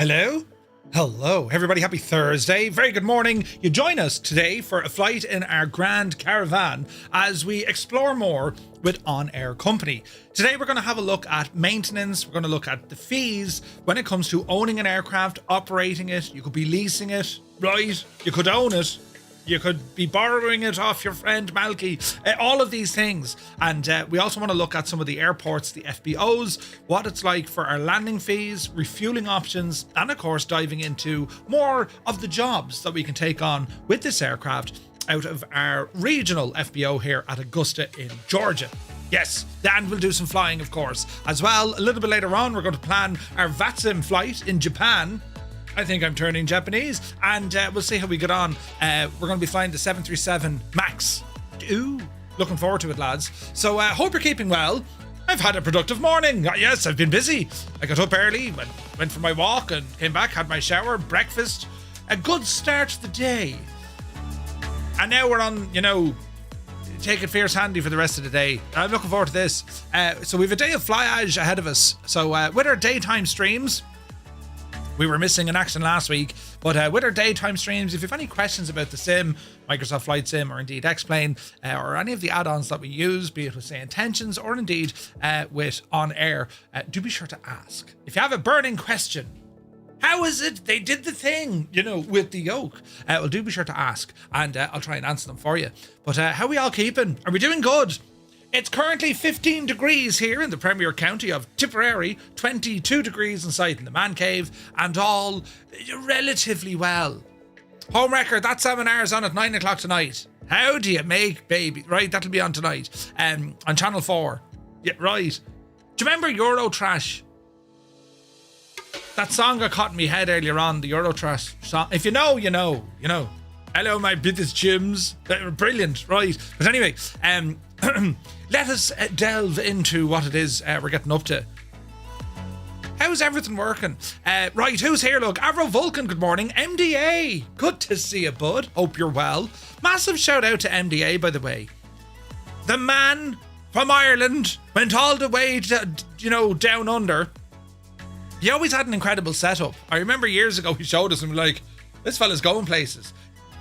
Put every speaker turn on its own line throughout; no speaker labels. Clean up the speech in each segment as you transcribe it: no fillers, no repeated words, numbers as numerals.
Hello? Hello, everybody. Happy Thursday. Very good morning. You join us today for a flight in our grand Caravan as we explore more with OnAir Company. Today we're going to have a look at maintenance. We're going to look at the fees when it comes to owning an aircraft, operating it. You could be leasing it, right? You could own it. You could be borrowing it off your friend Malky, all of these things. And we also want to look at some of the airports, the FBOs, what it's like for our landing fees, refueling options, and of course diving into more of the jobs that we can take on with this aircraft out of our regional FBO here at Augusta in Georgia. Yes, and we'll do some flying, of course. As well, a little bit later on, we're going to plan our VATSIM flight in Japan. I think I'm turning Japanese, and we'll see how we get on. We're going to be flying the 737 MAX. Ooh, looking forward to it, lads. So hope you're keeping well. I've had a productive morning. Yes, I've been busy. I got up early, went for my walk, and came back, had my shower, breakfast. A good start to the day. And now we're on, take it fierce handy for the rest of the day. I'm looking forward to this. So we have a day of flyage ahead of us. So with our daytime streams, we were missing in action last week, but with our daytime streams, if you have any questions about the sim, Microsoft Flight Sim, or indeed X-Plane, or any of the add-ons that we use, be it with, say, Intentions, or indeed with OnAir, do be sure to ask. If you have a burning question, how is it they did the thing, with the yoke? Well, do be sure to ask, and I'll try and answer them for you. But how are we all keeping? Are we doing good? It's currently 15 degrees here in the Premier County of Tipperary, 22 degrees in sight in the man cave, and all relatively well. Home record, that seminar's on at 9 o'clock tonight. How do you make baby? Right, that'll be on tonight. On Channel 4. Yeah, right. Do you remember Eurotrash? That song got caught in my head earlier on, the Eurotrash song. If you know, you know. Hello, my British gyms. They were brilliant, right? But anyway, let us delve into what it is we're getting up to. How's everything working? Right, who's here? Look, Avro Vulcan, good morning. MDA, good to see you, bud. Hope you're well. Massive shout out to MDA, by the way. The man from Ireland went all the way to, down under. He always had an incredible setup. I remember years ago he showed us and we were like, this fella's going places.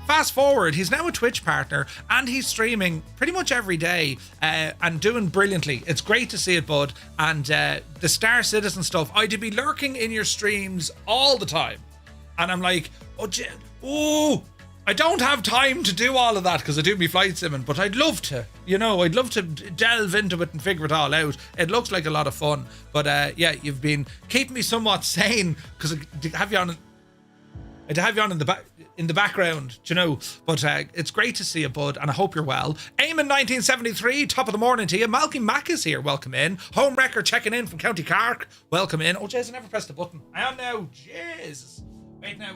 Fast forward, he's now a Twitch partner and he's streaming pretty much every day and doing brilliantly. It's great to see it, bud. And the Star Citizen stuff, I'd be lurking in your streams all the time. And I'm like, I don't have time to do all of that because I do my flight simming, but I'd love to, I'd love to delve into it and figure it all out. It looks like a lot of fun. But you've been keeping me somewhat sane because I'd have you on in the background, but it's great to see you, bud, and I hope you're well. Eamon 1973, top of the morning to you. Malky Mack is here, welcome in. Home Wrecker checking in from County Cork, welcome in. Oh, jeez, I never pressed the button. I am now, Jesus. Wait now.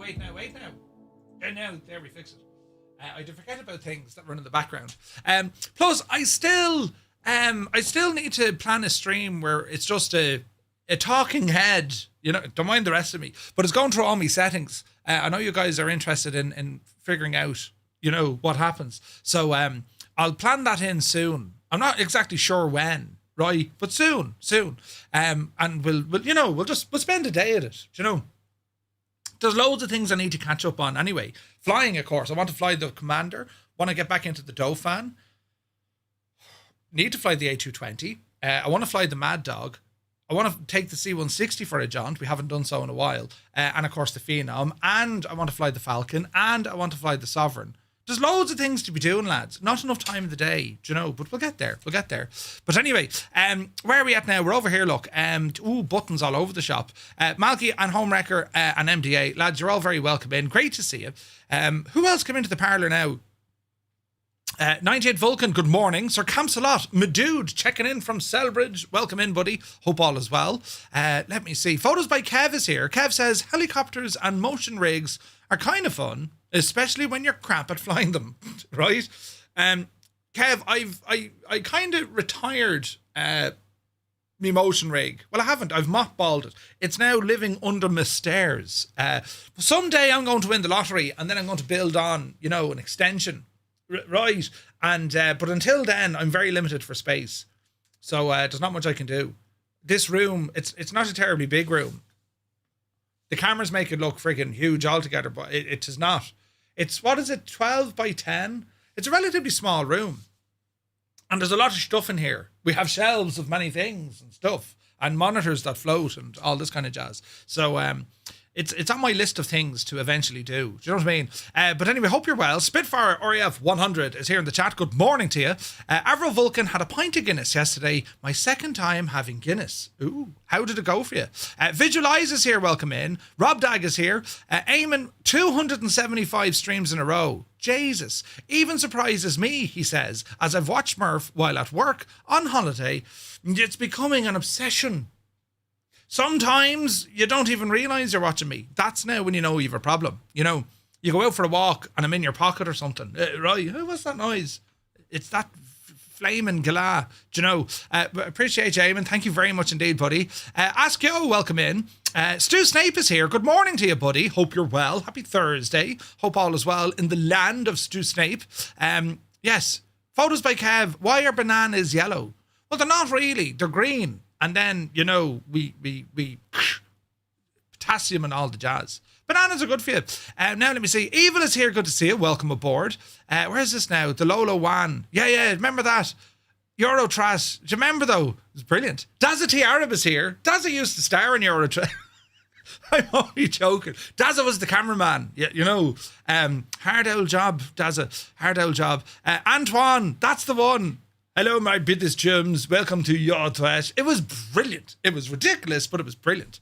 There we fix it. I did forget about things that run in the background. Plus, I still need to plan a stream where it's just a talking head, don't mind the rest of me, but it's going through all my settings. I know you guys are interested in figuring out, what happens. So I'll plan that in soon. I'm not exactly sure when, right? But soon. And we'll spend a day at it, There's loads of things I need to catch up on anyway. Flying, of course. I want to fly the Commander. Want to get back into the Dauphin. Need to fly the A220. I want to fly the Mad Dog. I want to take the C160 for a jaunt. We haven't done so in a while. And of course the Phenom. And I want to fly the Falcon. And I want to fly the Sovereign. There's loads of things to be doing, lads. Not enough time in the day, but we'll get there. But anyway, where are we at now? We're over here, look. Buttons all over the shop. Malky and Homewrecker and MDA. Lads, you're all very welcome in. Great to see you. Who else came into the parlour now? 98 Vulcan, good morning. Sir Camsalot, my dude, checking in from Selbridge. Welcome in, buddy. Hope all is well. Let me see. Photos by Kev is here. Kev says, helicopters and motion rigs are kind of fun, especially when you're crap at flying them, right? Kev, I kind of retired me motion rig. Well, I haven't. I've mothballed it. It's now living under my stairs. Someday I'm going to win the lottery and then I'm going to build on, an extension. Right, and but until then, I'm very limited for space, so there's not much I can do. This room, it's not a terribly big room. The cameras make it look friggin' huge altogether, but it is not. It's, what is it, 12 by 10? It's a relatively small room. And there's a lot of stuff in here. We have shelves of many things and stuff, and monitors that float and all this kind of jazz. So it's on my list of things to eventually do. Do you know what I mean? But anyway, hope you're well. Spitfire RAF 100 is here in the chat. Good morning to you. Avro Vulcan had a pint of Guinness yesterday. My second time having Guinness. Ooh, how did it go for you? Visualize is here. Welcome in. Rob Dag is here. Eamon, 275 streams in a row. Jesus. Even surprises me, he says, as I've watched Murph while at work, on holiday. It's becoming an obsession. Sometimes you don't even realise you're watching me. That's now when you know you have a problem. You know, you go out for a walk and I'm in your pocket or something. Right, what's that noise? It's that flaming gala. Do you know? Appreciate you, Eamon. Thank you very much indeed, buddy. Ask Yo, welcome in. Stu Snape is here. Good morning to you, buddy. Hope you're well. Happy Thursday. Hope all is well in the land of Stu Snape. Yes, photos by Kev. Why are bananas yellow? Well, they're not really. They're green. And then, you know, we potassium and all the jazz. Bananas are good for you. Now, let me see. Evil is here. Good to see you. Welcome aboard. Where's this now? The Lolo One. Yeah. Remember that? Euro Trash. Do you remember, though? It was brilliant. Dazza T. Arab is here. Dazza used to star in Euro Trash. I'm only joking. Dazza was the cameraman. You know, hard old job, Dazza. Hard old job. Antoine, that's the one. Hello, my business chums. Welcome to Your Trash. It was brilliant. It was ridiculous, but it was brilliant.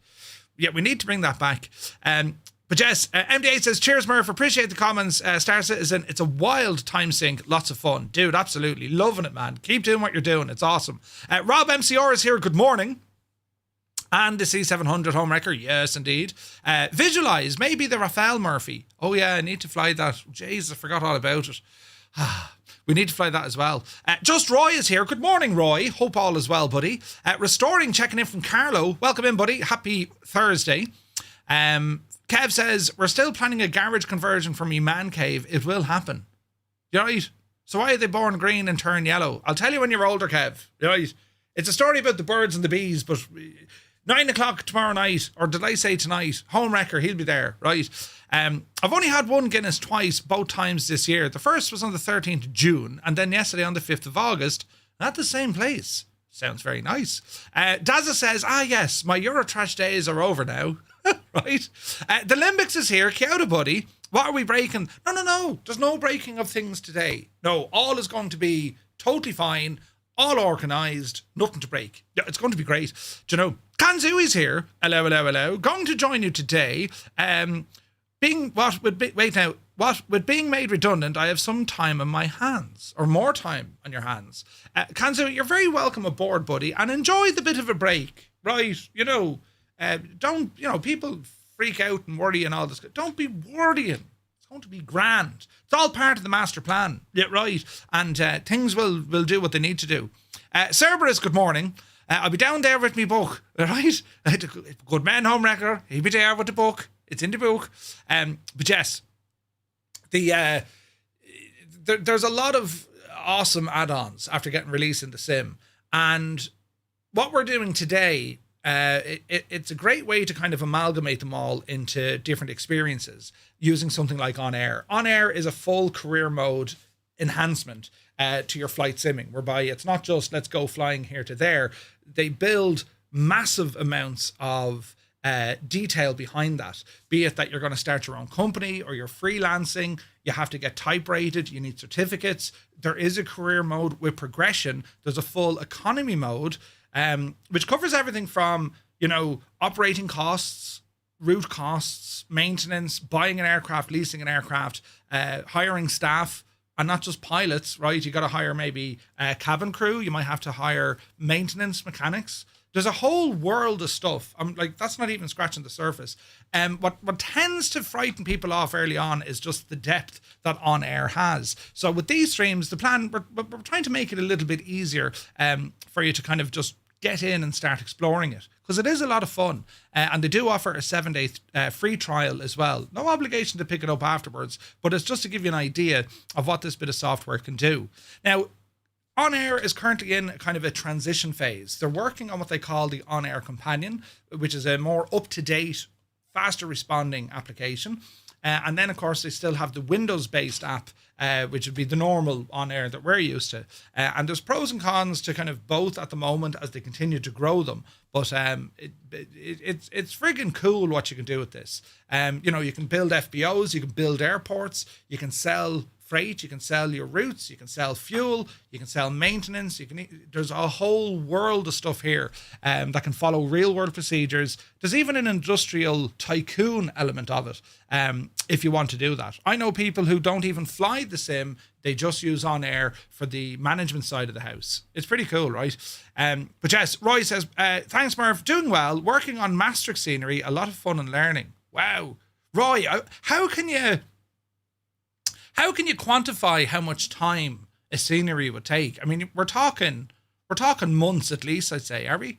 Yeah, we need to bring that back. But yes, MD8 says, cheers, Murph. Appreciate the comments. Star Citizen, it's a wild time sink. Lots of fun. Dude, absolutely. Loving it, man. Keep doing what you're doing. It's awesome. Rob MCR is here. Good morning. And the C700 homewrecker. Yes, indeed. Visualize. Maybe the Rafael Murphy. Oh, yeah, I need to fly that. Jeez, I forgot all about it. We need to fly that as well. Just Roy is here. Good morning, Roy. Hope all is well, buddy. Restoring, checking in from Carlo. Welcome in, buddy. Happy Thursday. Kev says, we're still planning a garage conversion for me man cave. It will happen. You're right. So why are they born green and turn yellow? I'll tell you when you're older, Kev. You're right. It's a story about the birds and the bees, but 9 o'clock tomorrow night, or did I say tonight? Homewrecker, he'll be there, right? I've only had one Guinness twice, both times this year. The first was on the 13th of June, and then yesterday on the 5th of August, at the same place. Sounds very nice. Dazza says, yes, my Eurotrash days are over now. Right? The Limbics is here. Kia ora, buddy. What are we breaking? No. There's no breaking of things today. No, all is going to be totally fine, all organised, nothing to break. Yeah, it's going to be great. Do you know, Kanzui's here. Hello. Going to join you today. With being made redundant, I have some time on my hands, or more time on your hands. Kanzu, you're very welcome aboard, buddy, and enjoy the bit of a break, right? You know, don't, you know, people freak out and worry and all this. Don't be worrying. It's going to be grand. It's all part of the master plan, yeah, right? And things will do what they need to do. Cerberus, good morning. I'll be down there with me book, right? Good man, homewrecker. He'll be there with the book. It's in the book. But yes, there's a lot of awesome add-ons after getting released in the sim. And what we're doing today, it's a great way to kind of amalgamate them all into different experiences using something like OnAir. OnAir is a full career mode enhancement to your flight simming, whereby it's not just let's go flying here to there. They build massive amounts of detail behind that, be it that you're going to start your own company or you're freelancing, you have to get type rated, you need certificates. There is a career mode with progression. There's a full economy mode, which covers everything from, you know, operating costs, route costs, maintenance, buying an aircraft, leasing an aircraft, hiring staff, and not just pilots, right? You got to hire maybe a cabin crew. You might have to hire maintenance mechanics. There's a whole world of stuff. I'm like, that's not even scratching the surface. What tends to frighten people off early on is just the depth that OnAir has. So with these streams, the plan, we're trying to make it a little bit easier for you to kind of just get in and start exploring it, because it is a lot of fun. And they do offer a 7-day free trial as well. No obligation to pick it up afterwards, but it's just to give you an idea of what this bit of software can do. Now, OnAir is currently in kind of a transition phase. They're working on what they call the OnAir Companion, which is a more up-to-date faster responding application. And then, of course, they still have the Windows-based app, which would be the normal OnAir that we're used to. And there's pros and cons to kind of both at the moment as they continue to grow them. But it's friggin' cool what you can do with this. You can build FBOs, you can build airports, you can sell freight, you can sell your routes, you can sell fuel, you can sell maintenance, there's a whole world of stuff here that can follow real world procedures. There's even an industrial tycoon element of it if you want to do that. I know people who don't even fly the sim, they just use OnAir for the management side of the house. It's pretty cool, right? But yes, Roy says, thanks Murph, doing well, working on Maastricht scenery, a lot of fun and learning. Wow. Roy, how can you quantify how much time a scenery would take? I mean, we're talking months at least, I'd say, are we?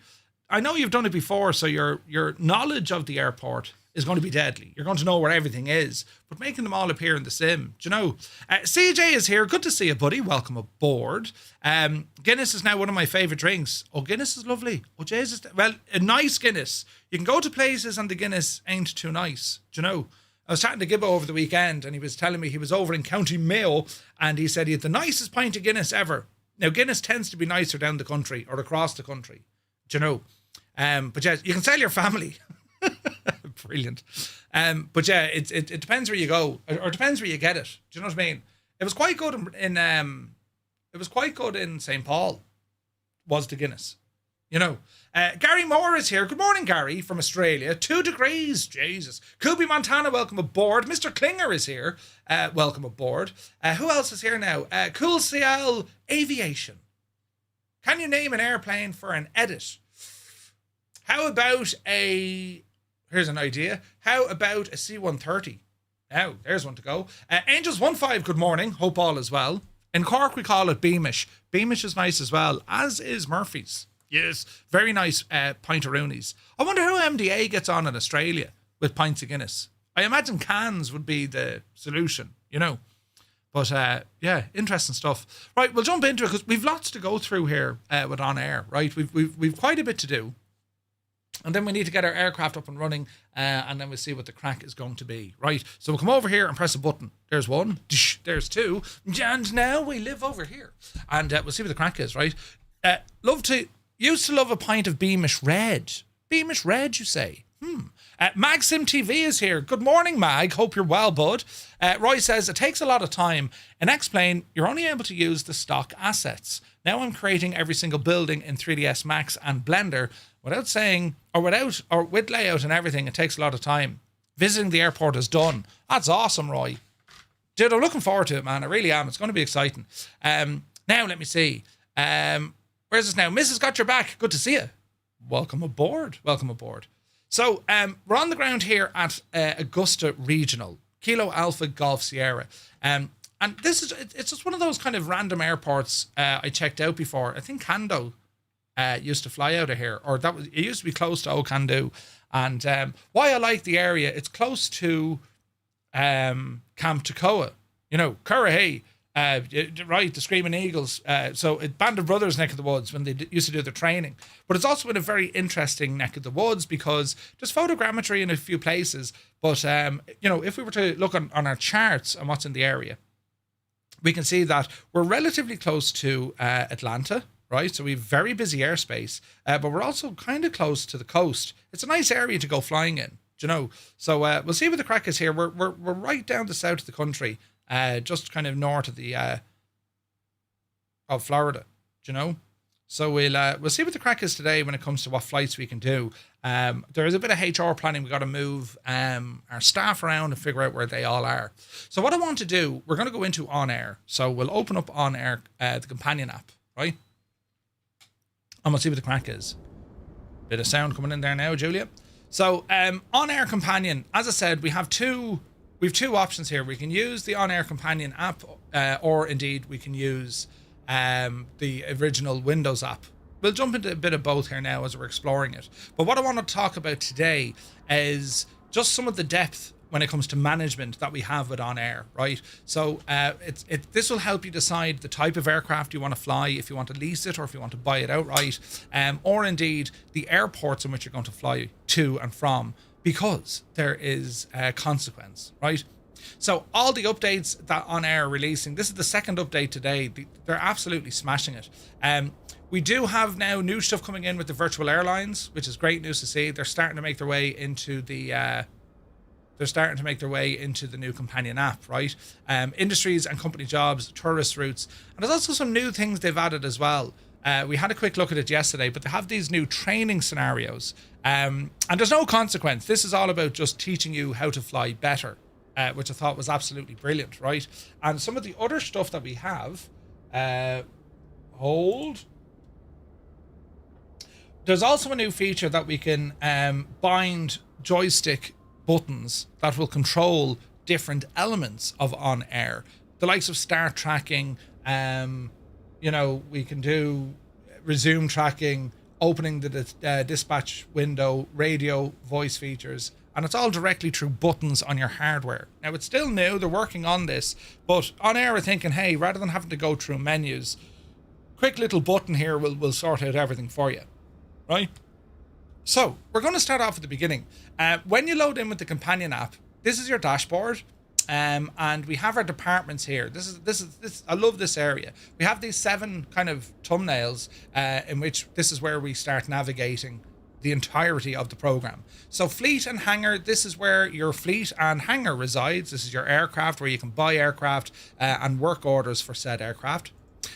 I know you've done it before, so your knowledge of the airport is going to be deadly. You're going to know where everything is, but making them all appear in the sim, do you know? CJ is here. Good to see you, buddy. Welcome aboard. Guinness is now one of my favourite drinks. Oh, Guinness is lovely. Oh, Jesus. Well, a nice Guinness. You can go to places and the Guinness ain't too nice, do you know? I was chatting to Gibbo over the weekend and he was telling me he was over in County Mayo and he said he had the nicest pint of Guinness ever. Now, Guinness tends to be nicer down the country or across the country, do you know? But yeah, you can sell your family. Brilliant. But yeah, it depends where you go or depends where you get it. Do you know what I mean? It was quite good in St. Paul, was the Guinness. You know, Gary Moore is here. Good morning, Gary, from Australia. 2 degrees. Jesus. Kubi Montana, welcome aboard. Mr. Klinger is here. Welcome aboard. Who else is here now? Cool CL Aviation. Can you name an airplane for an edit? How about here's an idea. How about a C-130? Now, there's one to go. Angels15, good morning. Hope all is well. In Cork, we call it Beamish. Beamish is nice as well, as is Murphy's. Yes, very nice pint of Rooney's. I wonder how MDA gets on in Australia with pints of Guinness. I imagine cans would be the solution, you know. But yeah, interesting stuff. Right, we'll jump into it because we've lots to go through here with OnAir, right? We've quite a bit to do. And then we need to get our aircraft up and running and then we'll see what the crack is going to be, right? So we'll come over here and press a button. There's one, there's two, and now we live over here. And we'll see what the crack is, right? Used to love a pint of Beamish Red. Beamish Red, you say? MagSim TV is here. Good morning, Mag. Hope you're well, bud. Roy says, it takes a lot of time. And explain, you're only able to use the stock assets. Now I'm creating every single building in 3ds Max and Blender without saying, or with layout and everything. It takes a lot of time. Visiting the airport is done. That's awesome, Roy. Dude, I'm looking forward to it, man. I really am. It's going to be exciting. Now, let me see. Where's this now? Mrs. Got Your Back. Good to see you. Welcome aboard. Welcome aboard. So we're on the ground here at Augusta Regional, Kilo Alpha Golf Sierra. And it's just one of those kind of random airports I checked out before. I think Kando used to fly out of here, or it used to be close to Okandu. And why I like the area, it's close to Camp Toccoa, you know, Currahee. Right, the Screaming Eagles. So Band of Brothers neck of the woods when they used to do their training. But it's also in a very interesting neck of the woods because there's photogrammetry in a few places. But, you know, if we were to look on our charts and what's in the area, we can see that we're relatively close to Atlanta, right? So we have very busy airspace, but we're also kind of close to the coast. It's a nice area to go flying in, do you know? So we'll see what the crack is here. We're right down the south of the country. Just kind of north of the of Florida, do you know? So we'll see what the crack is today when it comes to what flights we can do. There is a bit of HR planning. We got to move our staff around and figure out where they all are. So what I want to do, we're going to go into OnAir. So we'll open up OnAir, the companion app, right? And we'll see what the crack is. Bit of sound coming in there now, Julia. So OnAir Companion, as I said, we have two options here. We can use the OnAir Companion app, or indeed we can use the original Windows app. We'll jump into a bit of both here now as we're exploring it. But what I want to talk about today is just some of the depth when it comes to management that we have with OnAir, right? So this will help you decide the type of aircraft you want to fly, if you want to lease it or if you want to buy it outright, or indeed the airports in which you're going to fly to and from. because there is a consequence, right? So all the updates that OnAir are releasing, this is the second update today. They're absolutely smashing it. We do have now new stuff coming in with the virtual airlines, which is great news to see. They're starting to make their way into the new companion app, right? Industries and company jobs, tourist routes, and there's also some new things they've added as well. We had a quick look at it yesterday, but they have these new training scenarios, and there's no consequence. This is all about just teaching you how to fly better, which I thought was absolutely brilliant, right? And some of the other stuff that we have, there's also a new feature that we can bind joystick buttons that will control different elements of OnAir. The likes of start tracking, we can do resume tracking, opening the dispatch window, radio, voice features, and it's all directly through buttons on your hardware. Now, it's still new, they're working on this, but OnAir are thinking, hey, rather than having to go through menus, quick little button here will sort out everything for you, right? So we're going to start off at the beginning. When you load in with the companion app, this is your dashboard, and we have our departments here. This is I love this area. We have these 7 kind of thumbnails in which this is where we start navigating the entirety of the program. So fleet and hangar, this is where your fleet and hangar resides. This is your aircraft, where you can buy aircraft and work orders for said aircraft.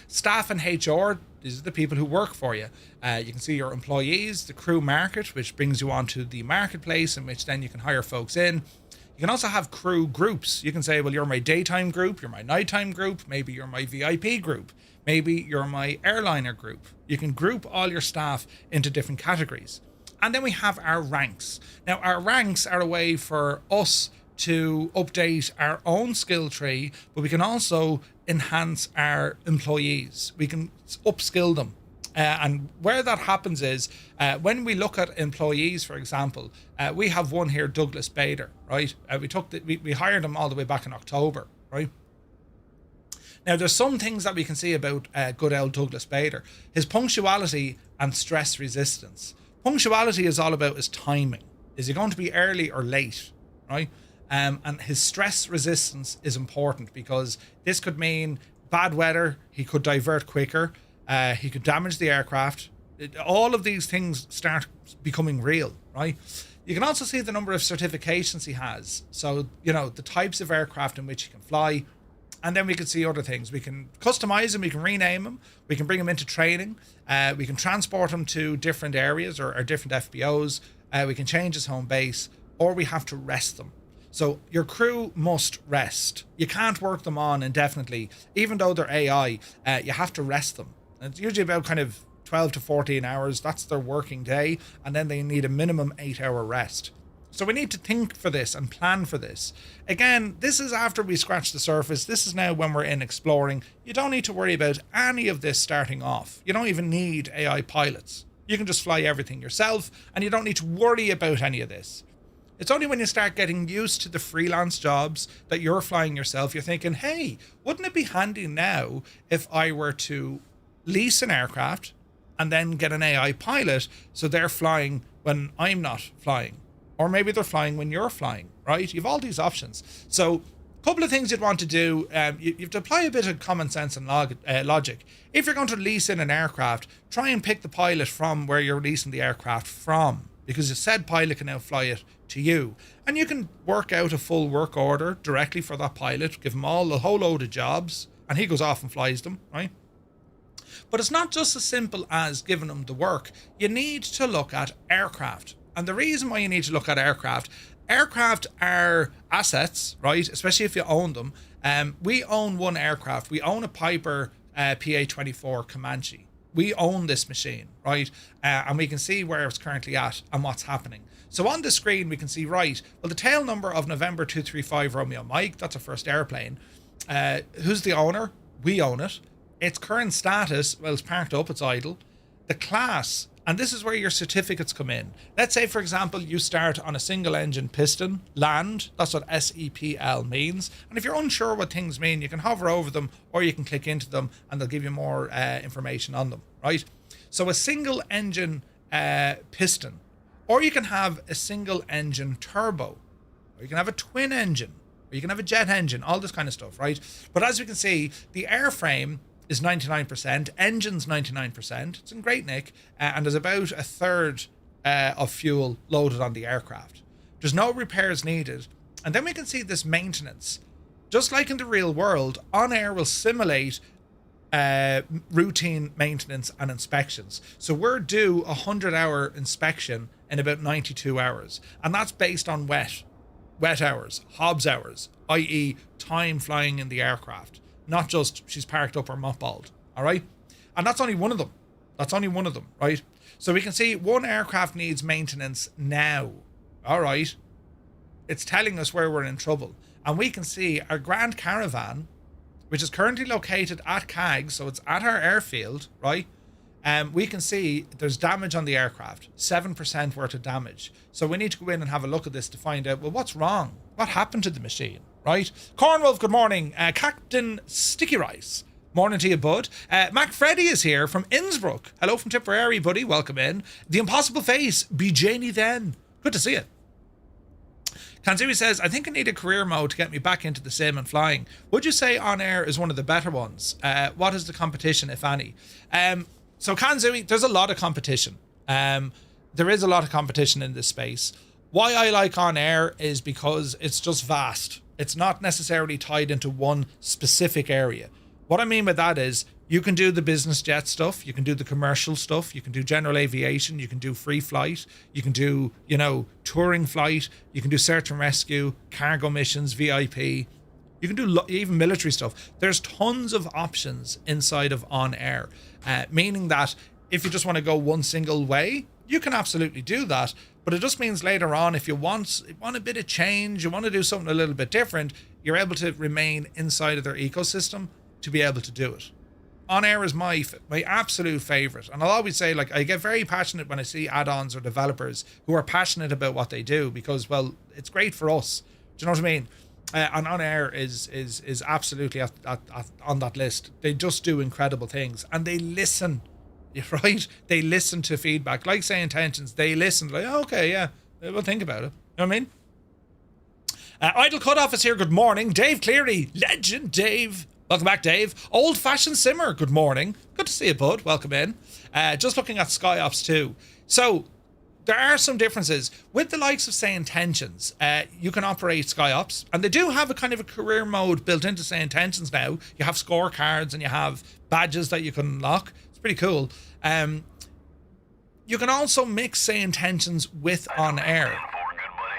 Staff and HR, these are the people who work for you. You can see your employees, the crew market, which brings you onto the marketplace, in which then you can hire folks in. You can also have crew groups. You can say, well, you're my daytime group, you're my nighttime group, maybe you're my VIP group, maybe you're my airliner group. You can group all your staff into different categories. And then we have our ranks. Now, our ranks are a way for us to update our own skill tree, but we can also enhance our employees. We can upskill them. And where that happens is when we look at employees, for example, we have one here, Douglas Bader, right? We hired him all the way back in October, right? Now, there's some things that we can see about good old Douglas Bader. His punctuality and stress resistance. Punctuality is all about his timing. Is he going to be early or late, right? And his stress resistance is important, because this could mean bad weather, he could divert quicker, he could damage the aircraft. All of these things start becoming real, right? You can also see the number of certifications he has. So, the types of aircraft in which he can fly. And then we can see other things. We can customize him, we can rename him, we can bring him into training, we can transport him to different areas or different FBOs, we can change his home base, or we have to rest them. So your crew must rest. You can't work them on indefinitely. Even though they're AI, you have to rest them. And it's usually about kind of 12 to 14 hours. That's their working day. And then they need a minimum 8-hour rest. So we need to think for this and plan for this. Again, this is after we scratch the surface. This is now when we're in exploring. You don't need to worry about any of this starting off. You don't even need AI pilots. You can just fly everything yourself, and you don't need to worry about any of this. It's only when you start getting used to the freelance jobs that you're flying yourself, you're thinking, hey, wouldn't it be handy now if I were to lease an aircraft and then get an AI pilot so they're flying when I'm not flying? Or maybe they're flying when you're flying, right? You have all these options. So a couple of things you'd want to do, you have to apply a bit of common sense and logic. If you're going to lease in an aircraft, try and pick the pilot from where you're leasing the aircraft from, because the said pilot can now fly it to you. And you can work out a full work order directly for that pilot, give him a whole load of jobs, and he goes off and flies them, right? But it's not just as simple as giving him the work. You need to look at aircraft. And the reason why you need to look at aircraft are assets, right? Especially if you own them. We own one aircraft. We own a Piper PA-24 Comanche. We own this machine, right? And we can see where it's currently at and what's happening. So on the screen, we can see, right, well, the tail number of November 235 Romeo Mike, that's our first airplane. Who's the owner? We own it. Its current status, well, it's parked up, it's idle. The class, and this is where your certificates come in. Let's say, for example, you start on a single engine piston, land, that's what SEPL means. And if you're unsure what things mean, you can hover over them or you can click into them and they'll give you more information on them, right? So a single engine piston Or you can have a single engine turbo, or you can have a twin engine, or you can have a jet engine, all this kind of stuff, right? But as we can see, the airframe is 99%, engine's 99%. It's in great nick, and there's about a third of fuel loaded on the aircraft. There's no repairs needed. And then we can see this maintenance. Just like in the real world, OnAir will simulate routine maintenance and inspections. So we're due a 100-hour inspection in about 92 hours. And that's based on wet hours, Hobbs hours, i.e. time flying in the aircraft. Not just she's parked up or mothballed, all right? And that's only one of them. That's only one of them, right? So we can see one aircraft needs maintenance now, all right? It's telling us where we're in trouble. And we can see our Grand Caravan, which is currently located at KAGS, so it's at our airfield, right? We can see there's damage on the aircraft, 7% worth of damage. So we need to go in and have a look at this to find out, well, what's wrong? What happened to the machine, right? Cornwolf, good morning. Captain Sticky Rice, morning to you, bud. Mac Freddy is here from Innsbruck. Hello from Tipperary, buddy. Welcome in. The Impossible Face, be Janie then. Good to see you. Kanzui says, I think I need a career mode to get me back into the sim and flying. Would you say OnAir is one of the better ones? What is the competition, if any? So Kanzui, there's a lot of competition. There is a lot of competition in this space. Why I like OnAir is because it's just vast. It's not necessarily tied into one specific area. What I mean by that is you can do the business jet stuff, you can do the commercial stuff, you can do general aviation, you can do free flight, you can do, touring flight, you can do search and rescue, cargo missions, VIP. You can do even military stuff. There's tons of options inside of OnAir, meaning that if you just want to go one single way, you can absolutely do that. But it just means later on, if you want a bit of change, you want to do something a little bit different, you're able to remain inside of their ecosystem to be able to do it. OnAir is my absolute favorite. And I'll always say, like, I get very passionate when I see add-ons or developers who are passionate about what they do because, well, it's great for us. Do you know what I mean? And OnAir is absolutely on that list. They just do incredible things, and they listen, right? They listen to feedback. Like Say Intentions, they listen. Like, oh, okay, yeah, we'll think about it. You know what I mean? Idle Cutoff is here. Good morning, Dave Cleary, legend, Dave. Welcome back, Dave. Old Fashioned Simmer, good morning. Good to see you, bud. Welcome in. Just looking at SkyOps too. So there are some differences with the likes of Say Intentions. You can operate SkyOps, and they do have a kind of a career mode built into Say Intentions now. You have scorecards and you have badges that you can unlock. It's pretty cool. You can also mix Say Intentions with OnAir.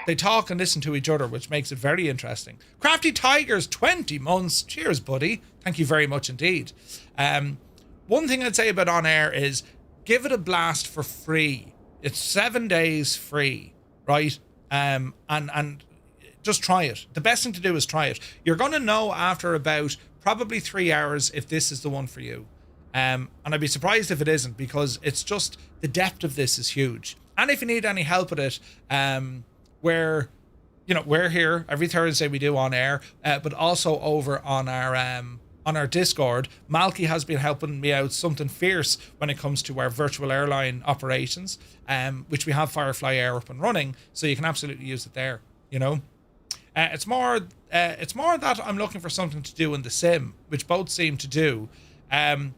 They talk and listen to each other, which makes it very interesting. Crafty Tigers, 20 months. Cheers, buddy. Thank you very much indeed. One thing I'd say about OnAir is give it a blast for free. It's 7 days free, right? And just try it. The best thing to do is try it. You're going to know after about probably 3 hours if this is the one for you. And I'd be surprised if it isn't, because it's just the depth of this is huge. And if you need any help with it, we're here every Thursday. We do OnAir, but also over on our Discord. Malky has been helping me out something fierce when it comes to our virtual airline operations, which we have Firefly Air up and running, so you can absolutely use it there. It's more that I'm looking for something to do in the sim, which both seem to do. Like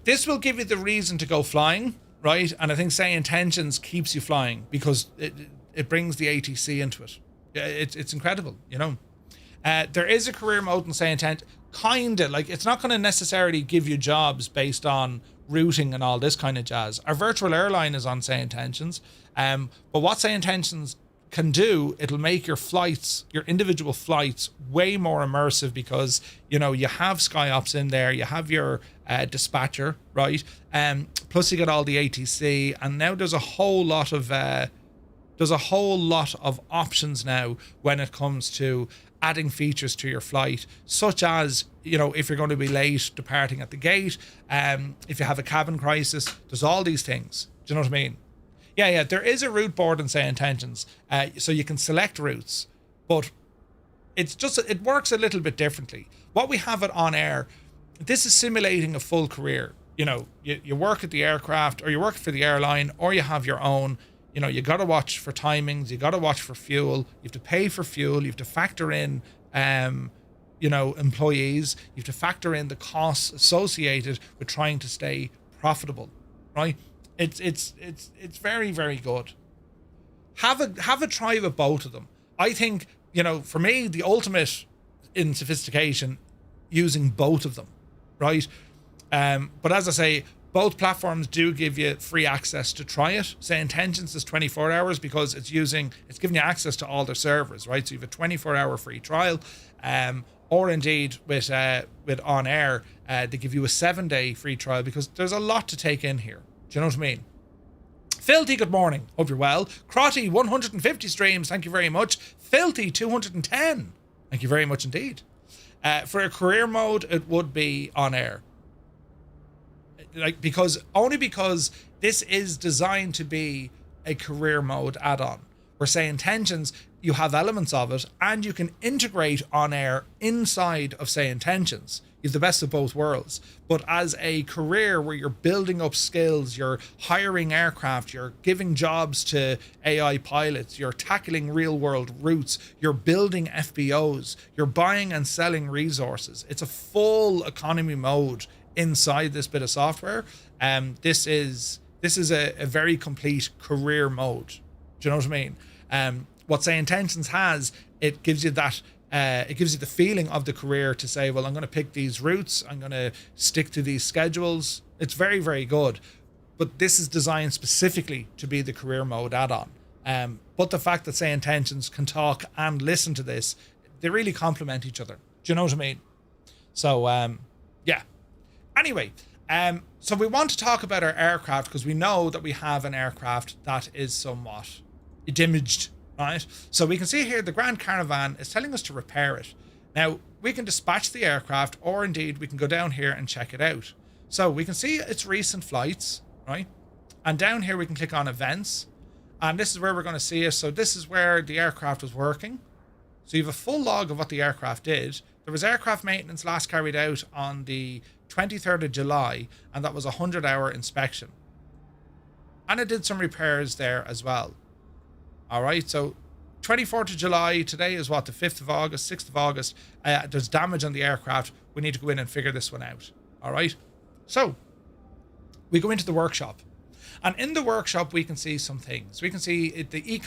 this will give you the reason to go flying. Right, and I think Say Intentions keeps you flying because it brings the ATC into it. It's incredible, There is a career mode in Say Intent, kinda like it's not going to necessarily give you jobs based on routing and all this kind of jazz. Our virtual airline is on Say Intentions, but what Say Intentions can do, it'll make your flights, your individual flights, way more immersive because you have SkyOps in there, you have your dispatcher, right? Plus you get all the ATC, and now there's a whole lot of options now when it comes to adding features to your flight, such as if you're going to be late departing at the gate, if you have a cabin crisis, there's all these things. Do you know what I mean? Yeah, there is a route board in Say Intentions, so you can select routes, but it works a little bit differently. What we have it OnAir, this is simulating a full career. you work at the aircraft, or you work for the airline, or you have your own. You got to watch for timings, you got to watch for fuel, you have to pay for fuel, you have to factor in employees, you have to factor in the costs associated with trying to stay profitable, right? It's very, very good. Have a try with both of them. I think, for me, the ultimate in sophistication, using both of them, right? But as I say, both platforms do give you free access to try it. Say Intentions is 24 hours because it's giving you access to all their servers, right? So you have a 24-hour free trial. Or indeed with OnAir, they give you a 7-day free trial because there's a lot to take in here. Do you know what I mean? Filthy, good morning. Hope you're well. Crotty, 150 streams. Thank you very much. Filthy, 210. Thank you very much indeed. For a career mode, it would be OnAir. Because this is designed to be a career mode add-on. We're saying Intentions, you have elements of it, and you can integrate OnAir inside of, say, Intentions. You have the best of both worlds. But as a career where you're building up skills, you're hiring aircraft, you're giving jobs to AI pilots, you're tackling real-world routes, you're building FBOs, you're buying and selling resources. It's a full economy mode inside this bit of software. This is a very complete career mode. Do you know what I mean? What Say Intentions has, it gives you that it gives you the feeling of the career to say, well, I'm going to pick these routes, I'm going to stick to these schedules. It's very, very good. But this is designed specifically to be the career mode add-on. But the fact that Say Intentions can talk and listen to this, they really complement each other. Do you know what I mean? So yeah. Anyway, so we want to talk about our aircraft because we know that we have an aircraft that is somewhat damaged, right? So we can see here the Grand Caravan is telling us to repair it. Now, we can dispatch the aircraft, or indeed we can go down here and check it out. So we can see its recent flights, right? And down here we can click on events, and this is where we're going to see it. So this is where the aircraft was working. So you have a full log of what the aircraft did. There was aircraft maintenance last carried out on the 23rd of July, and that was a 100-hour inspection. And it did some repairs there as well. All right, so 24th of July, today is what, the 5th of August, 6th of August. There's damage on the aircraft. We need to go in and figure this one out. All right, so we go into the workshop. And in the workshop, we can see some things. We can see the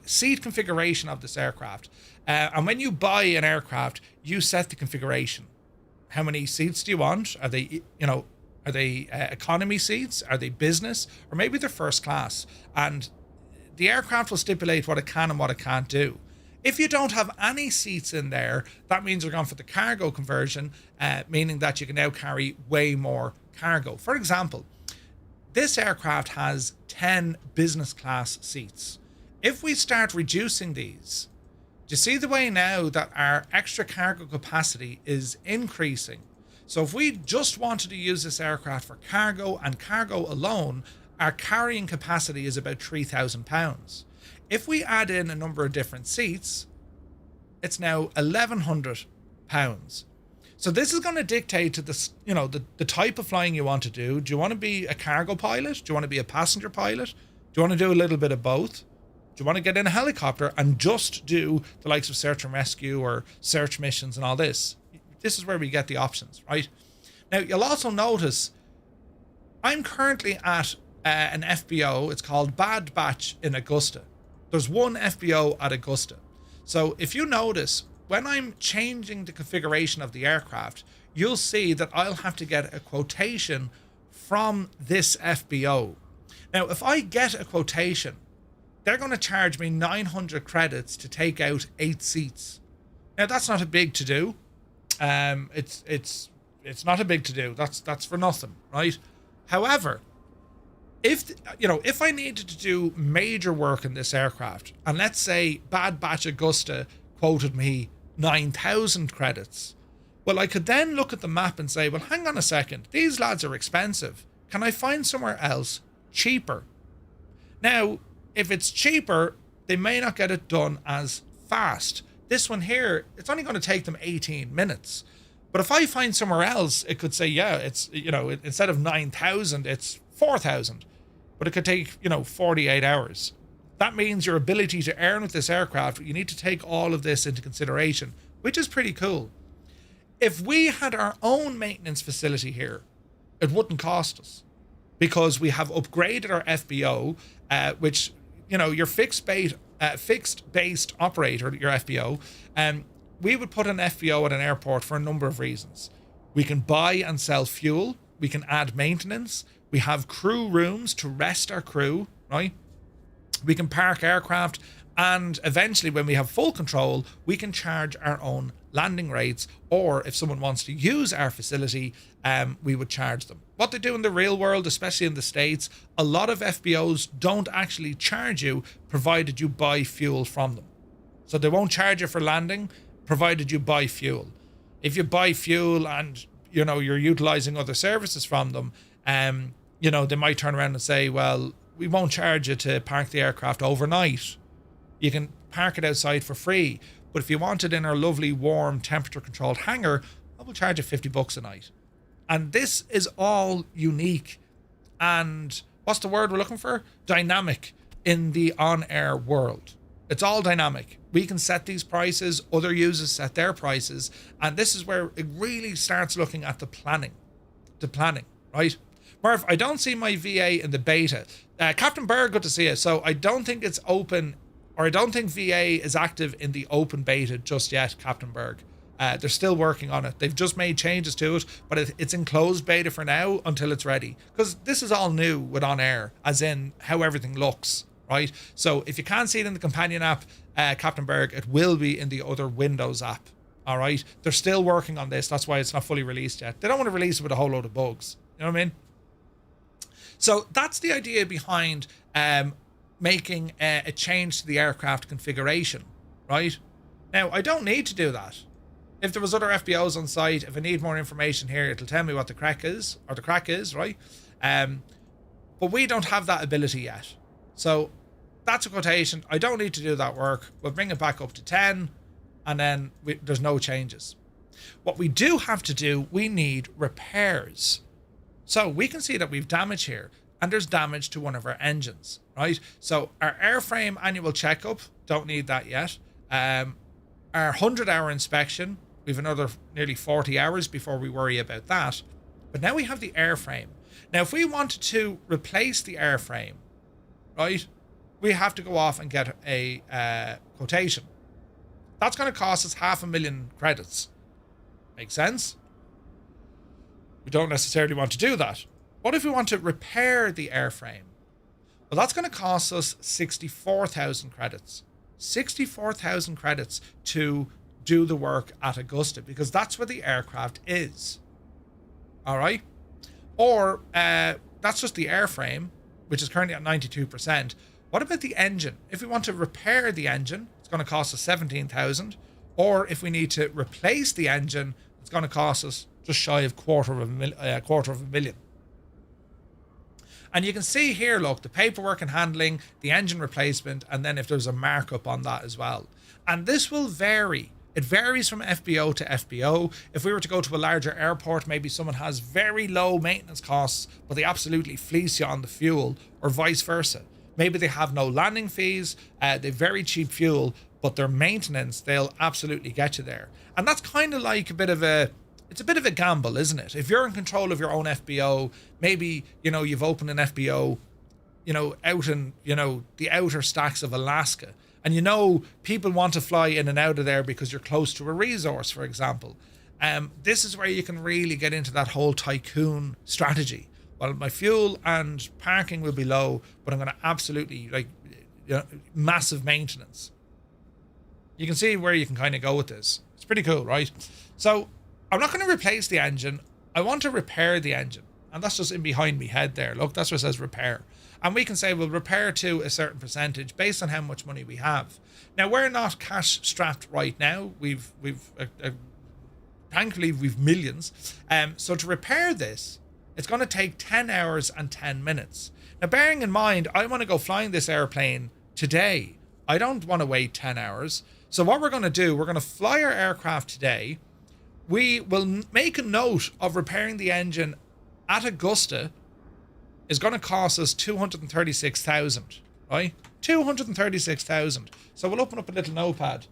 seat configuration of this aircraft. And when you buy an aircraft, you set the configuration. How many seats do you want? Are they, economy seats? Are they business? Or maybe they're first class? And the aircraft will stipulate what it can and what it can't do. If you don't have any seats in there, that means you're going for the cargo conversion, meaning that you can now carry way more cargo. For example, this aircraft has 10 business class seats. If we start reducing these, do you see the way now that our extra cargo capacity is increasing? So if we just wanted to use this aircraft for cargo and cargo alone, our carrying capacity is about 3,000 pounds. If we add in a number of different seats, it's now 1,100 pounds. So this is going to dictate to this, the type of flying you want to do. Do you want to be a cargo pilot? Do you want to be a passenger pilot? Do you want to do a little bit of both? Do you want to get in a helicopter and just do the likes of search and rescue or search missions and all this? This is where we get the options, right? Now, you'll also notice I'm currently at an FBO. It's called Bad Batch in Augusta. There's one FBO at Augusta. So if you notice, when I'm changing the configuration of the aircraft, you'll see that I'll have to get a quotation from this FBO. Now, if I get a quotation, they're going to charge me 900 credits to take out 8 seats. Now, that's not a big to do. It's not a big to do. That's for nothing, right? However, if I needed to do major work in this aircraft, and let's say Bad Batch Augusta quoted me 9,000 credits, well, I could then look at the map and say, well, hang on a second, these lads are expensive. Can I find somewhere else cheaper? Now, if it's cheaper, they may not get it done as fast. This one here, it's only going to take them 18 minutes. But if I find somewhere else, it could say, yeah, it's, instead of 9,000, it's 4,000. But it could take, 48 hours. That means your ability to earn with this aircraft, you need to take all of this into consideration, which is pretty cool. If we had our own maintenance facility here, it wouldn't cost us, because we have upgraded our FBO, which, your fixed based operator, your FBO, we would put an FBO at an airport for a number of reasons. We can buy and sell fuel. We can add maintenance. We have crew rooms to rest our crew, right? We can park aircraft, and eventually when we have full control, we can charge our own landing rates, or if someone wants to use our facility, we would charge them. What they do in the real world, especially in the States, a lot of FBOs don't actually charge you provided you buy fuel from them. So they won't charge you for landing provided you buy fuel. If you buy fuel and you're utilizing other services from them, they might turn around and say, well, we won't charge you to park the aircraft overnight. You can park it outside for free. But if you want it in our lovely, warm, temperature-controlled hangar, I will charge you $50 a night. And this is all unique and, what's the word we're looking for? Dynamic in the on-air world. It's all dynamic. We can set these prices, other users set their prices, and this is where it really starts looking at the planning, right? Murph, I don't see my VA in the beta. Captain Berg, good to see you. So I don't think it's open, or I don't think VA is active in the open beta just yet, Captain Berg. They're still working on it. They've just made changes to it, but it's in closed beta for now until it's ready. Because this is all new with OnAir, as in how everything looks, right? So if you can't see it in the companion app, Captain Berg, it will be in the other Windows app, all right? They're still working on this. That's why it's not fully released yet. They don't want to release it with a whole load of bugs. You know what I mean? So that's the idea behind making a change to the aircraft configuration, right? Now, I don't need to do that. If there was other FBOs on site, if I need more information here, it'll tell me what the crack is, right? But we don't have that ability yet. So that's a quotation. I don't need to do that work. We'll bring it back up to 10, and then there's no changes. What we do have to do, we need repairs. So we can see that we've damage here, and there's damage to one of our engines, right? So our airframe annual checkup, don't need that yet. Our 100-hour inspection, we've another nearly 40 hours before we worry about that. But now we have the airframe. Now, if we wanted to replace the airframe, right, we have to go off and get a quotation. That's going to cost us 500,000 credits. Make sense? We don't necessarily want to do that. What if we want to repair the airframe? Well, that's going to cost us 64,000 credits. 64,000 credits to do the work at Augusta, because that's where the aircraft is. All right? Or that's just the airframe, which is currently at 92%. What about the engine? If we want to repair the engine, it's going to cost us 17,000. Or if we need to replace the engine, it's going to cost us just shy of quarter of a million. And you can see here, look, the paperwork and handling, the engine replacement, and then if there's a markup on that as well. And this will vary. It varies from FBO to FBO. If we were to go to a larger airport, maybe someone has very low maintenance costs, but they absolutely fleece you on the fuel, or vice versa. Maybe they have no landing fees, they've very cheap fuel, but their maintenance, they'll absolutely get you there. And that's kind of like it's a bit of a gamble, isn't it? If you're in control of your own FBO, maybe, you've opened an FBO, out in, the outer stacks of Alaska. And people want to fly in and out of there because you're close to a resource, for example. This is where you can really get into that whole tycoon strategy. Well, my fuel and parking will be low, but I'm going to absolutely, massive maintenance. You can see where you can kind of go with this. It's pretty cool, right? So I'm not going to replace the engine. I want to repair the engine. And that's just in behind me head there. Look, that's what it says repair. And we can say we'll repair to a certain percentage based on how much money we have. Now, we're not cash strapped right now. Thankfully, we've millions. So to repair this, it's going to take 10 hours and 10 minutes. Now, bearing in mind, I want to go flying this airplane today. I don't want to wait 10 hours. So what we're going to do, we're going to fly our aircraft today. we will make a note of repairing the engine at Augusta is going to cost us 236,000, right? 236,000. So we'll open up a little notepad.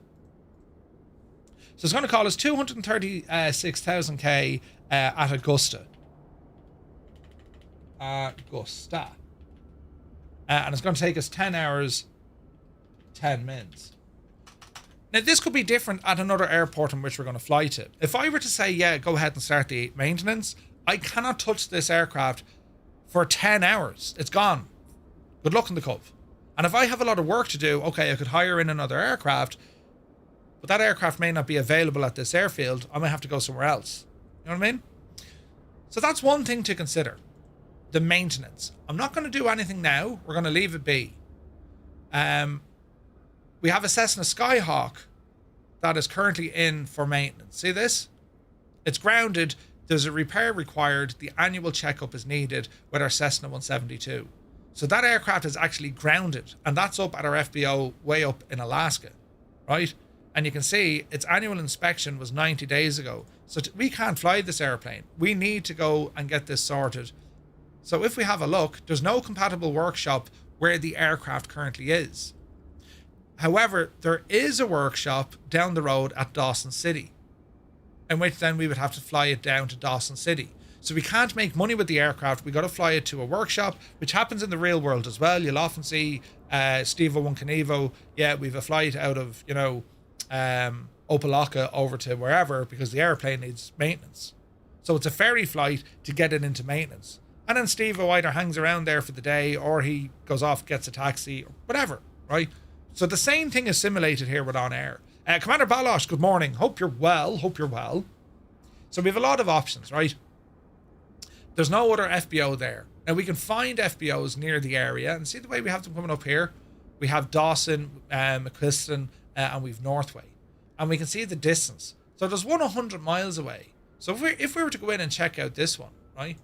So it's going to cost us 236,000 at Augusta. Augusta. And it's going to take us 10 hours, 10 minutes. Now, this could be different at another airport in which we're going to fly to. If I were to say, yeah, go ahead and start the maintenance, I cannot touch this aircraft for 10 hours. It's gone. Good luck in the Cove. And if I have a lot of work to do, okay, I could hire in another aircraft, but that aircraft may not be available at this airfield. I might have to go somewhere else. You know what I mean? So that's one thing to consider. The maintenance. I'm not going to do anything now. We're going to leave it be. We have a Cessna Skyhawk that is currently in for maintenance. See this? It's grounded. There's a repair required. The annual checkup is needed with our Cessna 172. So that aircraft is actually grounded, and that's up at our FBO way up in Alaska, right? And you can see its annual inspection was 90 days ago. So we can't fly this airplane. We need to go and get this sorted. So if we have a look, there's no compatible workshop where the aircraft currently is. However, there is a workshop down the road at Dawson City, in which then we would have to fly it down to Dawson City. So we can't make money with the aircraft. We got to fly it to a workshop, which happens in the real world as well. You'll often see Steve-O 1 Canevo. Yeah, we've a flight out of, Opelika over to wherever because the airplane needs maintenance. So it's a ferry flight to get it into maintenance. And then Steve-O either hangs around there for the day or he goes off, gets a taxi, or whatever, right? So the same thing is simulated here with OnAir. Commander Balosh, good morning. Hope you're well. So we have a lot of options, right? There's no other FBO there. Now we can find FBOs near the area and see the way we have them coming up here. We have Dawson, McQuiston, and we've Northway. And we can see the distance. So there's one 100 miles away. So if we were to go in and check out this one, right?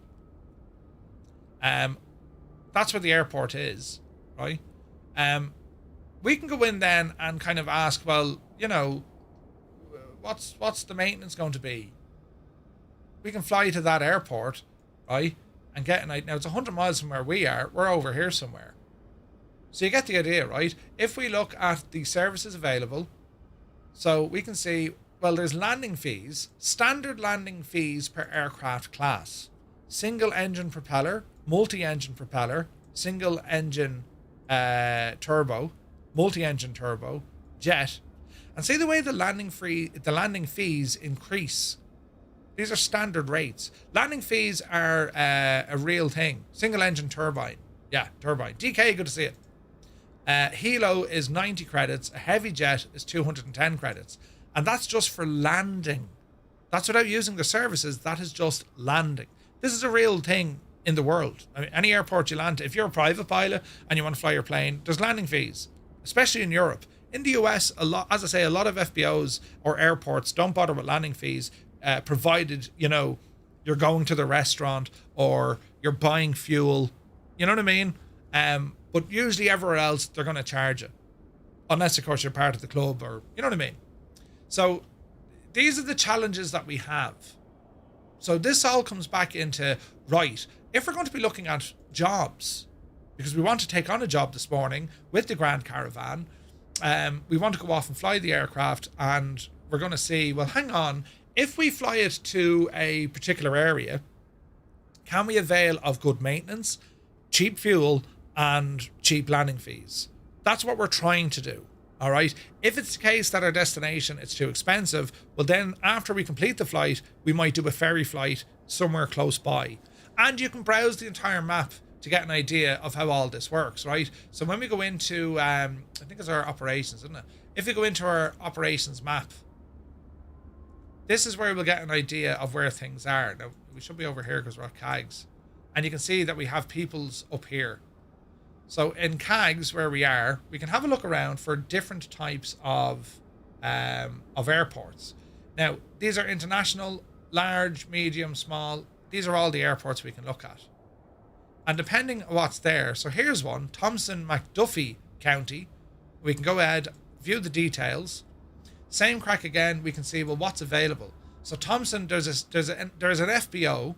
That's where the airport is, right? We can go in then and kind of ask, well, what's the maintenance going to be? We can fly to that airport, right? And get now it's 100 miles from where we are. We're over here somewhere. So you get the idea, right? If we look at the services available, so we can see, well, there's landing fees, standard landing fees per aircraft class, single engine propeller, multi-engine propeller, single engine turbo, multi-engine turbo, jet, and see the way the landing fees increase. These are standard rates. Landing fees are a real thing. Single engine turbine, yeah, turbine. DK, good to see it. Helo is 90 credits. A heavy jet is 210 credits, and that's just for landing. That's without using the services. That is just landing. This is a real thing in the world. I mean, any airport you land to, if you're a private pilot and you want to fly your plane, there's landing fees, especially in Europe. In the US, a lot, as I say, a lot of FBOs or airports don't bother with landing fees, provided you're going to the restaurant or you're buying fuel. You know what I mean? But usually everywhere else they're going to charge you, unless of course you're part of the club, or you know what I mean. So these are the challenges that we have. So this all comes back into, right, if we're going to be looking at jobs, because we want to take on a job this morning with the Grand Caravan, we want to go off and fly the aircraft, and we're going to see, well, hang on, if we fly it to a particular area, can we avail of good maintenance, cheap fuel, and cheap landing fees? That's what we're trying to do. All right. If it's the case that our destination it's too expensive, well then after we complete the flight, we might do a ferry flight somewhere close by. And you can browse the entire map to get an idea of how all this works, right? So when we go into I think it's our operations, isn't it? If we go into our operations map, this is where we'll get an idea of where things are. Now we should be over here because we're at KAGS. And you can see that we have peoples up here. So in KAGS, where we are, we can have a look around for different types of airports. Now, these are international, large, medium, small. These are all the airports we can look at. And depending on what's there, so here's one, Thompson McDuffie County. We can go ahead, view the details. Same crack again, we can see, well, what's available. So Thomson, there's an FBO.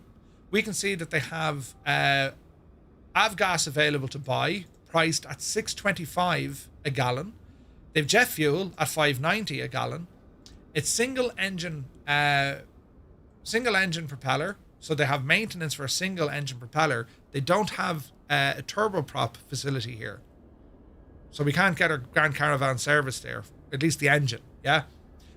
We can see that they have avgas available to buy, priced at $6.25 a gallon. They've jet fuel at $5.90 a gallon. It's single engine propeller, so they have maintenance for a single engine propeller. They don't have a turboprop facility here, so we can't get a Grand Caravan service there, at least the engine. Yeah.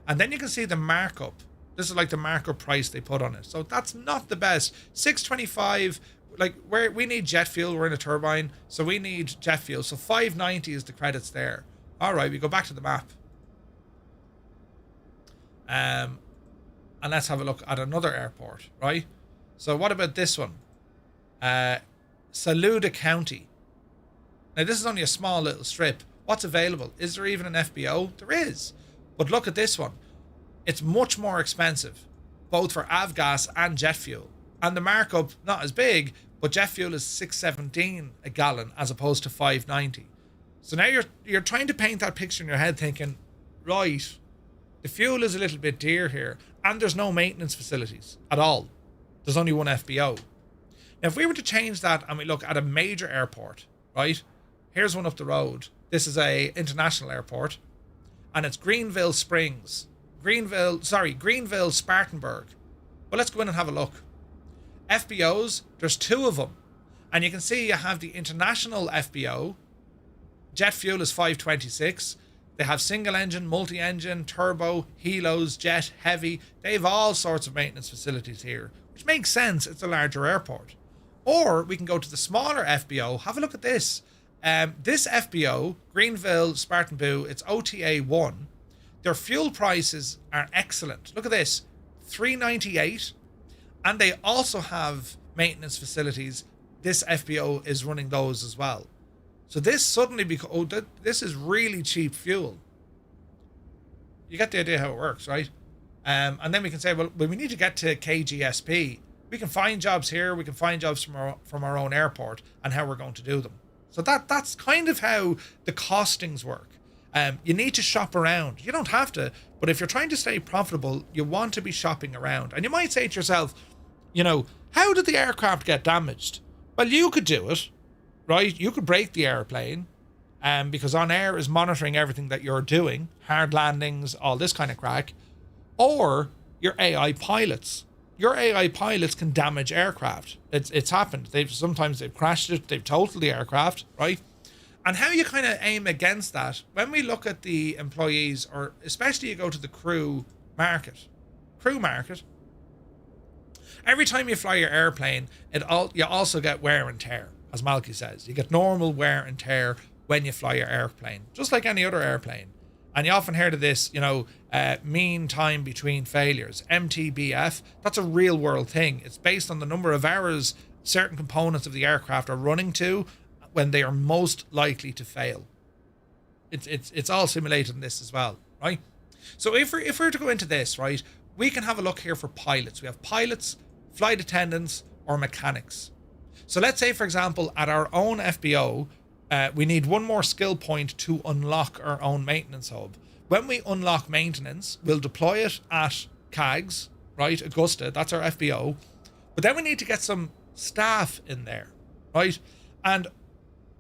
And then you can see the markup. This is like the markup price they put on it, so that's not the best. $6.25, like we need jet fuel. We're in a turbine, so we need jet fuel, so $5.90 is the credits there. All right, we go back to the map, and let's have a look at another airport, right? So what about this one? Saluda County. Now this is only a small little strip. What's available? Is there even an FBO? There is. But look at this one. It's much more expensive, both for avgas and jet fuel. And the markup, not as big, but jet fuel is $6.17 a gallon as opposed to $5.90. So now you're trying to paint that picture in your head thinking, right, the fuel is a little bit dear here, and there's no maintenance facilities at all. There's only one FBO. Now, if we were to change that and we look at a major airport, right? Here's one up the road. This is a international airport, and it's Greenville Spartanburg. Well, let's go in and have a look. FBOs, there's two of them. And you can see you have the international FBO. Jet fuel is $5.26. They have single engine, multi-engine, turbo, helos, jet, heavy. They have all sorts of maintenance facilities here, which makes sense. It's a larger airport. Or we can go to the smaller FBO. Have a look at this. This FBO, Greenville Spartanburg, it's OTA 1. Their fuel prices are excellent. Look at this, $3.98. And they also have maintenance facilities. This FBO is running those as well. So this suddenly becomes, this is really cheap fuel. You get the idea how it works, right? And then we can say, well, we need to get to KGSP. We can find jobs here. We can find jobs from our own airport and how we're going to do them. So that's kind of how the costings work. You need to shop around. You don't have to, but if you're trying to stay profitable, you want to be shopping around. And you might say to yourself, you know, how did the aircraft get damaged? Well, you could do it, right? You could break the airplane, because OnAir is monitoring everything that you're doing, hard landings, all this kind of crack. Or your AI pilots. Your AI pilots can damage aircraft. It's happened. Sometimes they've crashed it, they've totaled the aircraft, right? And how you kind of aim against that, when we look at the employees, or especially you go to the crew market, every time you fly your airplane, you also get wear and tear, as Malky says. You get normal wear and tear when you fly your airplane, just like any other airplane. And you often heard of this, mean time between failures, MTBF. That's a real world thing. It's based on the number of hours certain components of the aircraft are running to when they are most likely to fail. It's all simulated in this as well, right? So if we're to go into this, right, we can have a look here for pilots. We have pilots, flight attendants, or mechanics. So let's say, for example, at our own FBO, we need one more skill point to unlock our own maintenance hub. When we unlock maintenance, we'll deploy it at KAGS, right? Augusta, that's our FBO. But then we need to get some staff in there, right? And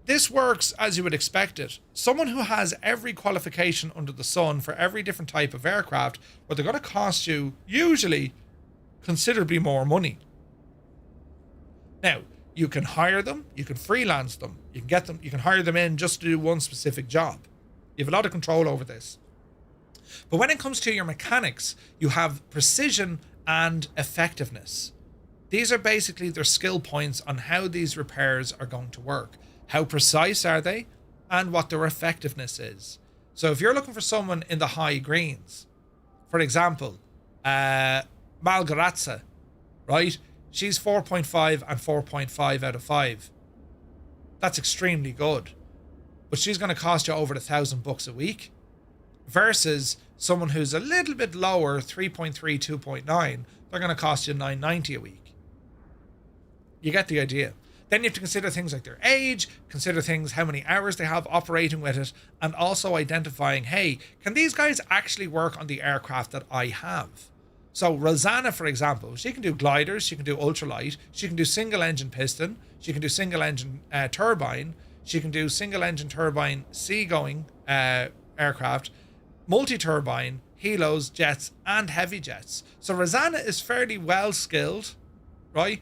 this works as you would expect it. Someone who has every qualification under the sun for every different type of aircraft, but they're going to cost you usually considerably more money. Now, you can hire them, you can freelance them, you can hire them in just to do one specific job. You have a lot of control over this. But when it comes to your mechanics, you have precision and effectiveness. These are basically their skill points on how these repairs are going to work. How precise are they, and what their effectiveness is. So if you're looking for someone in the high greens, for example, Malgarazza, right? She's 4.5 and 4.5 out of 5. That's extremely good. But she's going to cost you over $1,000 a week. Versus someone who's a little bit lower, 3.3, 2.9, they're going to cost you $9.90 a week. You get the idea. Then you have to consider things like their age, consider things, how many hours they have operating with it, and also identifying, hey, can these guys actually work on the aircraft that I have? So Rosanna, for example, she can do gliders, she can do ultralight, she can do single engine piston, she can do single engine turbine, she can do single engine turbine seagoing aircraft, multi-turbine, helos, jets, and heavy jets. So Rosanna is fairly well skilled, right?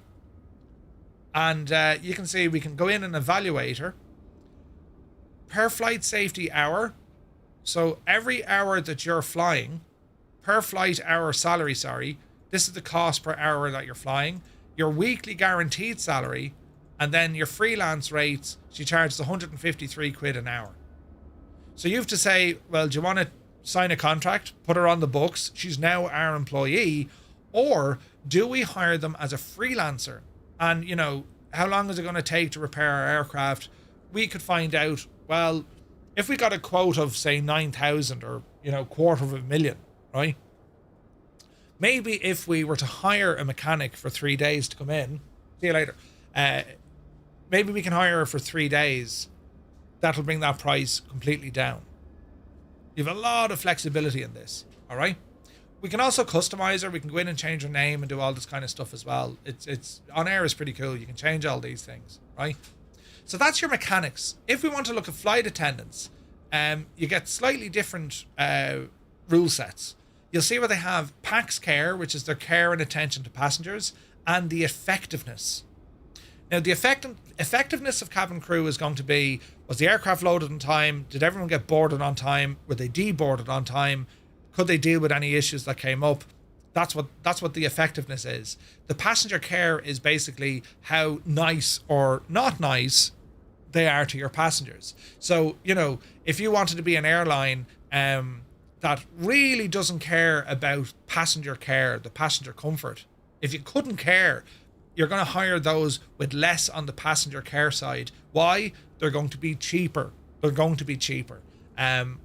And you can see we can go in and evaluate her per flight safety hour. So every hour that you're flying, per flight hour salary, sorry, this is the cost per hour that you're flying, your weekly guaranteed salary, and then your freelance rates, she charges 153 quid an hour. So you have to say, well, do you want to sign a contract, put her on the books, she's now our employee, or do we hire them as a freelancer? And, you know, how long is it going to take to repair our aircraft? We could find out, well, if we got a quote of, say, 9,000 or, you know, $250,000, right? Maybe if we were to hire a mechanic for 3 days to come in, see you later, maybe we can hire her for 3 days. That'll bring that price completely down. You have a lot of flexibility in this, all right? We can also customize her. We can go in and change her name and do all this kind of stuff as well. It's OnAir is pretty cool. You can change all these things, right? So that's your mechanics. If we want to look at flight attendants, you get slightly different rule sets. You'll see where they have PAX care, which is their care and attention to passengers, and the effectiveness. Now, the effectiveness of cabin crew is going to be, was the aircraft loaded on time? Did everyone get boarded on time? Were they deboarded on time? Could they deal with any issues that came up? That's what the effectiveness is. The passenger care is basically how nice or not nice they are to your passengers. So, you know, if you wanted to be an airline that really doesn't care about passenger care, the passenger comfort, if you couldn't care, you're going to hire those with less on the passenger care side. Why? They're going to be cheaper. They're going to be cheaper.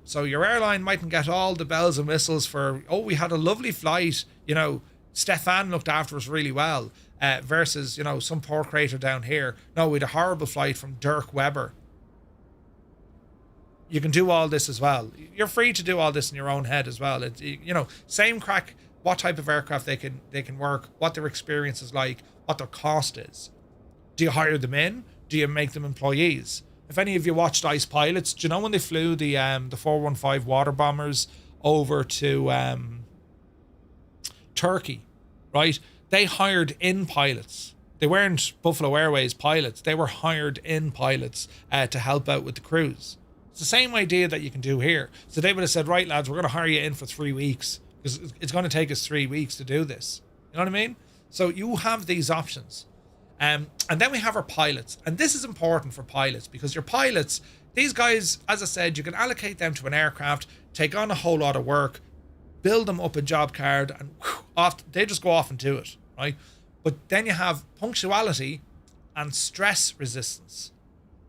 So your airline mightn't get all the bells and whistles for, oh, we had a lovely flight, you know, Stefan looked after us really well, versus, you know, some poor crater down here. No, we had a horrible flight from Dirk Weber. You can do all this as well. You're free to do all this in your own head as well. It's, you know, same crack, what type of aircraft they can work, what their experience is like, what their cost is. Do you hire them in? Do you make them employees? If any of you watched Ice Pilots, do you know when they flew the 415 water bombers over to Turkey, right? They hired in pilots. They weren't Buffalo Airways pilots. They were hired in pilots to help out with the crews. It's the same idea that you can do here. So they would have said, right, lads, we're going to hire you in for 3 weeks because it's going to take us 3 weeks to do this. You know what I mean? So you have these options. And then we have our pilots. And this is important for pilots because your pilots, these guys, as I said, you can allocate them to an aircraft, take on a whole lot of work, build them up a job card, and they just go off and do it, right? But then you have punctuality and stress resistance.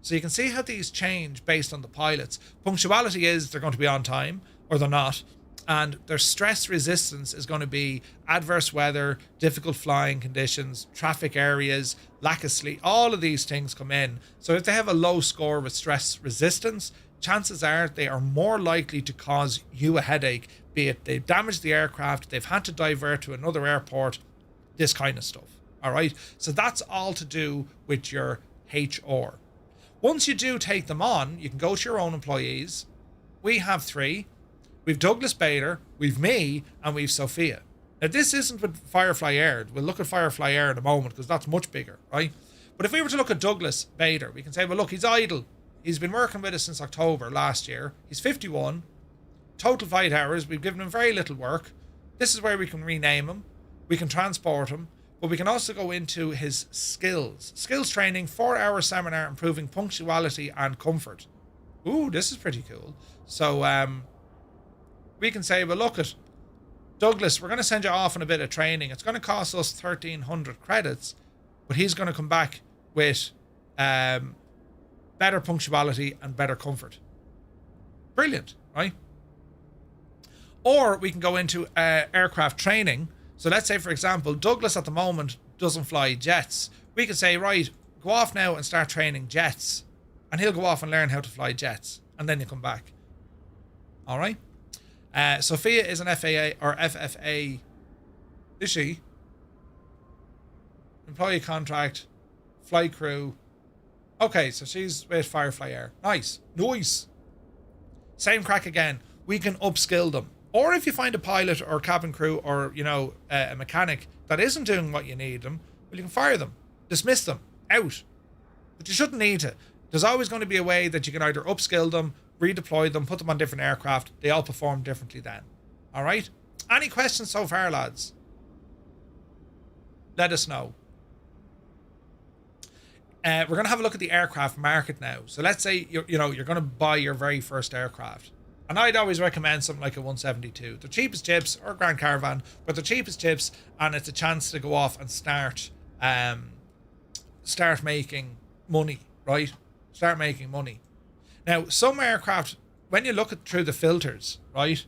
So you can see how these change based on the pilots. Punctuality is they're going to be on time or they're not. And their stress resistance is going to be adverse weather, difficult flying conditions, traffic areas, lack of sleep. All of these things come in. So if they have a low score with stress resistance, chances are they are more likely to cause you a headache, be it they've damaged the aircraft, they've had to divert to another airport, this kind of stuff. All right. So that's all to do with your HR. Once you do take them on, you can go to your own employees. We have 3. We've Douglas Bader, we've me, and we've Sophia. Now, this isn't with Firefly Air. We'll look at Firefly Air in a moment because that's much bigger, right? But if we were to look at Douglas Bader, we can say, well, look, he's idle. He's been working with us since October last year. He's 51. Total flight hours. We've given him very little work. This is where we can rename him. We can transport him. But we can also go into his skills. Skills training, 4-hour seminar improving punctuality and comfort. Ooh, this is pretty cool. So, we can say, well, look at Douglas, we're going to send you off on a bit of training. It's going to cost us 1,300 credits, but he's going to come back with better punctuality and better comfort. Brilliant, right? Or we can go into aircraft training. So let's say, for example, Douglas at the moment doesn't fly jets. We could say, right, go off now and start training jets. And he'll go off and learn how to fly jets. And then you come back. All right? Sophia is an FAA or FFA Is she? Employee contract, flight crew. Okay, so she's with Firefly Air. Nice. Nice. Same crack again. We can upskill them. Or if you find a pilot or cabin crew or, you know, a mechanic that isn't doing what you need them, well, you can fire them, dismiss them, out. But you shouldn't need to. There's always going to be a way that you can either upskill them, redeploy them, put them on different aircraft. They all perform differently then. All right? Any questions so far, lads? Let us know. We're going to have a look at the aircraft market now. So let's say you're going to buy your very first aircraft. And I'd always recommend something like a 172. The cheapest chips, or Grand Caravan, but the cheapest chips, and it's a chance to go off and start making money, right? Start making money. Now, some aircraft, when you look at through the filters, right,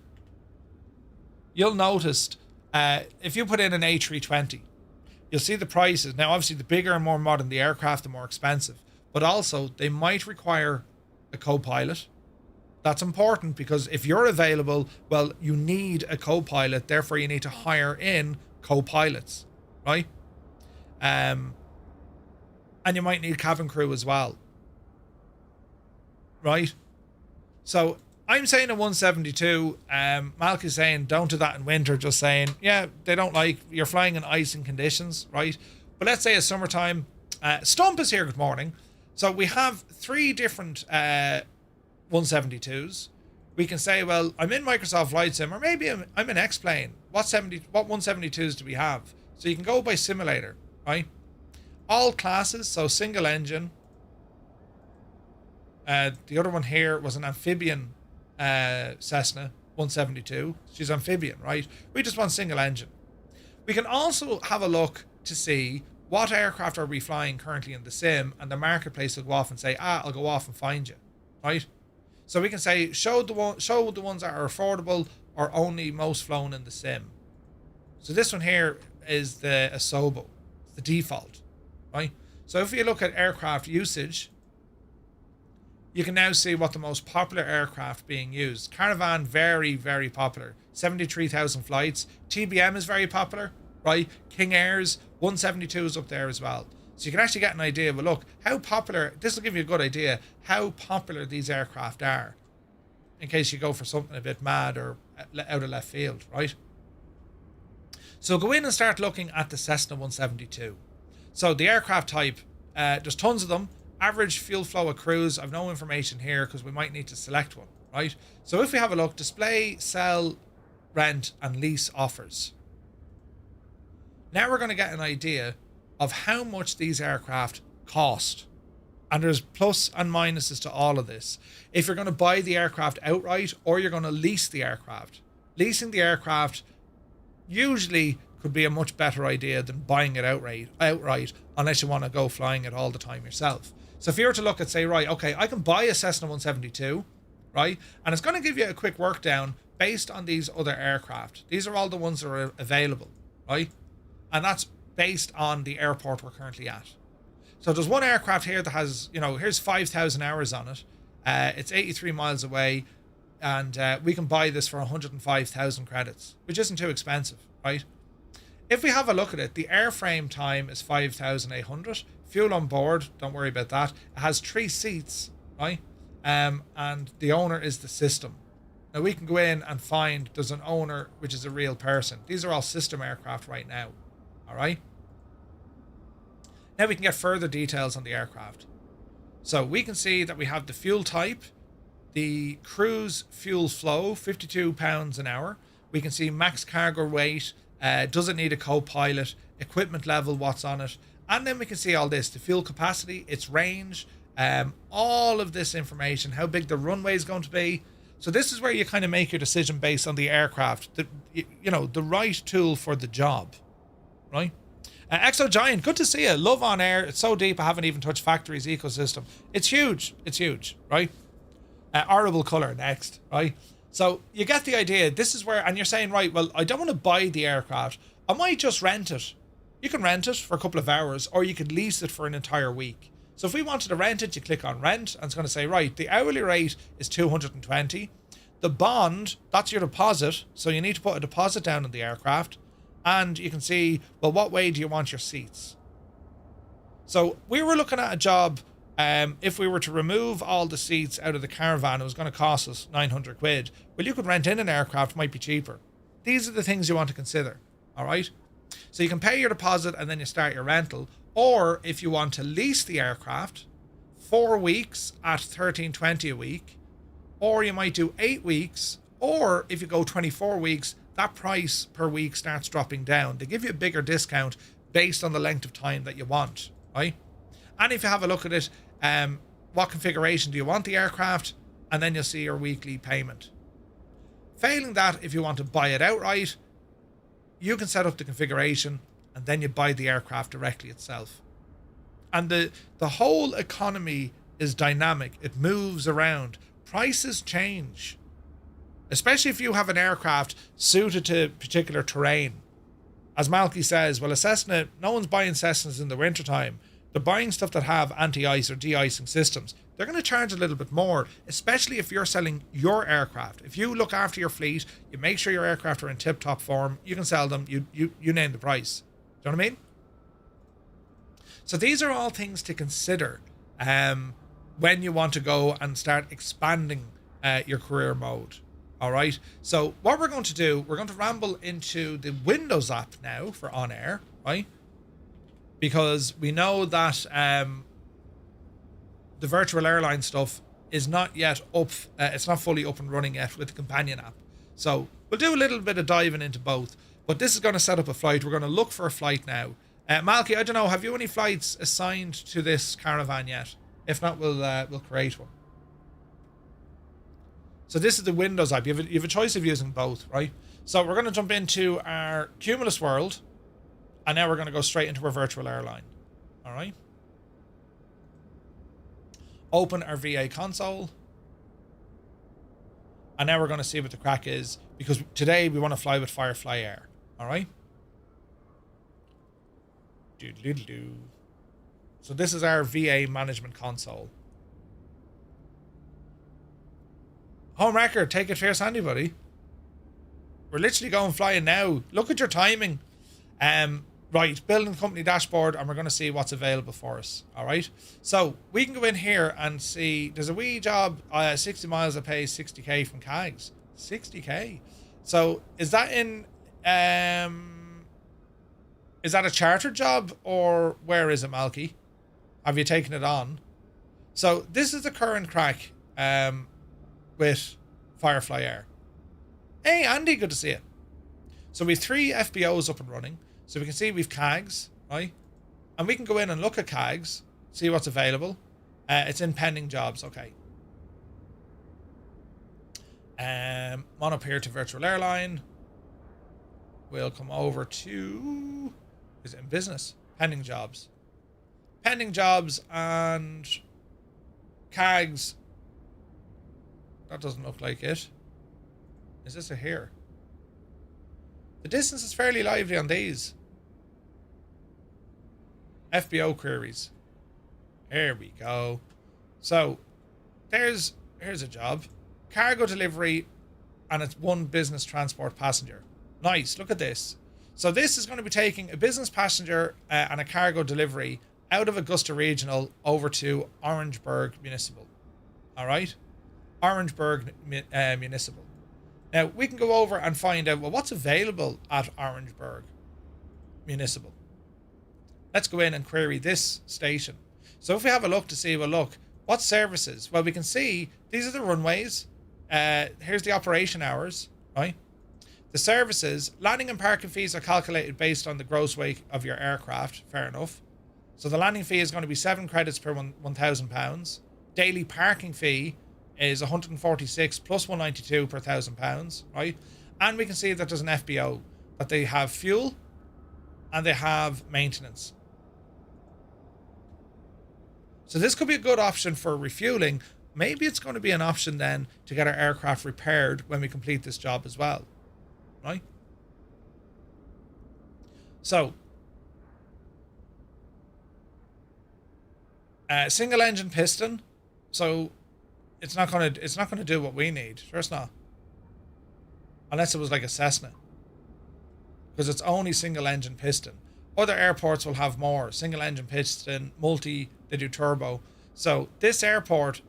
you'll notice if you put in an A320, you'll see the prices. Now, obviously, the bigger and more modern the aircraft, the more expensive. But also, they might require a co-pilot. That's important because if you're available, well, you need a co-pilot. Therefore, you need to hire in co-pilots, right? And you might need cabin crew as well, right? So I'm saying a 172. Malk is saying don't do that in winter. Just saying, yeah, they don't like you're flying in icing conditions, right? But let's say it's summertime. Stump is here. Good morning. So we have 3 different 172s. We can say, well, I'm in Microsoft Flight Sim, or maybe I'm in X-Plane. What 172s do we have? So you can go by simulator, right? All classes, so single engine. The other one here was an amphibian Cessna 172. She's amphibian, right? We just want single engine. We can also have a look to see what aircraft are we flying currently in the sim, and the marketplace will go off and say, I'll go off and find you, right? So we can say show the ones that are affordable or only most flown in the sim. So this one here is the Asobo, the default, right? So if you look at aircraft usage, you can now see what the most popular aircraft being used. Caravan, very, very popular. 73,000 flights. TBM is very popular, right? King Airs, 172 is up there as well. So you can actually get an idea of, look, how popular, this will give you a good idea, how popular these aircraft are, in case you go for something a bit mad or out of left field, right? So go in and start looking at the Cessna 172. So the aircraft type, there's tons of them. Average fuel flow at cruise, I've no information here because we might need to select one, right? So if we have a look, display, sell, rent, and lease offers. Now we're going to get an idea of how much these aircraft cost. And there's plus and minuses to all of this. If you're going to buy the aircraft outright or you're going to lease the aircraft. Leasing the aircraft usually could be a much better idea than buying it outright unless you want to go flying it all the time yourself. So if you were to look at, say, right, okay, I can buy a Cessna 172, right? And it's going to give you a quick work down based on these other aircraft. These are all the ones that are available, right? And that's based on the airport we're currently at. So there's one aircraft here that has, here's 5,000 hours on it. It's 83 miles away, and we can buy this for 105,000 credits, which isn't too expensive, right? If we have a look at it, the airframe time is 5,800. Fuel on board, don't worry about that. It has 3 seats, right? And the owner is the system. Now we can go in and find there's an owner, which is a real person. These are all system aircraft right now. All right. Now we can get further details on the aircraft. So we can see that we have the fuel type, the cruise fuel flow, 52 pounds an hour. We can see max cargo weight, does it need a co-pilot, equipment level, what's on it. And then we can see all this, the fuel capacity, its range, all of this information, how big the runway is going to be. So this is where you kind of make your decision based on the aircraft, the right tool for the job. Right? Exo Giant, good to see you. Love on air. It's so deep I haven't even touched Factory's ecosystem. It's huge. It's huge, right? Horrible color next, right? So you get the idea. This is where, and you're saying, right, well, I don't want to buy the aircraft. I might just rent it. You can rent it for a couple of hours, or you could lease it for an entire week. So if we wanted to rent it, you click on rent, and it's going to say, right, the hourly rate is 220. The bond, that's your deposit. So you need to put a deposit down on the aircraft. And you can see, well, what way do you want your seats? So we were looking at a job, if we were to remove all the seats out of the Caravan, it was going to cost us 900 quid. Well, you could rent in an aircraft, might be cheaper. These are the things you want to consider, all right? So you can pay your deposit and then you start your rental. Or if you want to lease the aircraft, 4 weeks at 13.20 a week, or you might do 8 weeks, or if you go 24 weeks, that price per week starts dropping down. They give you a bigger discount based on the length of time that you want, right? And if you have a look at it, what configuration do you want the aircraft? And then you'll see your weekly payment. Failing that, if you want to buy it outright, you can set up the configuration and then you buy the aircraft directly itself. And the whole economy is dynamic. It moves around. Prices change. Especially if you have an aircraft suited to particular terrain. As Malky says, well, a Cessna, no one's buying Cessnas in the wintertime. They're buying stuff that have anti-ice or de-icing systems. They're going to charge a little bit more, especially if you're selling your aircraft. If you look after your fleet, you make sure your aircraft are in tip-top form, you can sell them, you name the price. Do you know what I mean? So these are all things to consider when you want to go and start expanding your career mode. All right. So what we're going to do, we're going to ramble into the Windows app now for OnAir, right? Because we know that the virtual airline stuff is not yet up. It's not fully up and running yet with the companion app. So we'll do a little bit of diving into both. But this is going to set up a flight. We're going to look for a flight now. Malky, I don't know. Have you any flights assigned to this Caravan yet? If not, we'll create one. So this is the Windows app. You have a choice of using both, right? So we're going to jump into our Cumulus world. And now we're going to go straight into our virtual airline. All right. Open our VA console. And now we're going to see what the crack is. Because today we want to fly with Firefly Air. All right. Doodle-doodle-doo. So this is our VA management console. Home record, take it fierce handy, buddy. We're literally going flying now. Look at your timing. Right, building company dashboard, and we're going to see what's available for us. All right. So we can go in here and see. There's a wee job, 60 miles that pays 60k from KAGS. 60k. So is that in? Is that a chartered job or where is it, Malky? Have you taken it on? So this is the current crack. With Firefly Air. Hey, Andy, good to see you. So we have 3 FBOs up and running. So we can see we've KAGS, right? And we can go in and look at KAGS, see what's available. It's in pending jobs, okay. On up here to virtual airline. We'll come over to, is it in business? Pending jobs. Pending jobs and KAGS. That doesn't look like it. Is this a here? The distance is fairly lively on these. FBO queries. Here we go. So, here's a job. Cargo delivery, and it's 1 business transport passenger. Nice, look at this. So this is going to be taking a business passenger and a cargo delivery out of Augusta Regional over to Orangeburg Municipal. All right? Orangeburg Municipal. Now, we can go over and find out, well, what's available at Orangeburg Municipal. Let's go in and query this station. So if we have a look to see, well, look, what services? Well, we can see these are the runways. Here's the operation hours, right? The services, landing and parking fees are calculated based on the gross weight of your aircraft. Fair enough. So the landing fee is going to be 7 credits per £1,000. Daily parking fee is 146 plus 192 per £1,000, right? And we can see that there's an FBO, that they have fuel and they have maintenance. So this could be a good option for refueling. Maybe it's going to be an option then to get our aircraft repaired when we complete this job as well, right? So single engine piston. So it's not gonna do what we need. Sure, it's not. Unless it was like a Cessna. because it's only single engine piston. Other airports will have more single engine piston, multi, they do turbo. So this airport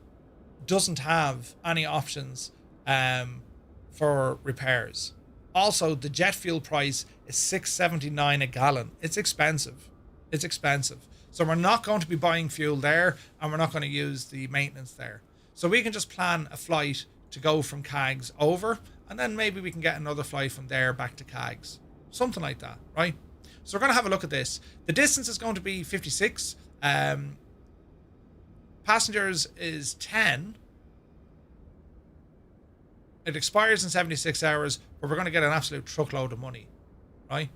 doesn't have any options for repairs. Also, the jet fuel price is $6.79 a gallon. It's expensive. It's expensive. So we're not going to be buying fuel there, and we're not going to use the maintenance there. So we can just plan a flight to go from KAGS over, and then maybe we can get another flight from there back to KAGS. Something like that, right? So we're going to have a look at this. The distance is going to be 56. Passengers is 10. It expires in 76 hours, but we're going to get an absolute truckload of money, right?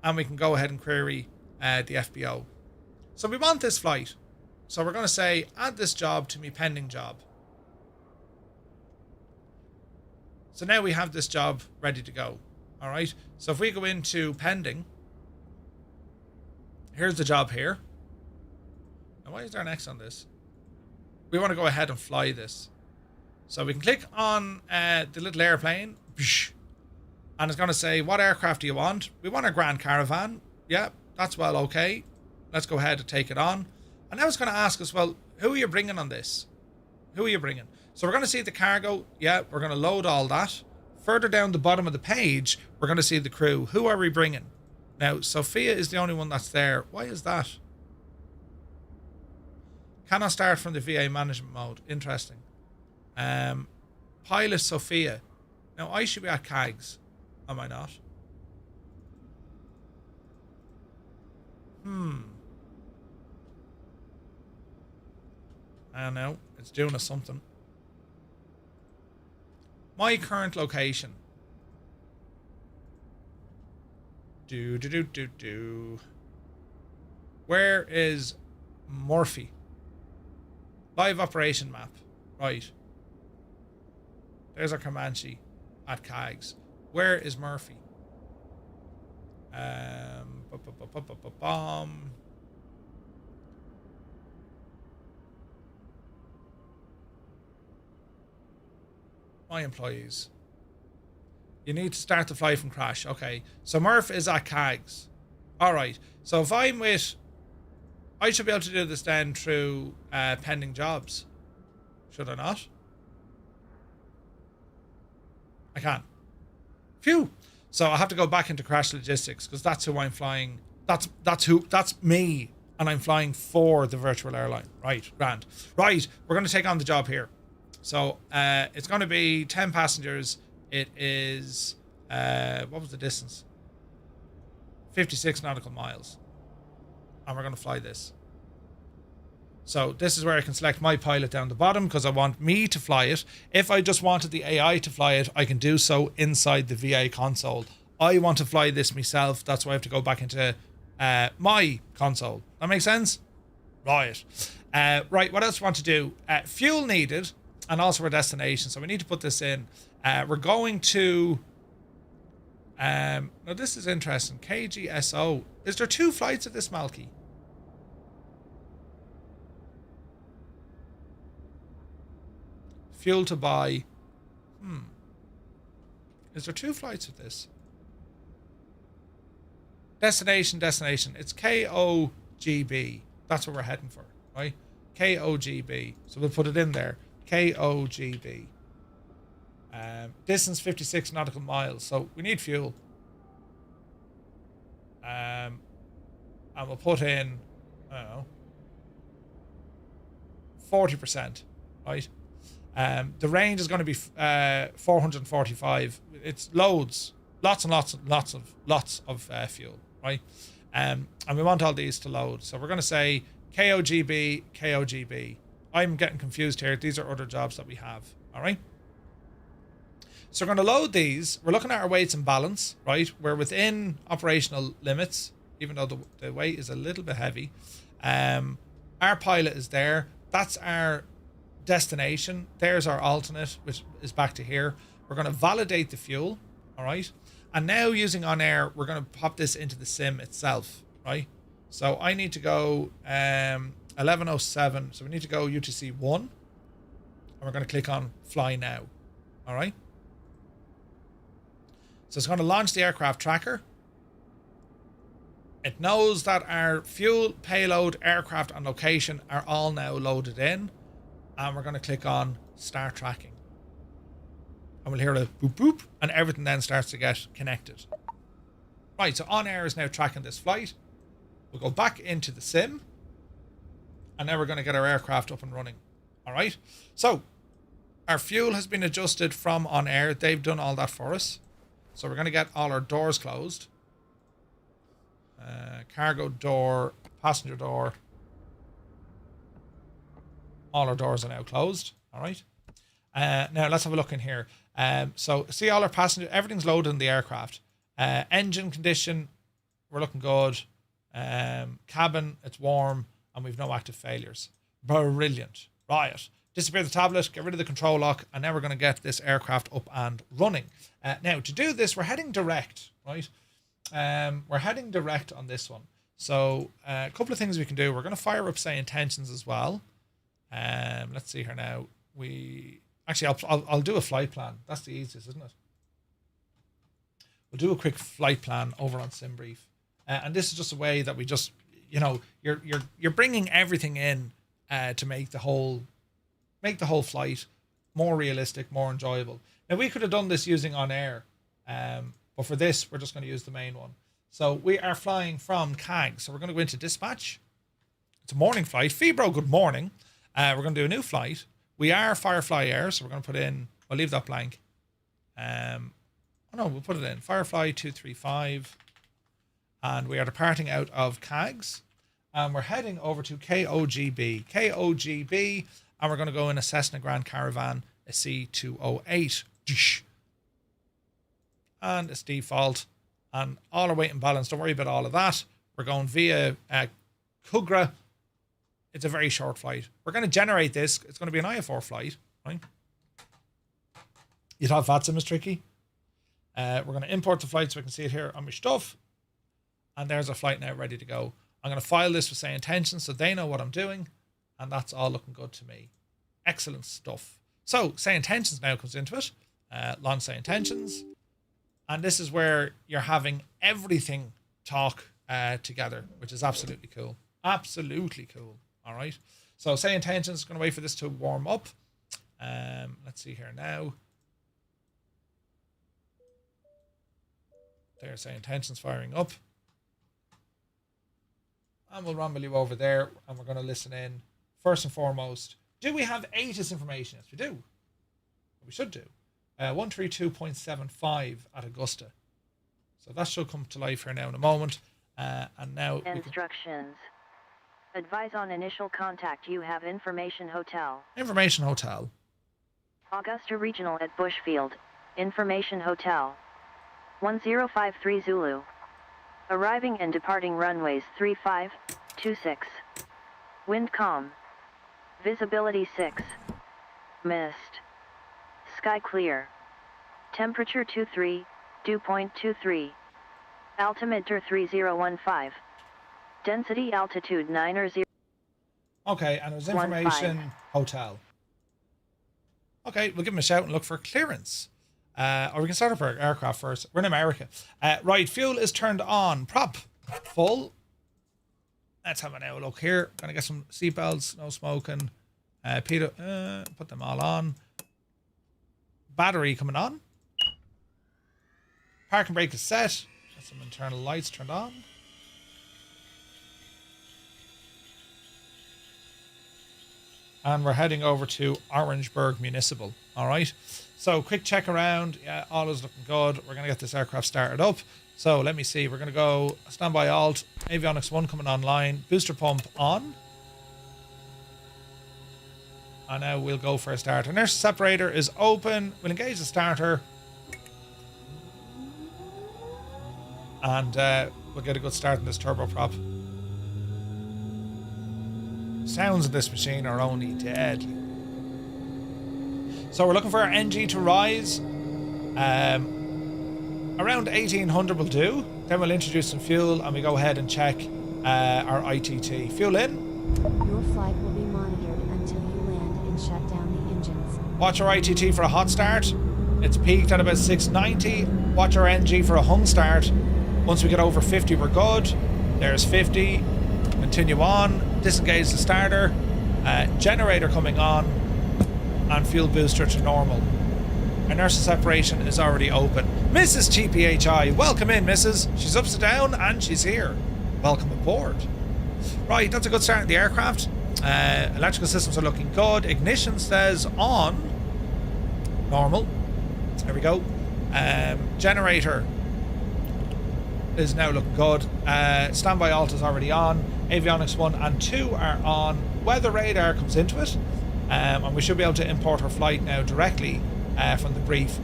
And we can go ahead and query the FBO. So we want this flight. So we're going to say, add this job to my pending job. So now we have this job ready to go. All right. So if we go into pending, here's the job here. Now, why is there an X on this? We want to go ahead and fly this. So we can click on the little airplane, and it's going to say, what aircraft do you want? We want a Grand Caravan. Yeah, that's well okay. Let's go ahead and take it on. And now it's going to ask us, well, who are you bringing on this? Who are you bringing? So we're going to see the cargo. Yeah, we're going to load all that. Further down the bottom of the page, we're going to see the crew. Who are we bringing? Now, Sophia is the only one that's there. Why is that? Cannot start from the VA management mode. Interesting. Pilot Sophia. Now, I should be at KAGS. Am I not? I don't know. It's doing us something. My current location. Where is Murphy? Live operation map. Right. There's our Comanche at KAGS. Where is Murphy? My employees. You need to start the flight from crash. Okay. So Murph is at KAGS. Alright. So if I'm with... I should be able to do this then through pending jobs. Should I not? I can. Phew. So I have to go back into crash logistics because that's who I'm flying. That's me. And I'm flying for the virtual airline. Right. Grand. Right. We're going to take on the job here. So it's going to be 10 passengers. It is, what was the distance? 56 nautical miles. And we're going to fly this. So this is where I can select my pilot down the bottom because I want me to fly it. If I just wanted the AI to fly it, I can do so inside the VA console. I want to fly this myself. That's why I have to go back into my console. That makes sense? Right. Right, what else do we want to do? Fuel needed and also our destination. So we need to put this in. We're going to... now this is interesting. KGSO. Is there 2 flights of this, Malky? Fuel to buy. Is there 2 flights of this? Destination. It's KOGB. That's what we're heading for, right? KOGB. So we'll put it in there. KOGB. Distance 56 nautical miles. So we need fuel. And we'll put in, I don't know, 40%, right? The range is going to be 445. It's lots and lots of fuel, right? And we want all these to load. So we're going to say KOGB. I'm getting confused here. These are other jobs that we have, all right? So we're going to load these. We're looking at our weights and balance, right? We're within operational limits, even though the weight is a little bit heavy. Our pilot is there. That's our destination. There's our alternate, which is back to here. We're going to validate the fuel, all right? And now using OnAir, we're going to pop this into the sim itself, right? So I need to go 1107. So we need to go UTC 1. And we're going to click on fly now, all right? So it's going to launch the aircraft tracker. It knows that our fuel, payload, aircraft and location are all now loaded in. And we're going to click on start tracking. And we'll hear a boop boop and everything then starts to get connected. Right, so OnAir is now tracking this flight. We'll go back into the sim. And now we're going to get our aircraft up and running. Alright, so our fuel has been adjusted from OnAir. They've done all that for us. So we're going to get all our doors closed. Cargo door, passenger door. All our doors are now closed. Alright. Now let's have a look in here. So see all our passengers, everything's loaded in the aircraft. Engine condition, we're looking good. Cabin, it's warm, and we've no active failures. Brilliant. Right. Disappear the tablet, get rid of the control lock, and now we're going to get this aircraft up and running. Now, to do this, we're heading direct, right? We're heading direct on this one. So, a couple of things we can do. We're going to fire up, say, intentions as well. Let's see here now. Actually, I'll do a flight plan. That's the easiest, isn't it? We'll do a quick flight plan over on SimBrief. And this is just a way that we just, you know, you're bringing everything in to make the whole flight more realistic, more enjoyable. Now, we could have done this using OnAir, but for this, we're just going to use the main one. So we are flying from KAGS. So we're going to go into dispatch. It's a morning flight. Fibro, good morning. We're going to do a new flight. We are Firefly Air, so we're going to put in, I'll leave that blank. We'll put it in. Firefly 235. And we are departing out of KAGS. And we're heading over to KOGB. KOGB. And we're going to go in a Cessna Grand Caravan, a C208. And it's default. And all our weight and balance, don't worry about all of that. We're going via Kugra. It's a very short flight. We're going to generate this. It's going to be an IFR flight, right? You thought VATSIM is tricky? We're going to import the flight so we can see it here on my stuff. And there's our flight now ready to go. I'm going to file this with say intentions so they know what I'm doing. And that's all looking good to me. Excellent stuff. So say intentions now comes into it. Launch say intentions. And this is where you're having everything talk together, which is absolutely cool. Absolutely cool. All right. So say intentions, going to wait for this to warm up. Let's see here now. There, say intentions firing up. And we'll rumble you over there and we're going to listen in. First and foremost, do we have ATIS information? Yes, we do. We should do. 132.75 at Augusta. So that should come to life here now in a moment. And now
instructions. Advise on initial contact. You have Information Hotel.
Information Hotel.
Augusta Regional at Bushfield. Information Hotel. 1053 Zulu. Arriving and departing runways 3526. Wind calm. Visibility 6. Mist. Sky clear. Temperature 23, dew point 23. Altimeter 3015. Density altitude 9 or 0.
Okay, and it was Information Hotel. Okay, we'll give him a shout and look for clearance. Or we can start up our aircraft first. We're in America. Right, fuel is turned on. Prop full. Let's have a look here. Gonna get some seatbelts, no smoking. Peter, put them all on. Battery coming on. Parking brake is set. Got some internal lights turned on. And we're heading over to Orangeburg Municipal. All right. So quick check around. Yeah, all is looking good. We're going to get this aircraft started up. So let me see. We're going to go standby alt. Avionics 1 coming online. Booster pump on. And now we'll go for a start. Inertial separator is open. We'll engage the starter. And we'll get a good start in this turboprop. Sounds of this machine are only deadly. So we're looking for our NG to rise. Around 1800 will do. Then we'll introduce some fuel and we go ahead and check our ITT. Fuel in.
Your flight will be monitored until you land and shut down the engines.
Watch our ITT for a hot start. It's peaked at about 690. Watch our NG for a hung start. Once we get over 50, we're good. There's 50. Continue on. Disengage the starter. Generator coming on. And fuel booster to normal. Inertial separation is already open. Mrs. TPHI, welcome in, Mrs. She's upside down and she's here. Welcome aboard. Right, that's a good start in the aircraft. Electrical systems are looking good. Ignition says on. Normal. There we go. Generator is now looking good. Standby alt is already on. Avionics 1 and 2 are on. Weather radar comes into it. And we should be able to import our flight now directly from the brief.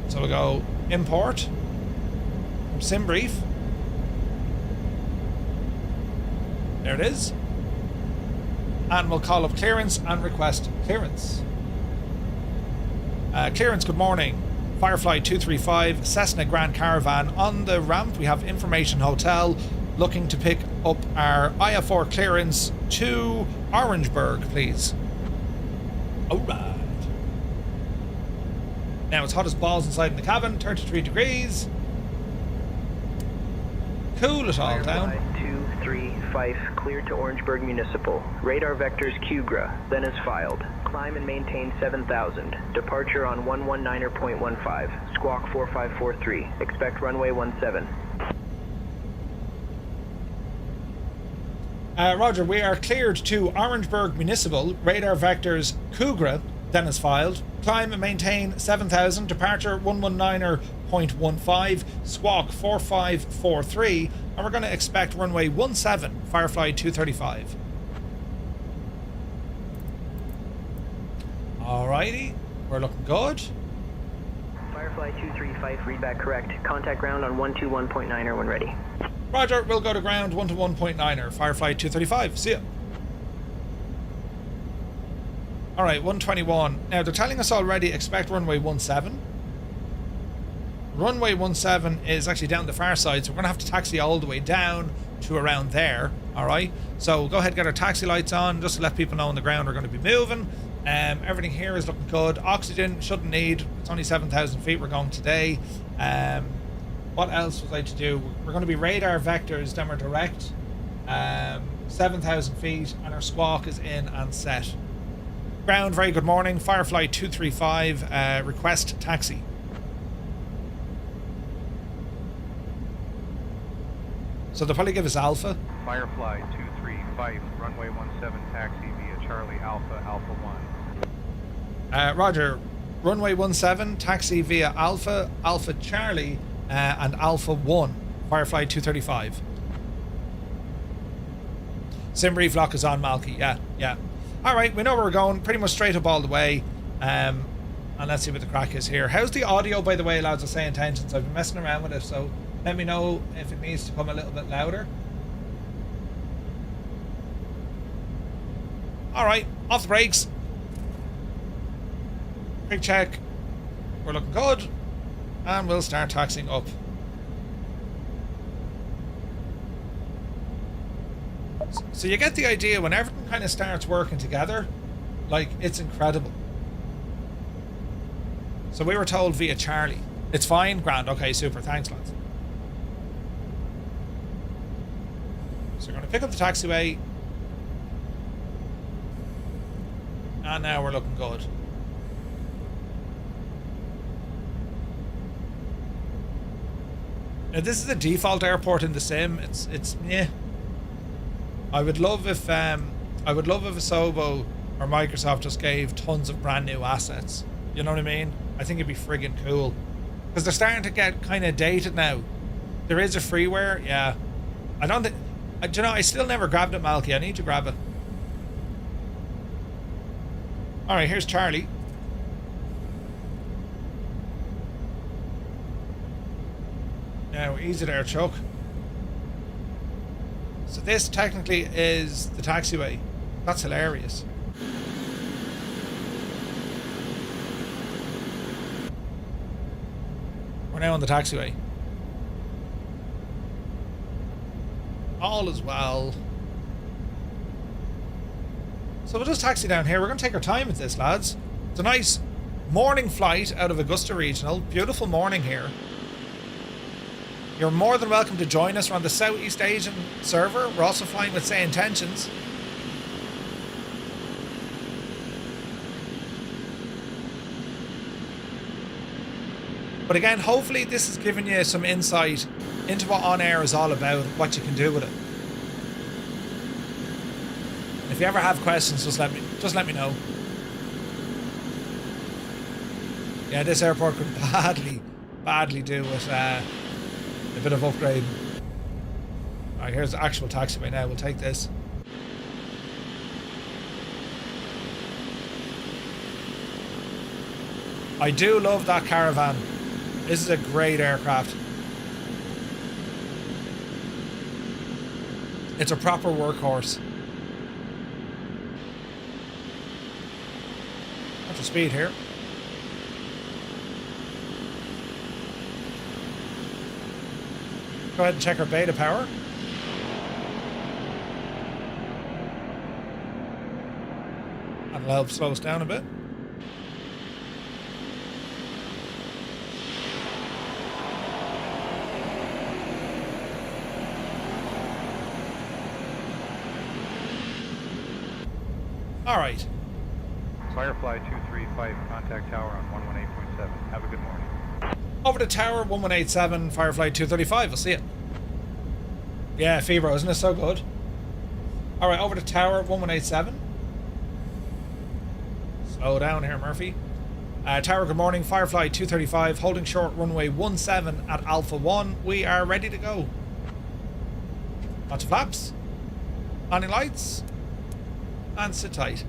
So we'll go import from sim brief. There it is. And we'll call up clearance and request clearance. Clearance, good morning. Firefly 235, Cessna Grand Caravan. On the ramp, we have Information Hotel. Looking to pick up our IF4 clearance to Orangeburg, please. Alright. Now it's hot as balls inside in the cabin, 33 degrees. Cool it all down.
235, cleared to Orangeburg Municipal. Radar vectors QGRA, then is filed. Climb and maintain 7,000. Departure on 119.15. Squawk 4543. Expect runway 17.
Roger, we are cleared to Orangeburg Municipal. Radar vectors QGRA, then is filed. Climb and maintain 7,000. Departure 119.15. Squawk 4543. And we're going to expect runway 17, Firefly 235. Alrighty, we're looking good.
Firefly 235, readback correct. Contact ground on 121.9er when ready.
Roger, we'll go to ground 121.9er, Firefly 235. See ya. Alright, 121. Now, they're telling us already expect runway 17. Runway 17 is actually down the far side, so we're going to have to taxi all the way down to around there. Alright, so go ahead and get our taxi lights on, just to let people know on the ground we're going to be moving. Everything here is looking good. Oxygen shouldn't need. It's only 7,000 feet we're going today. What else was I to do? We're going to be radar vectors, then we're direct. 7,000 feet, and our squawk is in and set. Ground, very good morning. Firefly 235, request taxi. So they'll probably give us Alpha.
Firefly 235, runway 17 taxi via Charlie Alpha, Alpha 1.
Roger, runway 17, taxi via Alpha, Alpha Charlie, and Alpha 1, Firefly 235. Sim brief lock is on, Malky. Yeah. Alright, we know where we're going, pretty much straight up all the way. And let's see what the crack is here. How's the audio, by the way, lads? I say intentions. I've been messing around with it, so let me know if it needs to come a little bit louder. Alright, off the brakes. Quick check. We're looking good. And we'll start taxiing up. So you get the idea when everything kind of starts working together, like, it's incredible. So we were told via Charlie. It's fine, grand, okay, super, thanks lads. So we're going to pick up the taxiway. And now we're looking good. Now this is the default airport in the sim. It's yeah. I would love if Asobo or Microsoft just gave tons of brand new assets. You know what I mean? I think it'd be friggin' cool. Because they're starting to get kind of dated now. There is a freeware, yeah. I don't think... Do you know, I still never grabbed it, Malky. I need to grab it. Alright, here's Charlie. Now, easy there, Chuck. So this technically is the taxiway. That's hilarious. We're now on the taxiway. All is well. So we'll just taxi down here. We're going to take our time with this, lads. It's a nice morning flight out of Augusta Regional. Beautiful morning here. You're more than welcome to join us. We're on the Southeast Asian server. We're also flying with Say Intentions. But again, hopefully this has given you some insight into what OnAir is all about, what you can do with it. If you ever have questions, just let me know. Yeah, this airport could badly do with a bit of upgrade. Alright, here's the actual taxiway now. We'll take this. I do love that Caravan. This is a great aircraft. It's a proper workhorse. What's the speed here? Go ahead and check our beta power. That'll help slow us down a bit. All right.
Firefly 235, contact tower on 118.7. Have a good morning.
Over to tower 1187, Firefly 235. I'll see it. Yeah, Febro, isn't it so good? All right, over to tower 1187. Slow down here, Murphy. Tower, good morning. Firefly 235, holding short runway 17 at Alpha 1. We are ready to go. Lots of flaps. Landing lights. And sit tight.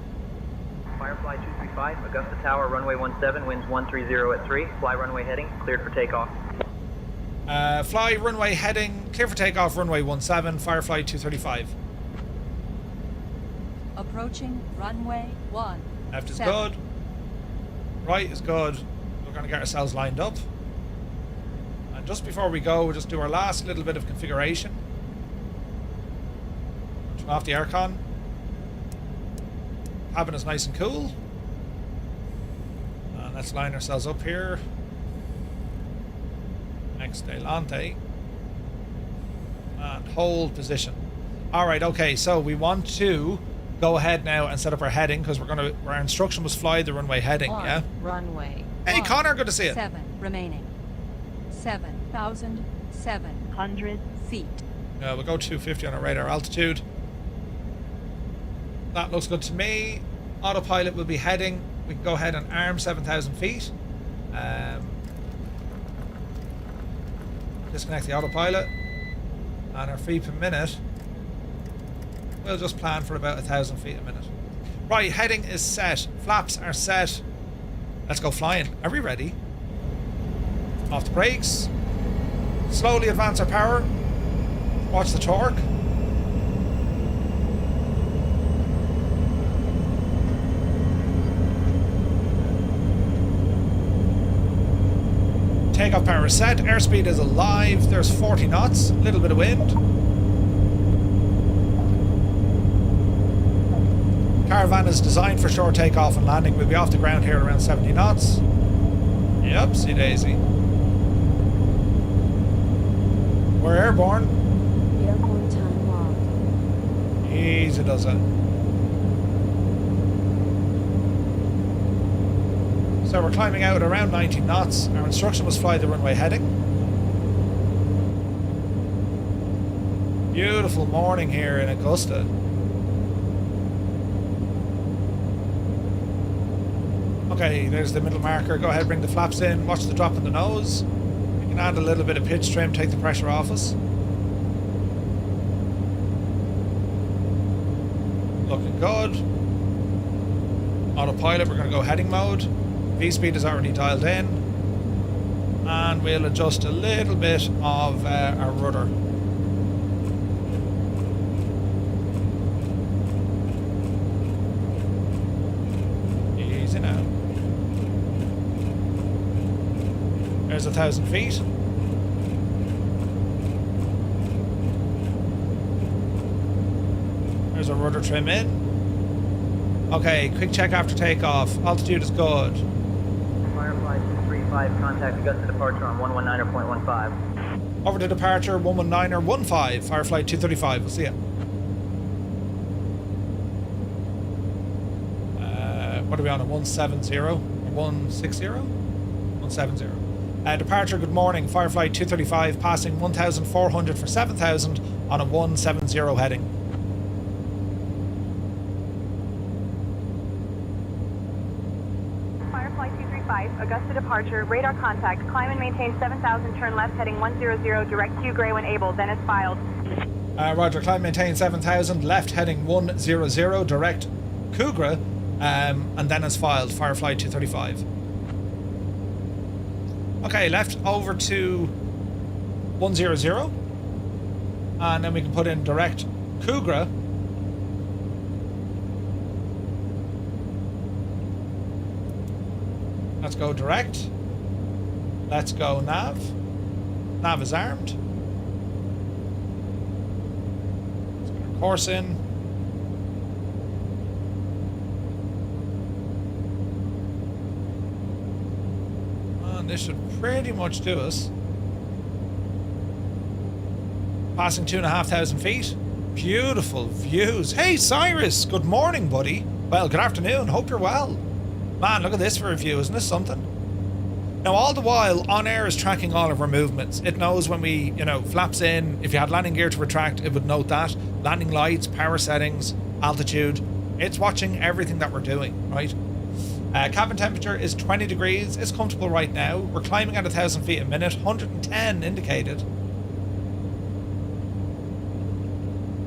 Firefly 235, Augusta Tower, runway 17, winds 130 at 3. Fly runway heading, cleared for takeoff.
Fly runway heading, clear for takeoff, runway 17, Firefly 235.
Approaching runway 1.
Left is good. Right is good. We're going to get ourselves lined up. And just before we go, we'll just do our last little bit of configuration. Turn off the aircon. Cabin is nice and cool. And let's line ourselves up here. Next delante. And hold position. Alright, okay, so we want to go ahead now and set up our heading because our instruction was fly the runway heading, yeah?
Runway.
Hey Connor, good to see you.
7 remaining. 7,700 feet.
We'll go 250 on our radar altitude. That looks good to me. Autopilot will be heading. We can go ahead and arm 7,000 feet. Disconnect the autopilot. And our feet per minute. We'll just plan for about 1,000 feet a minute. Right, heading is set. Flaps are set. Let's go flying. Are we ready? Off the brakes. Slowly advance our power. Watch the torque. Takeoff power is set. Airspeed is alive. There's 40 knots. A little bit of wind. Caravan is designed for short takeoff and landing. We'll be off the ground here at around 70 knots. Yep, see daisy. We're airborne.
Airborne time logged.
Easy does it. So we're climbing out at around 90 knots. Our instruction was fly the runway heading. Beautiful morning here in Augusta. Okay, there's the middle marker. Go ahead, bring the flaps in. Watch the drop in the nose. We can add a little bit of pitch trim, take the pressure off us. Looking good. Autopilot, we're going to go heading mode. V-speed is already dialed in. And we'll adjust a little bit of our rudder. Easy now. There's 1,000 feet. There's a rudder trim in. Okay, quick check after takeoff. Altitude is good.
Firefly 235, contact Augusta departure on 119.15.
Over to departure 119er 15, Firefly 235. We'll see ya. What are we on? A 170? Or 160? 170. Departure, good morning. Firefly 235 passing 1,400 for 7,000 on a 170 heading.
Firefly 235, Augusta departure, radar contact, climb and maintain 7,000, turn left heading 100, direct Q gray when able, then as filed.
Roger, climb maintain 7,000, left heading 100, direct Kugra, and then as filed, Firefly 235. Okay, left over to 100, and then we can put in direct Kugra. Let's go direct. Let's go nav. Nav is armed. Let's get our course in. And this should pretty much do us. Passing 2,500 feet. Beautiful views. Hey Cyrus, good morning, buddy. Well, good afternoon. Hope you're well. Man, look at this for a view. Isn't this something? Now, all the while, OnAir is tracking all of our movements. It knows when we, flaps in. If you had landing gear to retract, it would note that. Landing lights, power settings, altitude. It's watching everything that we're doing, right? Cabin temperature is 20 degrees. It's comfortable right now. We're climbing at 1,000 feet a minute. 110 indicated.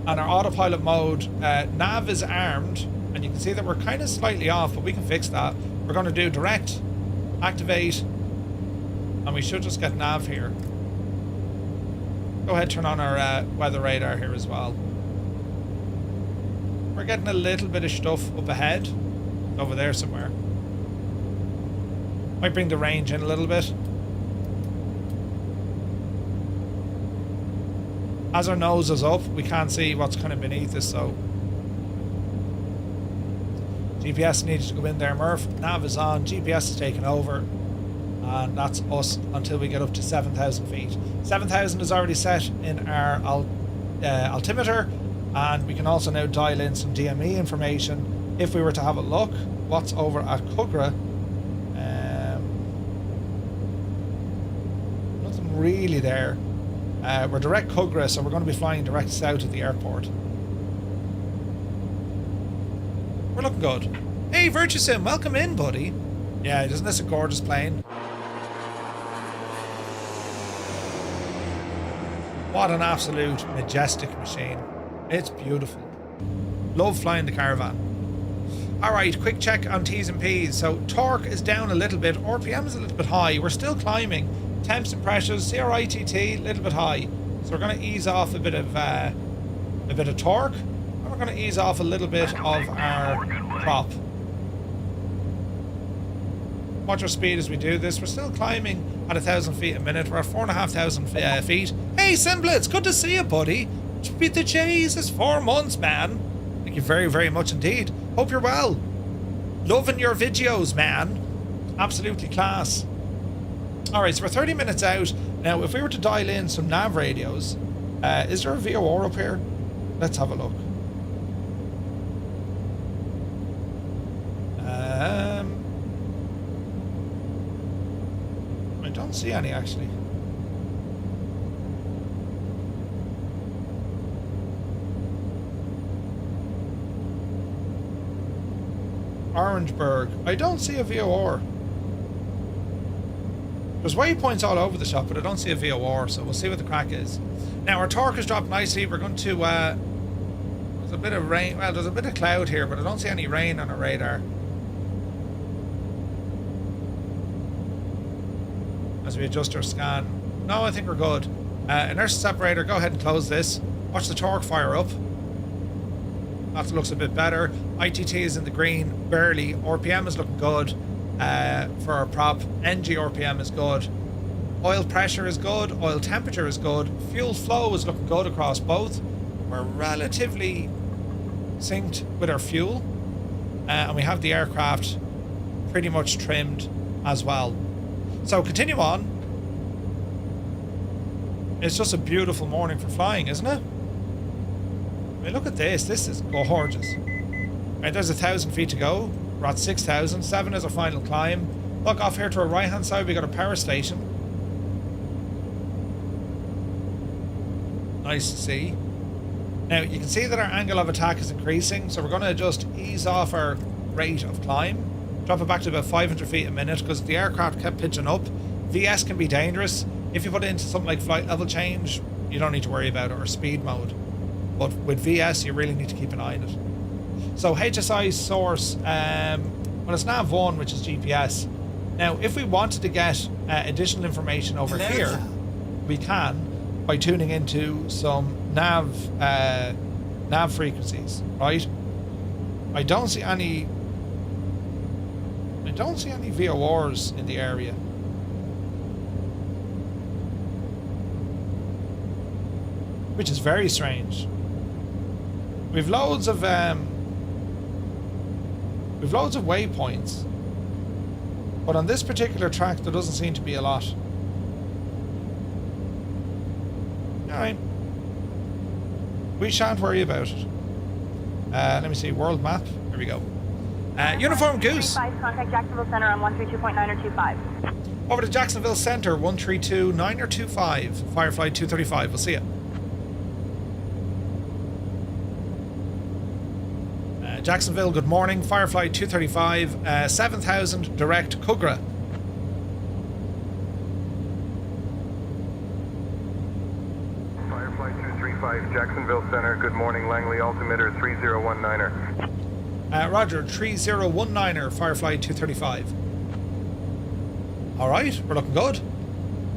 And our autopilot mode, nav is armed. And you can see that we're kind of slightly off, but we can fix that. We're going to do direct, activate, and we should just get nav here. Go ahead, turn on our weather radar here as well. We're getting a little bit of stuff up ahead, over there somewhere. Might bring the range in a little bit. As our nose is up, we can't see what's kind of beneath us, so GPS needs to go in there, Murph. Nav is on, GPS is taking over, and that's us until we get up to 7,000 feet. 7,000 is already set in our altimeter, and we can also now dial in some DME information. If we were to have a look, what's over at Kugra? Nothing really there. We're direct Kugra, so we're going to be flying direct south of the airport. We're looking good. Hey, VirtuSim, welcome in, buddy. Yeah, isn't this a gorgeous plane? What an absolute majestic machine. It's beautiful. Love flying the Caravan. Alright, quick check on T's and P's. So torque is down a little bit, RPM is a little bit high. We're still climbing. Temps and pressures, CRITT, a little bit high. So we're going to ease off a bit of torque. And we're going to ease off a little bit of our prop. Watch our speed as we do this. We're still climbing at 1,000 feet a minute. We're at 4,500 feet. Hey, Simblitz, good to see you, buddy. Beat the Jesus, 4 months, man. Thank you very, very much indeed. Hope you're well. Loving your videos, man. Absolutely class. Alright, so we're 30 minutes out. Now, if we were to dial in some nav radios, is there a VOR up here? Let's have a look. I don't see any, actually. Orangeburg. I don't see a VOR. There's waypoints all over the shop, but I don't see a VOR, so we'll see what the crack is. Now, our torque has dropped nicely. We're going to... there's a bit of rain. Well, there's a bit of cloud here, but I don't see any rain on our radar. As we adjust our scan. No, I think we're good. Inertia separator, go ahead and close this. Watch the torque fire up. That looks a bit better. ITT is in the green, barely. RPM is looking good for our prop. NG RPM is good. Oil pressure is good. Oil temperature is good. Fuel flow is looking good across both. We're relatively synced with our fuel. And we have the aircraft pretty much trimmed as well. So continue on. It's just a beautiful morning for flying, isn't it? I mean, look at this. This is gorgeous. Right, there's 1,000 feet to go. We're at 6,000. 7 is our final climb. Look, off here to our right-hand side, we got a power station. Nice to see. Now, you can see that our angle of attack is increasing, so we're going to just ease off our rate of climb. Drop it back to about 500 feet a minute, because the aircraft kept pitching up. VS can be dangerous. If you put it into something like flight level change, you don't need to worry about it, or speed mode. But with VS, you really need to keep an eye on it. So HSI source, well, it's nav1, which is GPS. Now, if we wanted to get additional information over here, we can by tuning into some nav frequencies, right? I don't see any VORs in the area. Which is very strange. We've loads of waypoints, but on this particular track there doesn't seem to be a lot. Alright. We shan't worry about it. Let me see, world map. Here we go. Uniform Goose.
Contact Jacksonville Center on 132.9 or 25.
Over to Jacksonville Center, 132.9 or 25. Firefly 235. We'll see you. Jacksonville, good morning. Firefly 235, 7,000 direct Kugra.
Firefly 235, Jacksonville Center, good morning. Langley altimeter 3019er.
Roger, 3019er, Firefly 235. Alright, we're looking good.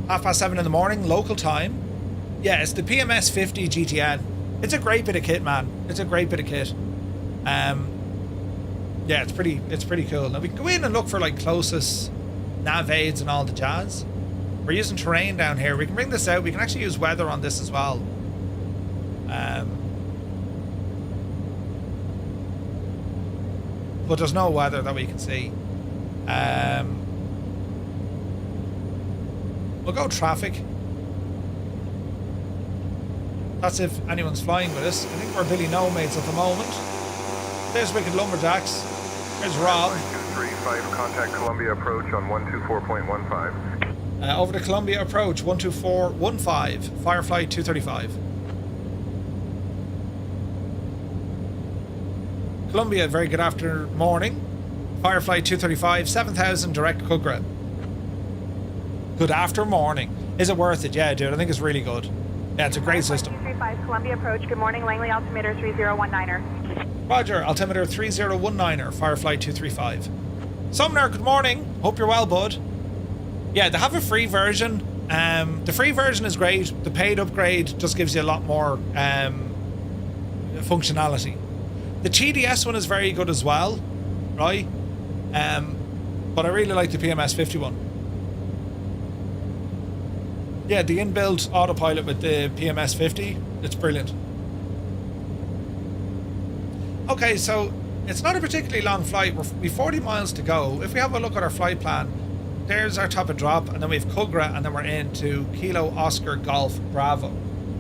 7:30 in the morning, local time. Yeah, it's the PMS 50 GTN. It's a great bit of kit, man. It's a great bit of kit. Yeah, it's pretty cool. Now we can go in and look for like closest nav aids and all the jazz. We're using terrain down here. We can bring this out. We can actually use weather on this as well. But there's no weather that we can see. We'll go traffic. That's if anyone's flying with us. I think we're Billy Nomades at the moment. There's Wicked Lumberjacks. There's Rob.
235, contact Columbia approach on 124.15.
Over to Columbia approach, 12415, Firefly 235. Columbia, very good afternoon, morning. Firefly 235, 7,000 direct Kugra. Good after morning. Is it worth it? Yeah, dude, I think it's really good. Yeah, it's a great system.
235, Columbia approach, good morning. Langley altimeter 3019er.
Roger, altimeter 3019er, Firefly 235. Sumner, good morning. Hope you're well, bud. Yeah, they have a free version. The free version is great. The paid upgrade just gives you a lot more functionality. The TDS one is very good as well, right? But I really like the PMS 51. Yeah, the inbuilt autopilot with the PMS 50, it's brilliant. Okay, so it's not a particularly long flight. We've 40 miles to go. If we have a look at our flight plan, there's our top of drop, and then we have Kugra, and then we're into Kilo Oscar Golf Bravo.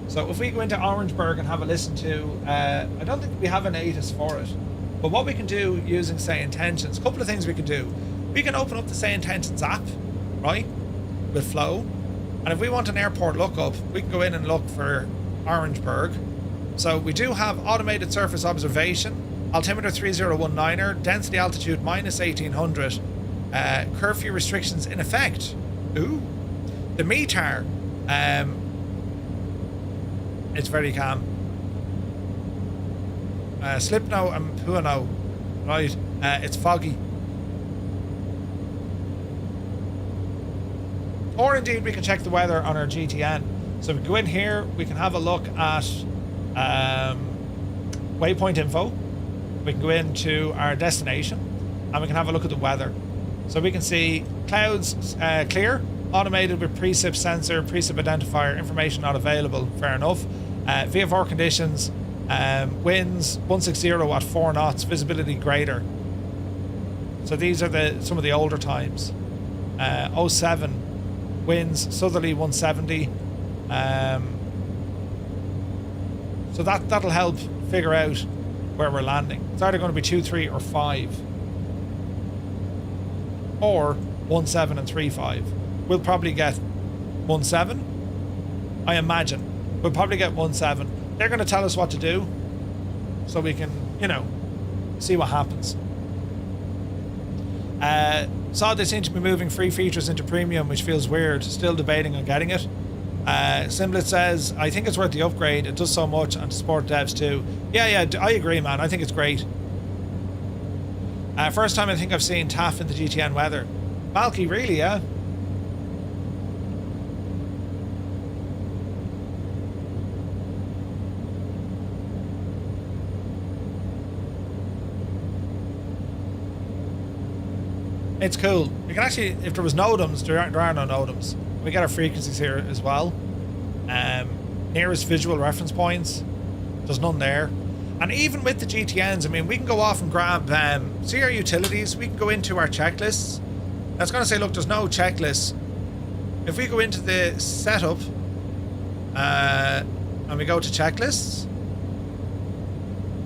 So if we go into Orangeburg and have a listen to, I don't think we have an ATIS for it, but what we can do using Say Intentions, a couple of things we can do. We can open up the Say Intentions app, right, with Flow, and if we want an airport lookup, we can go in and look for Orangeburg. So we do have automated surface observation, altimeter 3019er, density altitude minus 1800, curfew restrictions in effect. Ooh. The METAR, it's very calm. Slipno and Puano, right, it's foggy. Or indeed we can check the weather on our GTN. So we go in here, we can have a look at waypoint info. We can go into our destination and we can have a look at the weather. So we can see clouds clear, automated with precip sensor, precip identifier, information not available, fair enough. VFR conditions, winds 160 at 4 knots, visibility greater. So these are some of the older times. 07 winds, southerly 170, So that'll help figure out where we're landing. It's either going to be 2, 3, or 5, or 1, 7, and 3, 5. We'll probably get 1, 7. I imagine we'll probably get 1, 7. They're going to tell us what to do, so we can, you know, see what happens. Saw they seem to be moving free features into premium, which feels weird. Still debating on getting it. Simlet says, I think it's worth the upgrade. It does so much, and to support devs too. Yeah, I agree, man. I think it's great. First time I think I've seen TAF in the GTN weather. Valky, really, yeah? It's cool. You can actually, if there was NOTAMs, there are no NOTAMs. We get our frequencies here as well. Nearest visual reference points, there's none there. And even with the GTNs, I mean, we can go off and grab, see our utilities, we can go into our checklists. That's going to say, look, there's no checklist. If we go into the setup, and we go to checklists,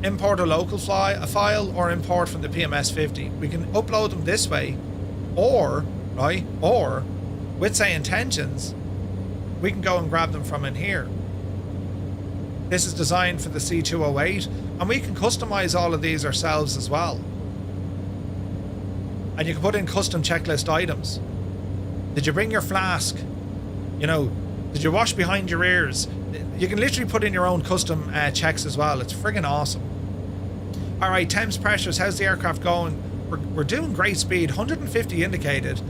import a local file or import from the PMS50. We can upload them this way, or with say intentions, we can go and grab them from in here. This is designed for the C208, and we can customize all of these ourselves as well. And you can put in custom checklist items. Did you bring your flask? You know, did you wash behind your ears? You can literally put in your own custom checks as well. It's friggin' awesome. All right, temps, pressures, how's the aircraft going? We're doing great speed, 150 indicated.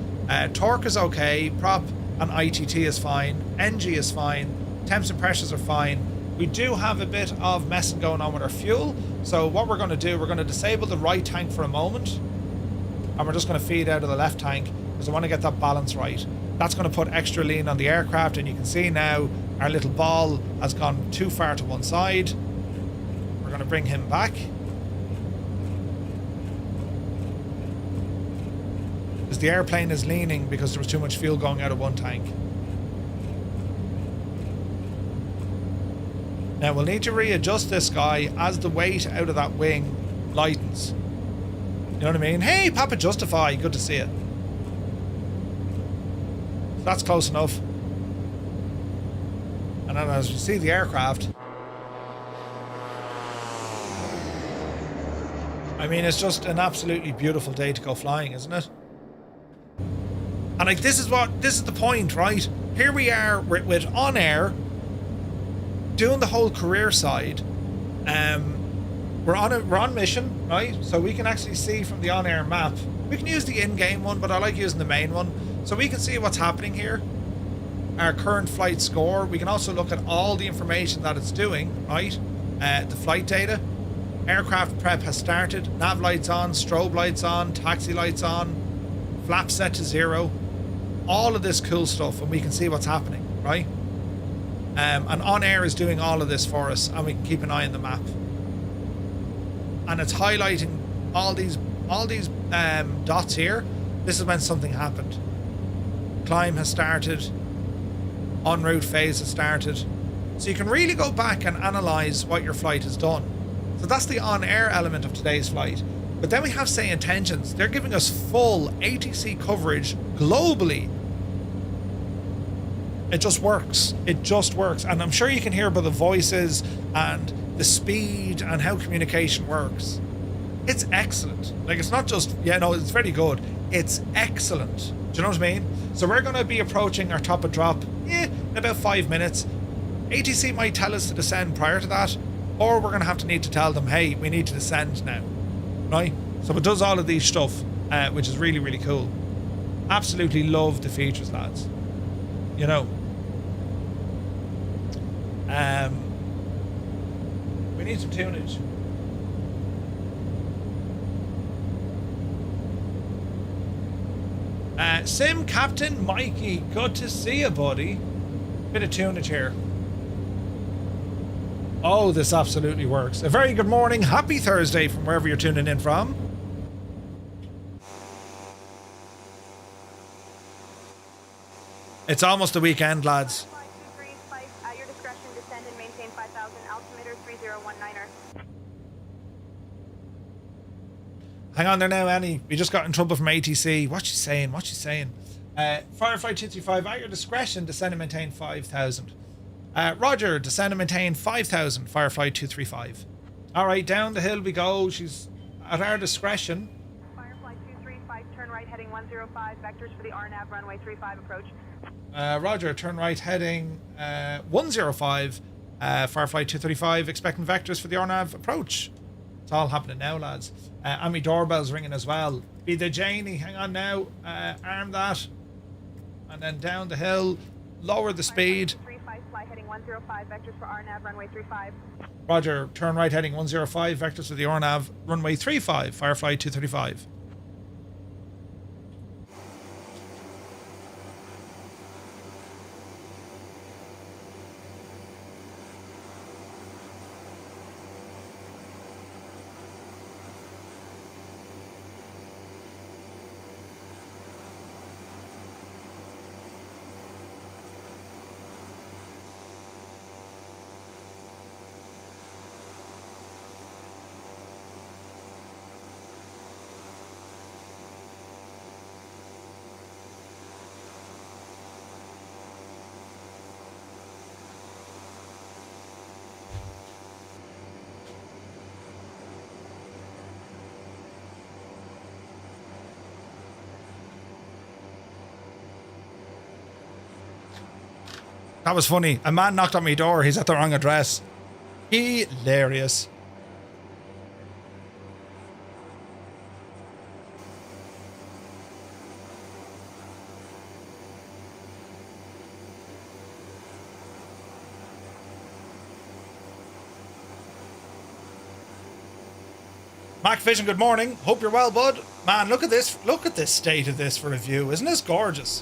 Torque is okay, prop and ITT is fine, NG is fine, temps and pressures are fine. We do have a bit of messing going on with our fuel, so what we're going to do, we're going to disable the right tank for a moment, and we're just going to feed out of the left tank, because I want to get that balance right. That's going to put extra lean on the aircraft, and you can see now our little ball has gone too far to one side. We're going to bring him back. Because the airplane is leaning because there was too much fuel going out of one tank. Now we'll need to readjust this guy as the weight out of that wing lightens. You know what I mean? Hey, Papa Justify, good to see it. That's close enough. And then as you see the aircraft, I mean, it's just an absolutely beautiful day to go flying, isn't it? And like, this is the point, right? Here we are with OnAir doing the whole career side. We're on mission, right? So we can actually see from the OnAir map. We can use the in-game one, but I like using the main one. So we can see what's happening here. Our current flight score. We can also look at all the information that it's doing, right? The flight data. Aircraft prep has started. Nav lights on, strobe lights on, taxi lights on, flap set to 0. All of this cool stuff, and we can see what's happening, right? And OnAir is doing all of this for us, and we can keep an eye on the map. And it's highlighting all these dots here. This is when something happened. Climb has started. En route phase has started. So you can really go back and analyze what your flight has done. So that's the OnAir element of today's flight. But then we have, say, intentions. They're giving us full ATC coverage globally. It just works. It just works. And I'm sure you can hear by the voices and the speed and how communication works. It's excellent. Like, it's not just, yeah, no, it's very good. It's excellent. Do you know what I mean? So we're going to be approaching our top of drop in about 5 minutes. ATC might tell us to descend prior to that, or we're going to need to tell them, hey, we need to descend now. Right? So it does all of these stuff, which is really, really cool. Absolutely love the features, lads. You know. We need some tunage. Sim Captain Mikey, good to see you, buddy. Bit of tunage here. Oh, this absolutely works. A very good morning. Happy Thursday from wherever you're tuning in from. It's almost the weekend, lads.
119er.
Hang on there now, Annie. We just got in trouble from ATC. What's she saying? What's she saying? Firefly 235, at your discretion, descend and maintain 5,000. Roger, descend and maintain 5,000, Firefly 235. All right, down the hill we go. She's at our discretion.
Firefly 235, turn right heading 105, vectors for the RNAV runway 35 approach.
Roger, turn right heading 105, Firefly 235, expecting vectors for the RNAV approach. It's all happening now, lads. And my doorbell's ringing as well. Be the Janie, hang on now. Arm that. And then down the hill, lower the speed.
35, fly heading 105, vectors for RNAV runway 35.
Roger, turn right heading 105, vectors for the RNAV runway 35, Firefly 235. That was funny. A man knocked on my door. He's at the wrong address. Hilarious. Mac Vision, good morning. Hope you're well, bud. Man, look at this. Look at this state of this for a view. Isn't this gorgeous?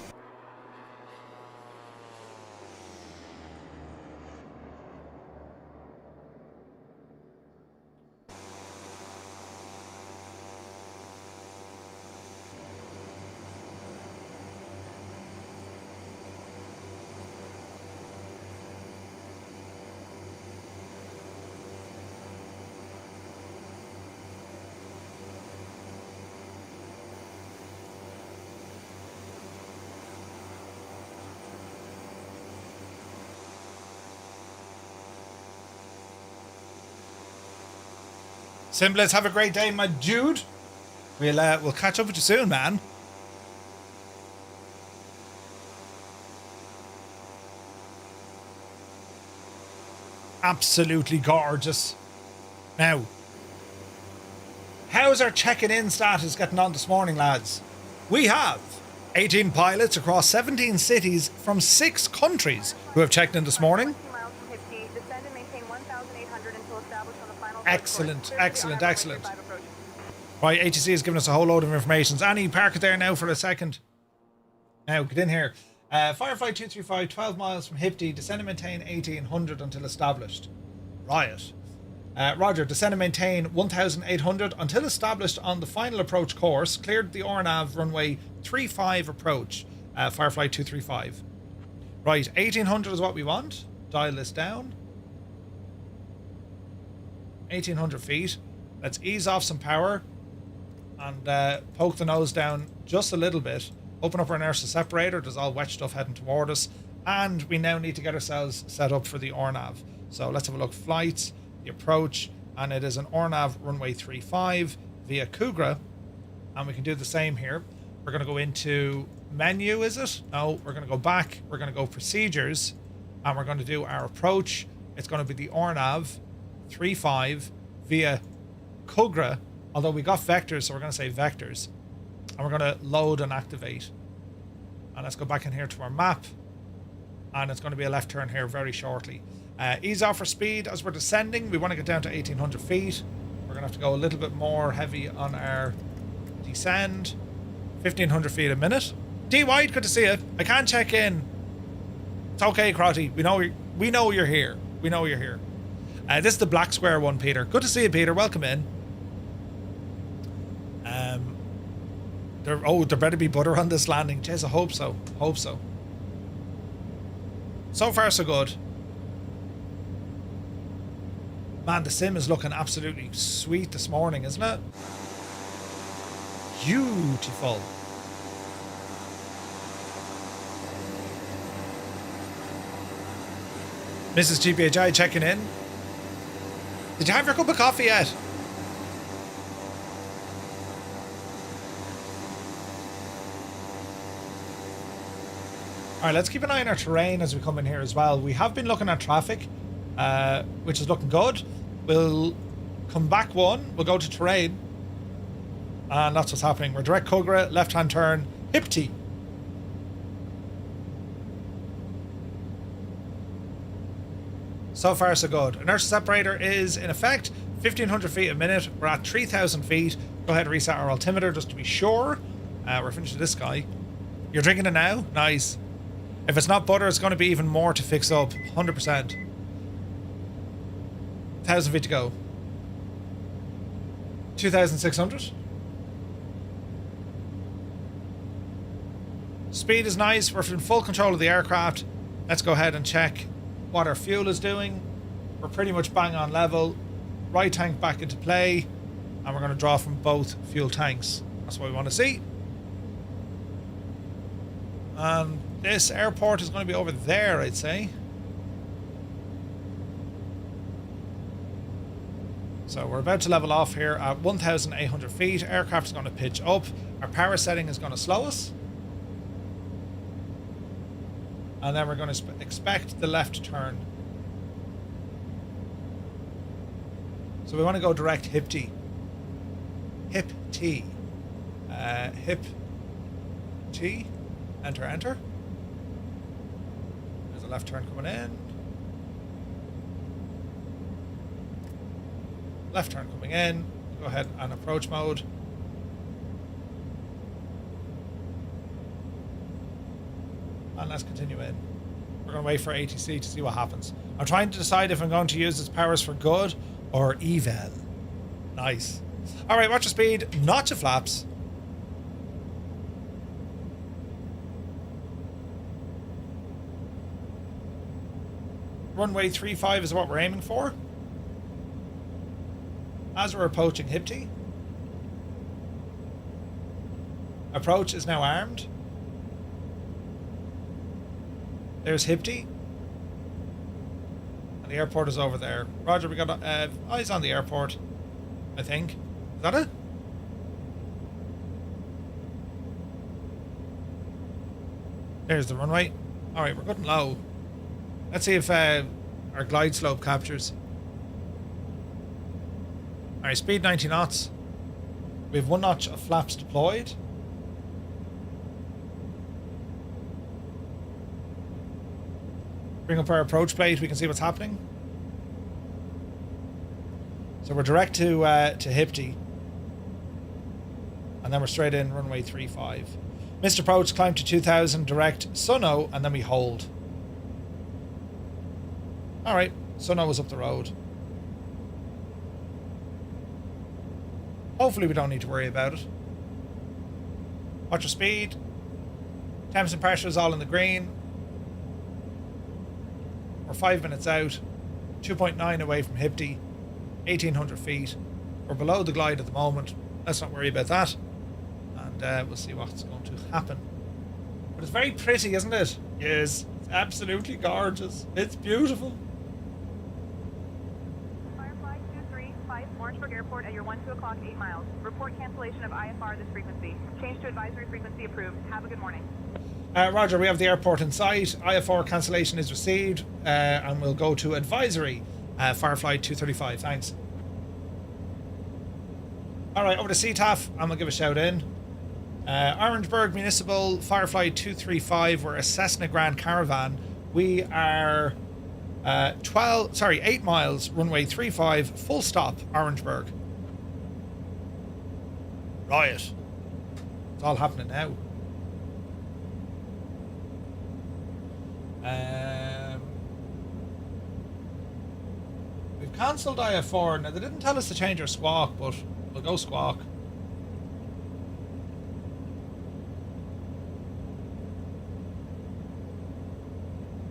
Simblets, have a great day, my dude. We'll catch up with you soon, man. Absolutely gorgeous. Now, how's our checking in status getting on this morning, lads? We have 18 pilots across 17 cities from 6 countries who have checked in this morning. Excellent, excellent, excellent. Right, ATC has given us a whole load of information. Annie, park it there now for a second. Now, get in here. Firefly 235, 12 miles from Hipty, descend and maintain 1800 until established. Riot. Roger, descend and maintain 1800 until established on the final approach course. Cleared the RNAV runway 35 approach. Firefly 235. Right, 1800 is what we want. Dial this down. 1800 feet. Let's ease off some power and poke the nose down just a little bit. Open up our inertial separator. There's all wet stuff heading toward us. And we now need to get ourselves set up for the RNAV. So let's have a look. Flights, the approach, and it is an RNAV runway 35 via KAGS. And we can do the same here. We're going to go into menu, is it? No, we're going to go back. We're going to go procedures. And we're going to do our approach. It's going to be the RNAV 35 via KAGS, although we got vectors, so we're going to say vectors, and we're going to load and activate. And let's go back in here to our map, and it's going to be a left turn here very shortly. Ease off for speed as we're descending. We want to get down to 1800 feet. We're going to have to go a little bit more heavy on our descend. 1500 feet a minute. D White, good to see you. I can't check in. It's okay, Crotty. We know you're here. We know you're here. This is the black square one, Peter. Good to see you, Peter. Welcome in. There better be butter on this landing. Jeez, I hope so. Hope so. So far, so good. Man, the sim is looking absolutely sweet this morning, isn't it? Beautiful. Mrs. GPHI checking in. Did you have your cup of coffee yet? Alright, let's keep an eye on our terrain as we come in here as well. We have been looking at traffic, which is looking good. We'll come back one, we'll go to terrain, and that's what's happening. We're direct Kugra, left-hand turn, Hipti. So far so good. Inertial separator is in effect, 1500 feet a minute. We're at 3000 feet. Go ahead and reset our altimeter just to be sure. We're finished with this guy. You're drinking it now? Nice. If it's not butter, it's going to be even more to fix up. 100%. 1000 feet to go. 2600. Speed is nice. We're in full control of the aircraft. Let's go ahead and check what our fuel is doing. We're pretty much bang on level. Right tank back into play. And we're going to draw from both fuel tanks. That's what we want to see. And this airport is going to be over there, I'd say. So we're about to level off here at 1,800 feet. Aircraft is going to pitch up. Our power setting is going to slow us. And then we're going to expect the left turn. So we want to go direct Hip-T. Hip-T. Hip-T. Enter, enter. There's a left turn coming in. Left turn coming in. Go ahead and approach mode. And let's continue in. We're going to wait for ATC to see what happens. I'm trying to decide if I'm going to use its powers for good or evil. Nice. Alright, watch your speed, not your flaps. Runway 35 is what we're aiming for. As we're approaching Hipti. Approach is now armed. There's Hipti. And the airport is over there. Roger, we got eyes on the airport, I think. Is that it? There's the runway. Alright, we're good and low. Let's see if our glide slope captures. Alright, speed 90 knots. We have 1 notch of flaps deployed. Bring up our approach plate, we can see what's happening. So we're direct to Hipti. And then we're straight in runway 35. Missed approach, climb to 2000, direct Suno, and then we hold. Alright, Suno was up the road. Hopefully we don't need to worry about it. Watch your speed. Temps and pressure is all in the green. We're 5 minutes out. 2.9 away from Hipti. 1,800 feet. We're below the glide at the moment. Let's not worry about that. And we'll see what's going to happen. But it's very pretty, isn't it? Yes. It's absolutely gorgeous. It's beautiful.
Firefly 235, Orangeburg Airport at your 2 o'clock, 8 miles. Report cancellation of IFR this frequency. Change to advisory frequency approved. Have a good morning.
Roger, we have the airport in sight. IFR cancellation is received. And we'll go to advisory. Firefly 235, thanks. Alright, over to CTAF. I'm going to give a shout in. Orangeburg Municipal, Firefly 235. We're a Cessna Grand Caravan. We are 8 miles, runway 35, full stop, Orangeburg. Riot. It's all happening now. We've cancelled IFR. Now, they didn't tell us to change our squawk, but we'll go squawk.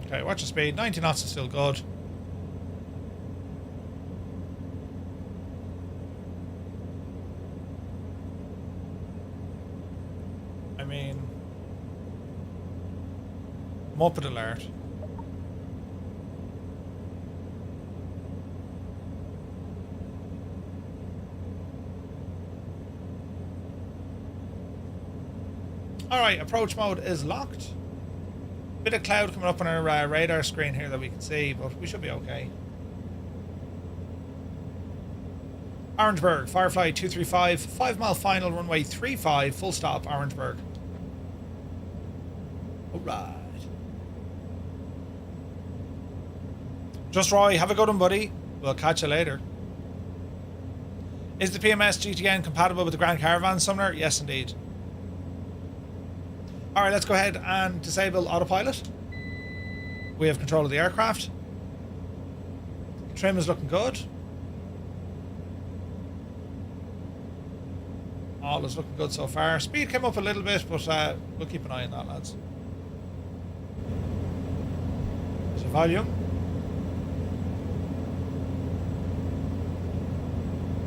Okay, watch the speed. 90 knots is still good. mean, Muppet alert. Alright, approach mode is locked. Bit of cloud coming up on our radar screen here that we can see, but we should be okay. Orangeburg, Firefly 235, 5 mile final, runway 35, full stop, Orangeburg. Alright. Just Roy, have a good one, buddy. We'll catch you later. Is the PMS GTN compatible with the Grand Caravan Sumner? Yes, indeed. Alright, let's go ahead and disable autopilot. We have control of the aircraft. Trim is looking good. All is looking good so far. Speed came up a little bit, but we'll keep an eye on that, lads. There's a volume.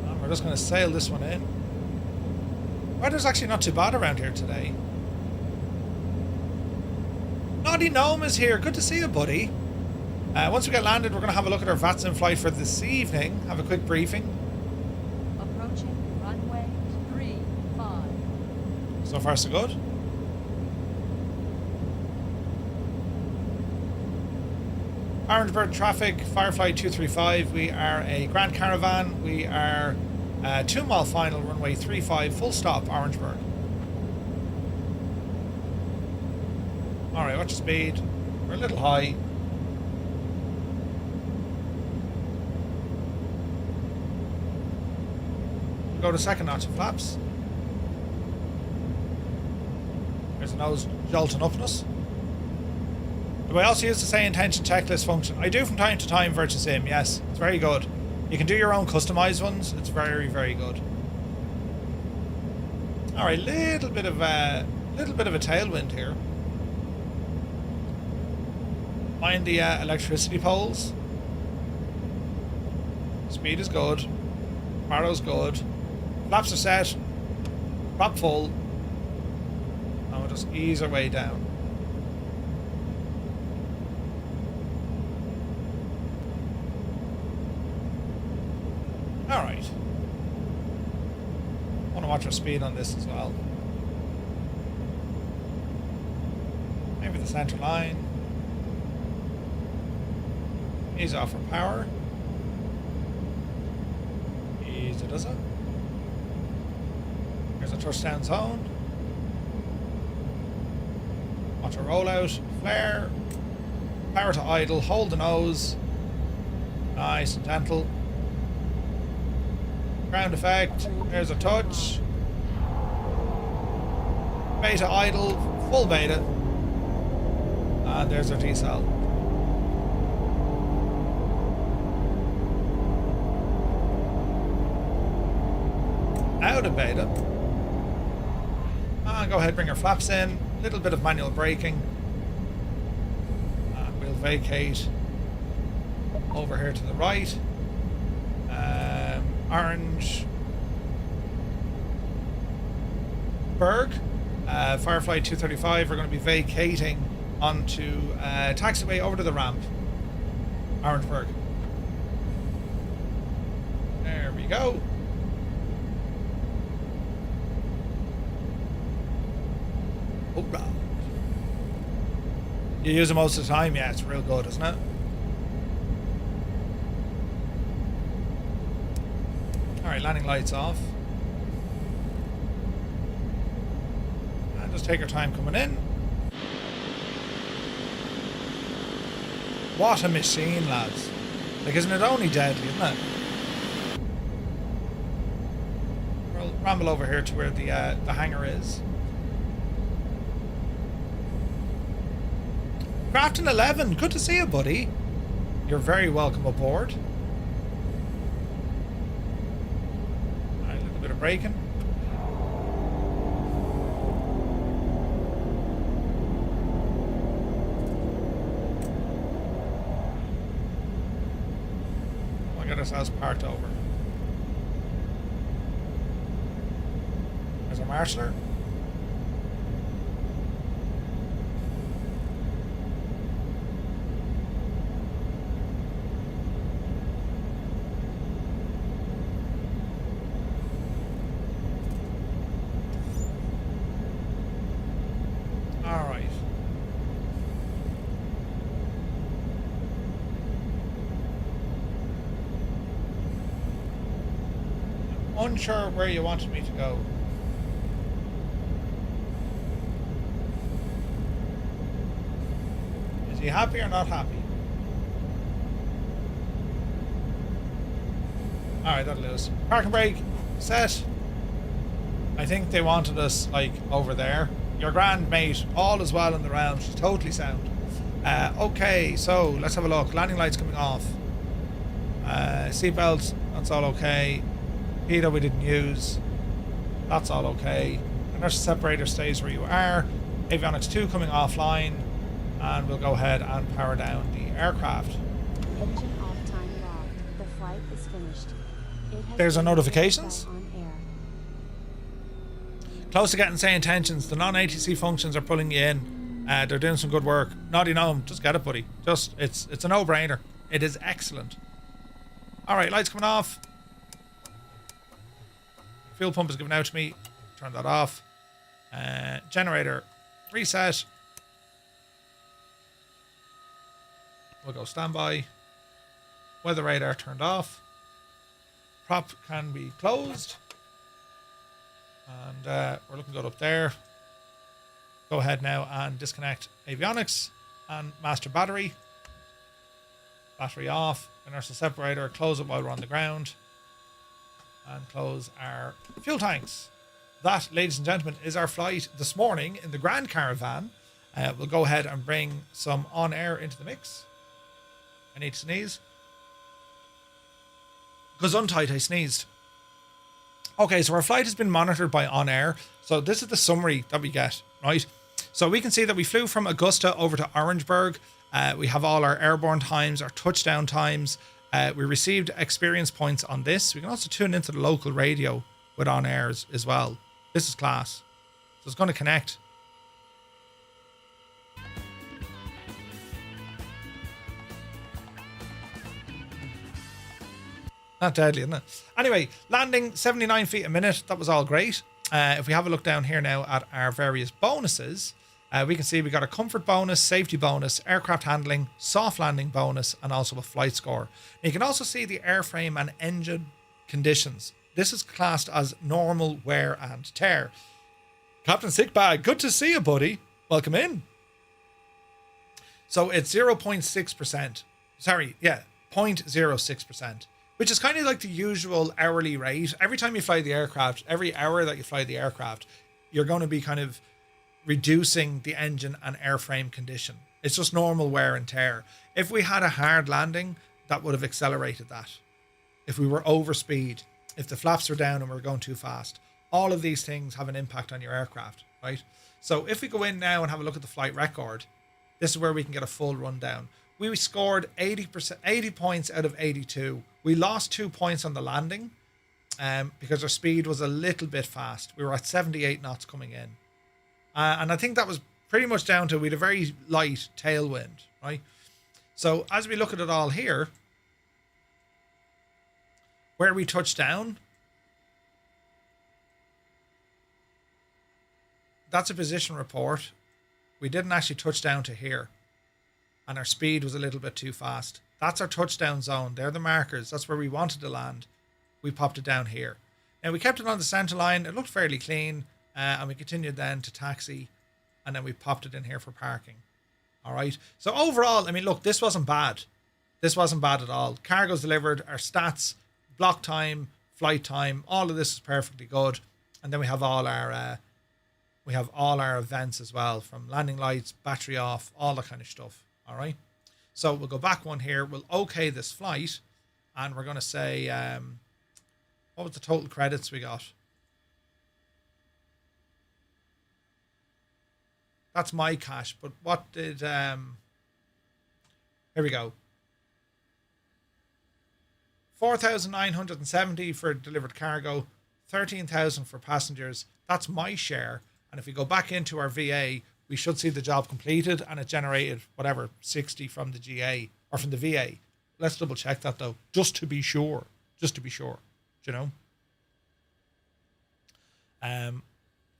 And we're just going to sail this one in. Weather's actually not too bad around here today. Naughty Gnome is here. Good to see you, buddy. Once we get landed, we're going to have a look at our VATSIM flight for this evening. Have a quick briefing.
Approaching runway 35.
So far, so good. Orangeburg traffic, Firefly 235. We are a Grand Caravan. We are 2 mile final, runway 35, full stop, Orangeburg. Alright, watch the speed. We're a little high. Go to second notch of flaps. There's a nose jolting up on us. Do I also use the say intention checklist function? I do from time to time, VirtuSim, yes. It's very good. You can do your own customized ones. It's very, very good. Alright, little bit of a tailwind here. Mind the electricity poles. Speed is good. Barrow's good. Flaps are set. Prop full. And we'll just ease our way down. Alright. I want to watch our speed on this as well. Maybe the center line. Ease off our power. Easy does it. Here's a touchdown zone. Watch our rollout. Flare. Power to idle. Hold the nose. Nice and gentle. Ground effect. There's a touch. Beta idle. Full beta. And there's our decel. Out of beta. And go ahead, bring our flaps in. A little bit of manual braking. And we'll vacate over here to the right. Orange Berg, Firefly 235. We're going to be vacating onto taxiway over to the ramp. Orangeburg. There we go. Hoorah. You use it most of the time? Yeah, it's real good, isn't it? Alright, landing lights off. And just take our time coming in. What a machine, lads. Like, isn't it only deadly, isn't it? We'll ramble over here to where the hangar is. Crafton 11, good to see you, buddy. You're very welcome aboard. Alright, a little bit of braking. We'll get ourselves parked over. There's a marshaller. unsure where you wanted me to go. Is he happy or not happy? Alright, that'll do us. Parking brake, set. I think they wanted us, like, over there. Your grand mate, all is well in the realm. She's totally sound. Okay, so let's have a look. Landing lights coming off. Seatbelts, that's all okay. PETA we didn't use. That's all okay. Inertial separator stays where you are. Avionics 2 coming offline. And we'll go ahead and power down the aircraft.
Engine off time logged. The flight is finished. It has
There's our
been
notifications.
by OnAir.
Close to getting say intentions. The non-ATC functions are pulling you in. They're doing some good work. Naughty gnome, just get it, buddy. It's a no-brainer. It is excellent. Alright, lights coming off. Fuel pump is given out to me. Turn that off. Generator reset. We'll go standby. Weather radar turned off. Prop can be closed. And we're looking good up there. Go ahead now and disconnect avionics and master battery. Battery off. Inertial separator. Close it while we're on the ground. And close our fuel tanks. That, ladies and gentlemen, is our flight this morning in the Grand Caravan. We'll go ahead and bring some OnAir into the mix. I need to sneeze. Gesundheit, I sneezed. Okay, so our flight has been monitored by OnAir. So this is the summary that we get, right? So we can see that we flew from Augusta over to Orangeburg. We have all our airborne times, our touchdown times. We received experience points on this. We can also tune into the local radio with OnAir as well. This is class. So it's going to connect. Not deadly, isn't it? Anyway, landing 79 feet a minute. That was all great. If we have a look down here now at our various bonuses, we can see we got a comfort bonus, safety bonus, aircraft handling, soft landing bonus, and also a flight score. And you can also see the airframe and engine conditions. This is classed as normal wear and tear. Captain Sickbag, good to see you, buddy. Welcome in. So it's 0.6%. Sorry, yeah, 0.06%. Which is kind of like the usual hourly rate. Every time you fly the aircraft, every hour that you fly the aircraft, you're going to be kind of reducing the engine and airframe condition. It's just normal wear and tear. If we had a hard landing, that would have accelerated that. If we were over speed, if the flaps were down and we were going too fast, all of these things have an impact on your aircraft, right? So if we go in now and have a look at the flight record, this is where we can get a full rundown. We scored 80 points out of 82. We lost 2 points on the landing because our speed was a little bit fast. We were at 78 knots coming in. And I think that was pretty much down to we had a very light tailwind, right? So as we look at it all here, where we touched down, that's a position report. We didn't actually touch down to here. And our speed was a little bit too fast. That's our touchdown zone. They're the markers. That's where we wanted to land. We popped it down here. Now we kept it on the center line. It looked fairly clean. And we continued then to taxi. And then we popped it in here for parking. All right. So overall, I mean, look, this wasn't bad. This wasn't bad at all. Cargo's delivered. Our stats, block time, flight time, all of this is perfectly good. And then we have all our events as well, from landing lights, battery off, all that kind of stuff. All right, so we'll go back one here. We'll okay this flight, and we're going to say, what was the total credits we got? That's my cash, but what did, here we go. 4,970 for delivered cargo, 13,000 for passengers. That's my share. And if we go back into our VA, we should see the job completed, and it generated whatever 60 from the GA or from the VA. Let's double check that though, just to be sure. Do you know?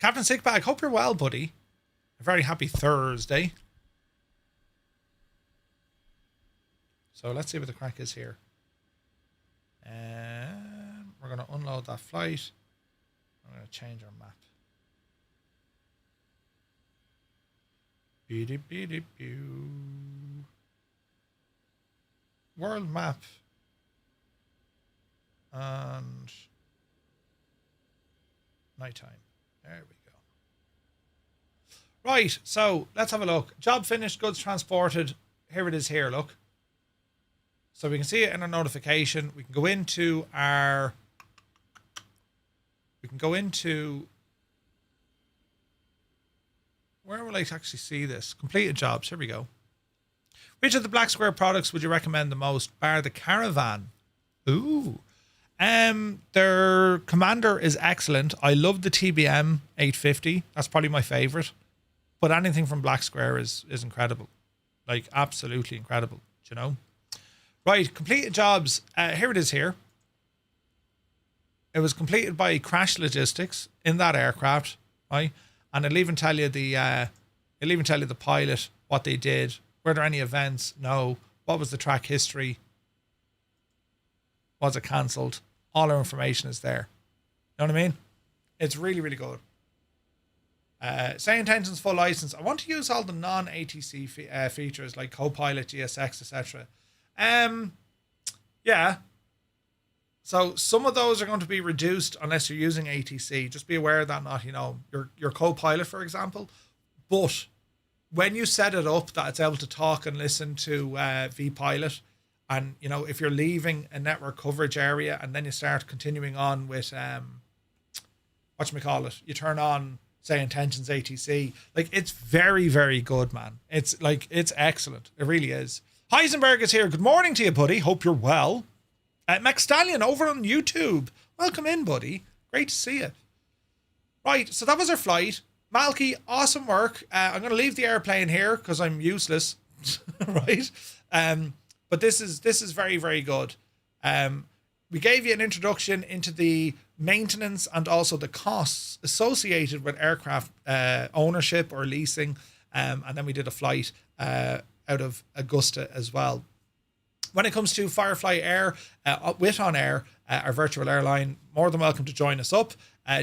Captain Sickbag, hope you're well, buddy. A very happy Thursday. So let's see what the crack is here. We're we're going to unload that flight. I'm going to change our map. World map. And nighttime. There we go. Right, so let's have a look. Job finished, goods transported. Here it is here, look. So we can see it in our notification. We can go into our... We can go into... Where will I actually see this? Completed jobs. Here we go. Which of the Black Square products would you recommend the most, bar the Caravan? Ooh. Their Commander is excellent. I love the TBM 850. That's probably my favorite. But anything from Black Square is incredible. Like, absolutely incredible. Do you know? Right, completed jobs. Here it is here. It was completed by Crash Logistics in that aircraft, right? And it'll even tell you the pilot, what they did. Were there any events? No. What was the track history? Was it cancelled? All our information is there. You know what I mean? It's really, really good. Say intentions full license. I want to use all the non-ATC features like Copilot, GSX, etc. Yeah. So some of those are going to be reduced unless you're using ATC. Just be aware of that, not, you know, your Copilot, for example. But when you set it up that it's able to talk and listen to vPilot, and, you know, if you're leaving a network coverage area and then you start continuing on with, whatchamacallit, you turn on, say, intentions ATC, like, it's very, very good, man. It's like, it's excellent. It really is. Heisenberg is here. Good morning to you, buddy. Hope you're well. Max Stallion over on YouTube. Welcome in, buddy. Great to see you. Right, so that was our flight. Malky, awesome work. I'm going to leave the airplane here because I'm useless, right? But this is very, very good. We gave you an introduction into the maintenance and also the costs associated with aircraft ownership or leasing. And then we did a flight out of Augusta as well. When it comes to Firefly Air, with OnAir, our virtual airline, more than welcome to join us up,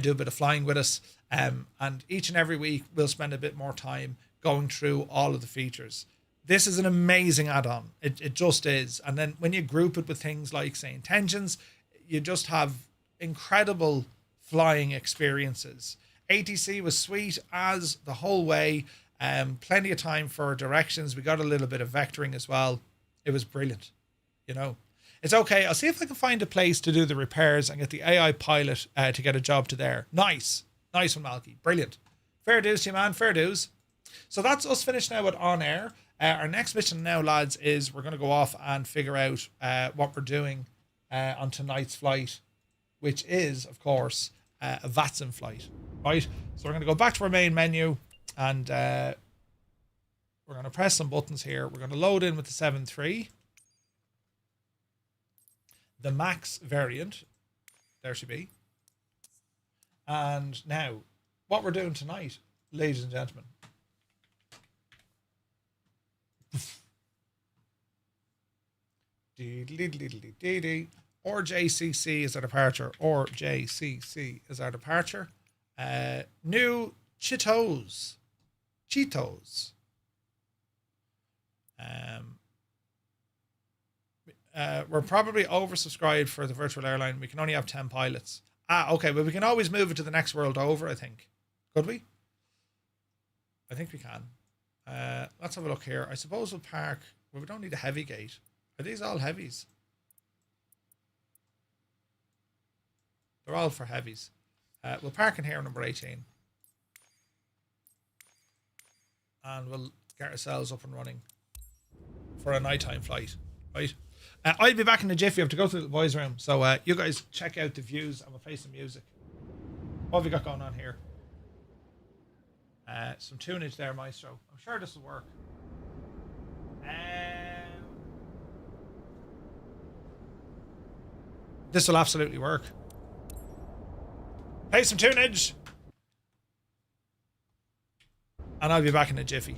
do a bit of flying with us. And each and every week, we'll spend a bit more time going through all of the features. This is an amazing add-on. It just is. And then when you group it with things like, say, intentions, you just have incredible flying experiences. ATC was sweet as the whole way. Plenty of time for directions. We got a little bit of vectoring as well. It was brilliant. You know, it's okay. I'll see if I can find a place to do the repairs and get the AI pilot to get a job to there. Nice one, Malky. Brilliant. Fair dues to you, man. Fair dues. So that's us finished now with OnAir. Our next mission now, lads, is we're going to go off and figure out what we're doing on tonight's flight, which is, of course, a VATSIM flight, right? So we're going to go back to our main menu and we're going to press some buttons here. We're going to load in with the 7.3, the Max variant. There she be. And now, what we're doing tonight, ladies and gentlemen, or JCC is our departure, or JCC is our departure. New Chitose. We're probably oversubscribed for the virtual airline. We can only have 10 pilots. Okay, but we can always move it to the next world over, I think. Could we? I think we can. Let's have a look here. I suppose we'll park. Well, we don't need a heavy gate. Are these all heavies? They're all for heavies. We'll park in here, number 18. And we'll get ourselves up and running for a nighttime flight, right? I'll be back in a jiffy. I have to go to the boys' room. So you guys check out the views and we'll play some music. What have we got going on here? Some tunage there, Maestro. I'm sure this will work. This will absolutely work. Play some tunage. And I'll be back in a jiffy.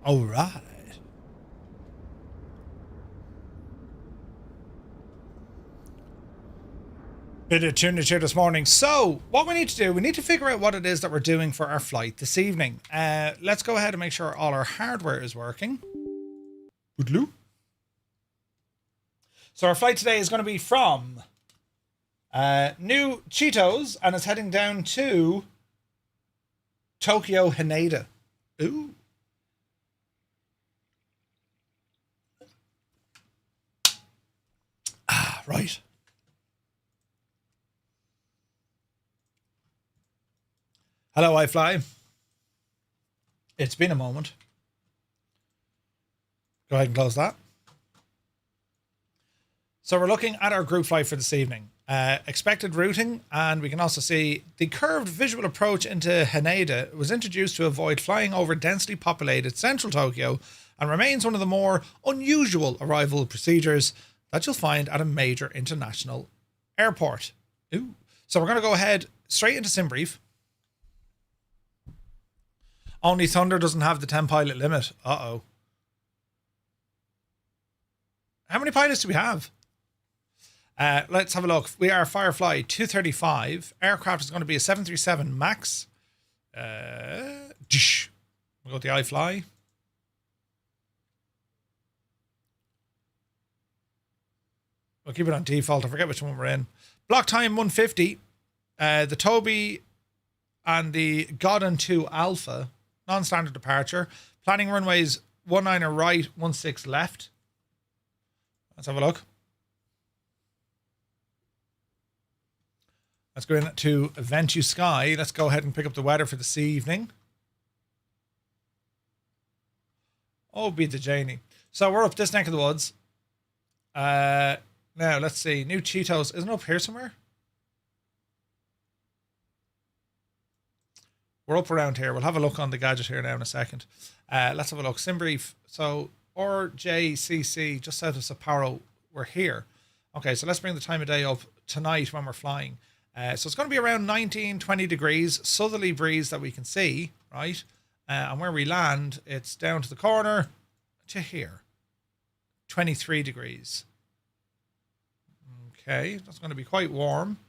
All right. Bit of tunage here this morning. So what we need to do, we need to figure out what it is that we're doing for our flight this evening. Let's go ahead and make sure all our hardware is working. Boodaloo. So our flight today is going to be from New Chitose, and it's heading down to Tokyo Haneda. Ooh. Ah, right. Hello, iFly. It's been a moment. Go ahead and close that. So we're looking at our group flight for this evening. Expected routing, and we can also see the curved visual approach into Haneda was introduced to avoid flying over densely populated central Tokyo and remains one of the more unusual arrival procedures that you'll find at a major international airport. Ooh. So we're going to go ahead straight into sim brief. Only Thunder doesn't have the 10 pilot limit. Uh-oh. How many pilots do we have? Let's have a look. We are Firefly 235. Aircraft is going to be a 737 MAX. We'll go with the iFly. We'll keep it on default. I forget which one we're in. Block time 150. The Toby and the Godin 2 Alpha. Non-standard departure. Planning runways 19 right, 16 left. Let's have a look. Let's go into Ventu Sky. Let's go ahead and pick up the weather for this evening. Oh, beat the Janie. So we're up this neck of the woods. Now, let's see. New Cheetos. Isn't it up here somewhere? We're up around here. We'll have a look on the gadget here now in a second. Let's have a look. Sim brief. So RJCC, just south of Sapporo, we're here. Okay, so let's bring the time of day up tonight when we're flying. So it's going to be around 19, 20 degrees, southerly breeze that we can see, right? And where we land, it's down to the corner to here. 23 degrees. Okay, that's going to be quite warm.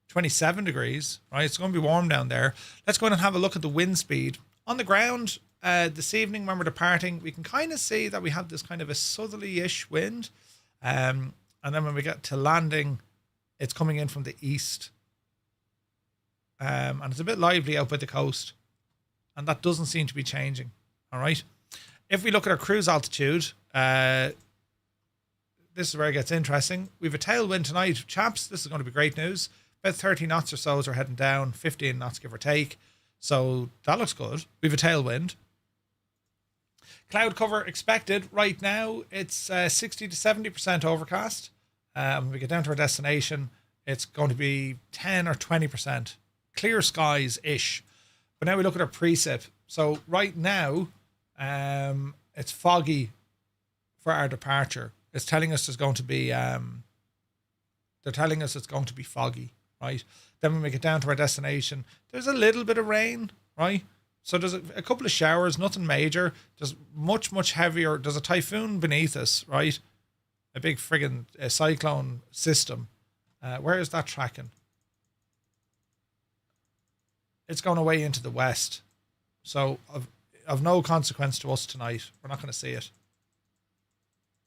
27 degrees, right? It's going to be warm down there. Let's go in and have a look at the wind speed. On the ground, this evening when we're departing, we can kind of see that we have this kind of a southerly-ish wind. And then when we get to landing, it's coming in from the east. And it's a bit lively out by the coast. And that doesn't seem to be changing. All right. If we look at our cruise altitude, this is where it gets interesting. We have a tailwind tonight. Chaps, this is going to be great news. About 30 knots or so as we're heading down. 15 knots, give or take. So that looks good. We have a tailwind. Cloud cover expected. Right now, it's 60 to 70% overcast. When we get down to our destination, it's going to be 10 or 20%. Clear skies-ish. But now we look at our precip. So right now, it's foggy for our departure. It's telling us there's going to be, they're telling us it's going to be foggy, right? Then when we get down to our destination, there's a little bit of rain, right? So there's a couple of showers, nothing major. There's much, much heavier. There's a typhoon beneath us, right? A big friggin' cyclone system. Where is that tracking? It's going away into the west. So of no consequence to us tonight. We're not going to see it.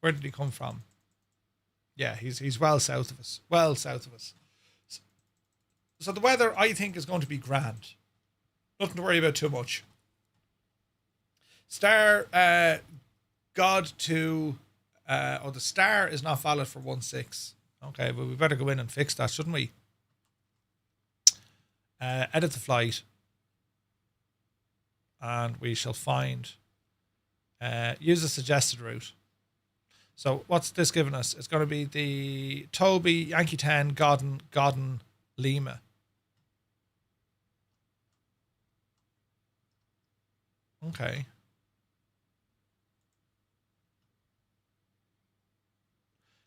Where did he come from? Yeah, he's well south of us. Well south of us. So the weather, I think, is going to be grand. Nothing to worry about too much. Star God to... the star is not valid for 1.6. Okay, but we better go in and fix that, shouldn't we? Edit the flight. And we shall find... use the suggested route. So what's this giving us? It's going to be the Toby, Yankee 10, Godden, Lima. Okay.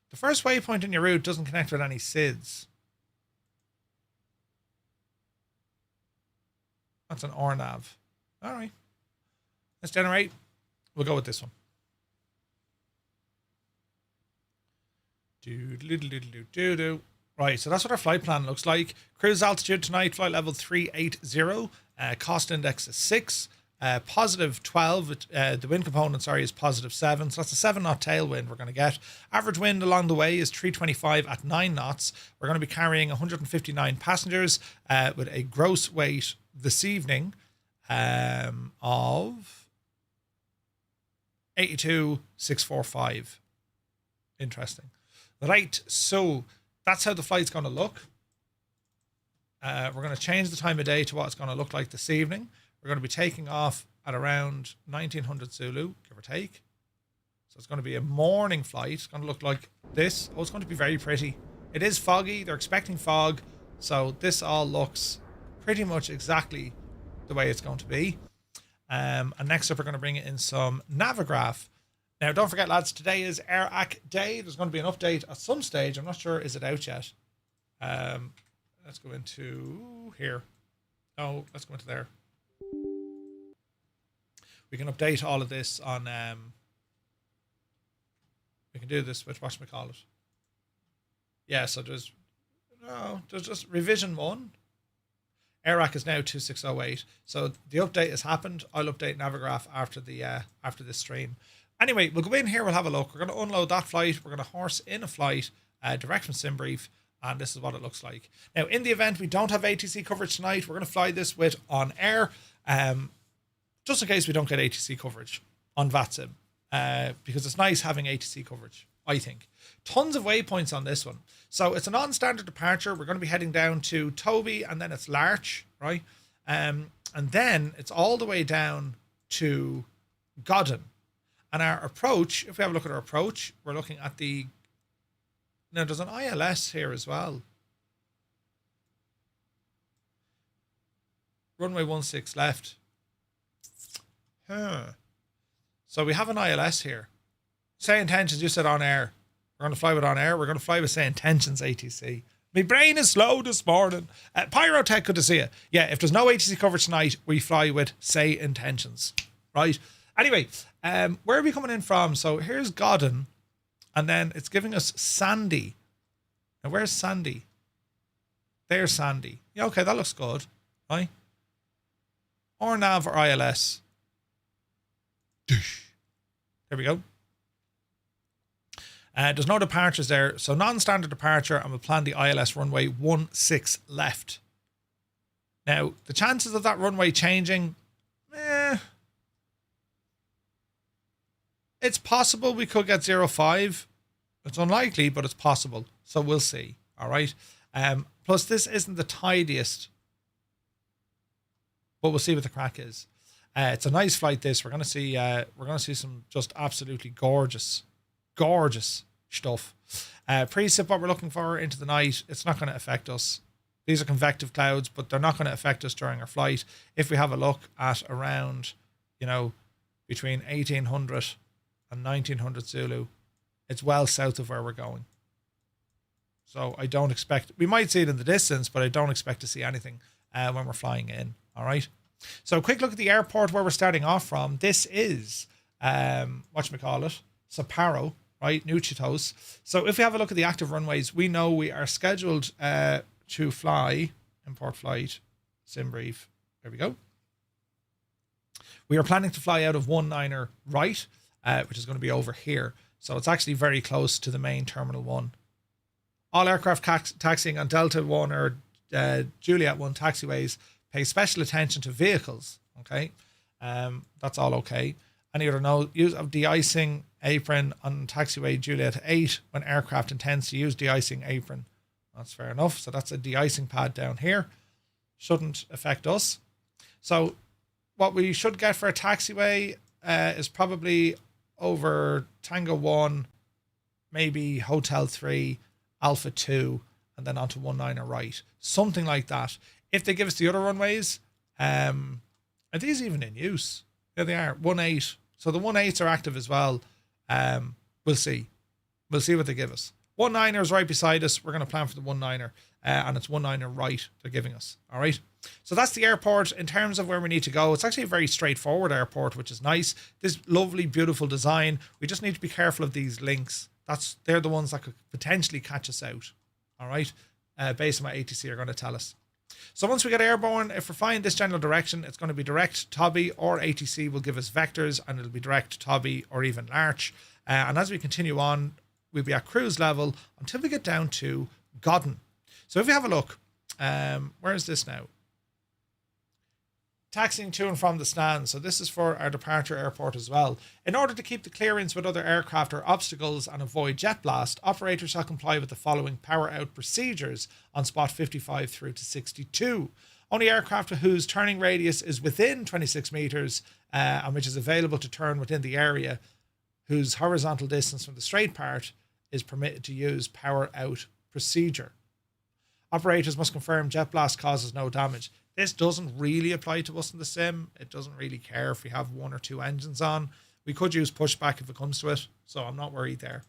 The first waypoint in your route doesn't connect with any SIDS. That's an RNAV. All right. Let's generate. We'll go with this one. Right, so that's what our flight plan looks like. Cruise altitude tonight, flight level 380. Cost index is 6. Positive 12. The wind component, is positive 7. So that's a 7 knot tailwind we're going to get. Average wind along the way is 325 at 9 knots. We're going to be carrying 159 passengers with a gross weight this evening of 82,645. Interesting. Right, so that's how the flight's going to look. We're going to change the time of day to what it's going to look like this evening. We're going to be taking off at around 1900 Zulu, give or take. So it's going to be a morning flight. It's going to look like this. Oh, it's going to be very pretty. It is foggy. They're expecting fog. So this all looks pretty much exactly the way it's going to be. And next up, we're going to bring in some Navigraph. Now, don't forget, lads, today is AirAC Day. There's going to be an update at some stage. I'm not sure, is it out yet? Let's go into here. Oh, let's go into there. We can update all of this on... we can do this with, whatchamacallit. Yeah, so there's just revision 1. AirAC is now 2608. So the update has happened. I'll update Navigraph after this stream. Anyway, we'll go in here, we'll have a look. We're going to unload that flight. We're going to horse in a flight direct from SimBrief, and this is what it looks like. Now, in the event we don't have ATC coverage tonight, we're going to fly this with OnAir, just in case we don't get ATC coverage on VATSIM, because it's nice having ATC coverage, I think. Tons of waypoints on this one. So it's a non-standard departure. We're going to be heading down to Toby, and then it's Larch, right? And then it's all the way down to Godden. And our approach, if we have a look at our approach, we're looking at the... Now, there's an ILS here as well. Runway 16 left. So we have an ILS here. Say intentions, you said OnAir. We're going to fly with OnAir. We're going to fly with Say Intentions ATC. My brain is slow this morning. Pyrotech, good to see you. Yeah, if there's no ATC coverage tonight, we fly with Say Intentions. Right? Anyway, where are we coming in from? So here's Godden, and then it's giving us Sandy. Now, where's Sandy? There's Sandy. Yeah, okay, that looks good, right? Or nav or ILS. There we go. There's no departures there, so non-standard departure, and we'll plan the ILS runway 16 left. Now, the chances of that runway changing, it's possible we could get 05. It's unlikely, but it's possible. So we'll see. All right. Plus, this isn't the tidiest, but we'll see what the crack is. It's a nice flight. This we're gonna see some just absolutely gorgeous stuff. Precip, what we're looking for into the night. It's not going to affect us. These are convective clouds, but they're not going to affect us during our flight. If we have a look at around, between 1800 and 1900 Zulu, it's well south of where we're going. So I don't expect, we might see it in the distance, but I don't expect to see anything when we're flying in. All right. So a quick look at the airport where we're starting off from. This is, Sapporo, right? New Chitose. So if we have a look at the active runways, we know we are scheduled to fly, import flight, SimBrief. There we go. We are planning to fly out of 19er right, which is going to be over here. So it's actually very close to the main Terminal 1. All aircraft taxiing on Delta 1 or Juliet 1 taxiways pay special attention to vehicles. Okay, that's all okay. Any other use of de-icing apron on taxiway Juliet 8 when aircraft intends to use de-icing apron. That's fair enough. So that's a de-icing pad down here. Shouldn't affect us. So what we should get for a taxiway is probably over Tango 1, maybe Hotel 3, Alpha 2, and then onto 19er right. Something like that. If they give us the other runways, are these even in use? Yeah, they are. 18. So the 18s are active as well. We'll see. We'll see what they give us. 1-9er is right beside us. We're going to plan for the 1-9er, and it's 1-9er right they're giving us. All right. So that's the airport. In terms of where we need to go, it's actually a very straightforward airport, which is nice. This lovely, beautiful design. We just need to be careful of these links. They're the ones that could potentially catch us out. All right. Based on what ATC are going to tell us. So once we get airborne, if we're flying this general direction, it's going to be direct Tobby, or ATC will give us vectors, and it'll be direct Tobby or even Larch. And as we continue on, we'll be at cruise level until we get down to Godden. So if we have a look, where is this now? Taxiing to and from the stand. So this is for our departure airport as well. In order to keep the clearance with other aircraft or obstacles and avoid jet blast, operators shall comply with the following power out procedures on spot 55 through to 62. Only aircraft whose turning radius is within 26 meters and which is available to turn within the area, whose horizontal distance from the straight part is permitted to use power out procedure. Operators must confirm jet blast causes no damage. This doesn't really apply to us in the sim. It doesn't really care if we have 1 or 2 engines on. We could use pushback if it comes to it, so I'm not worried there.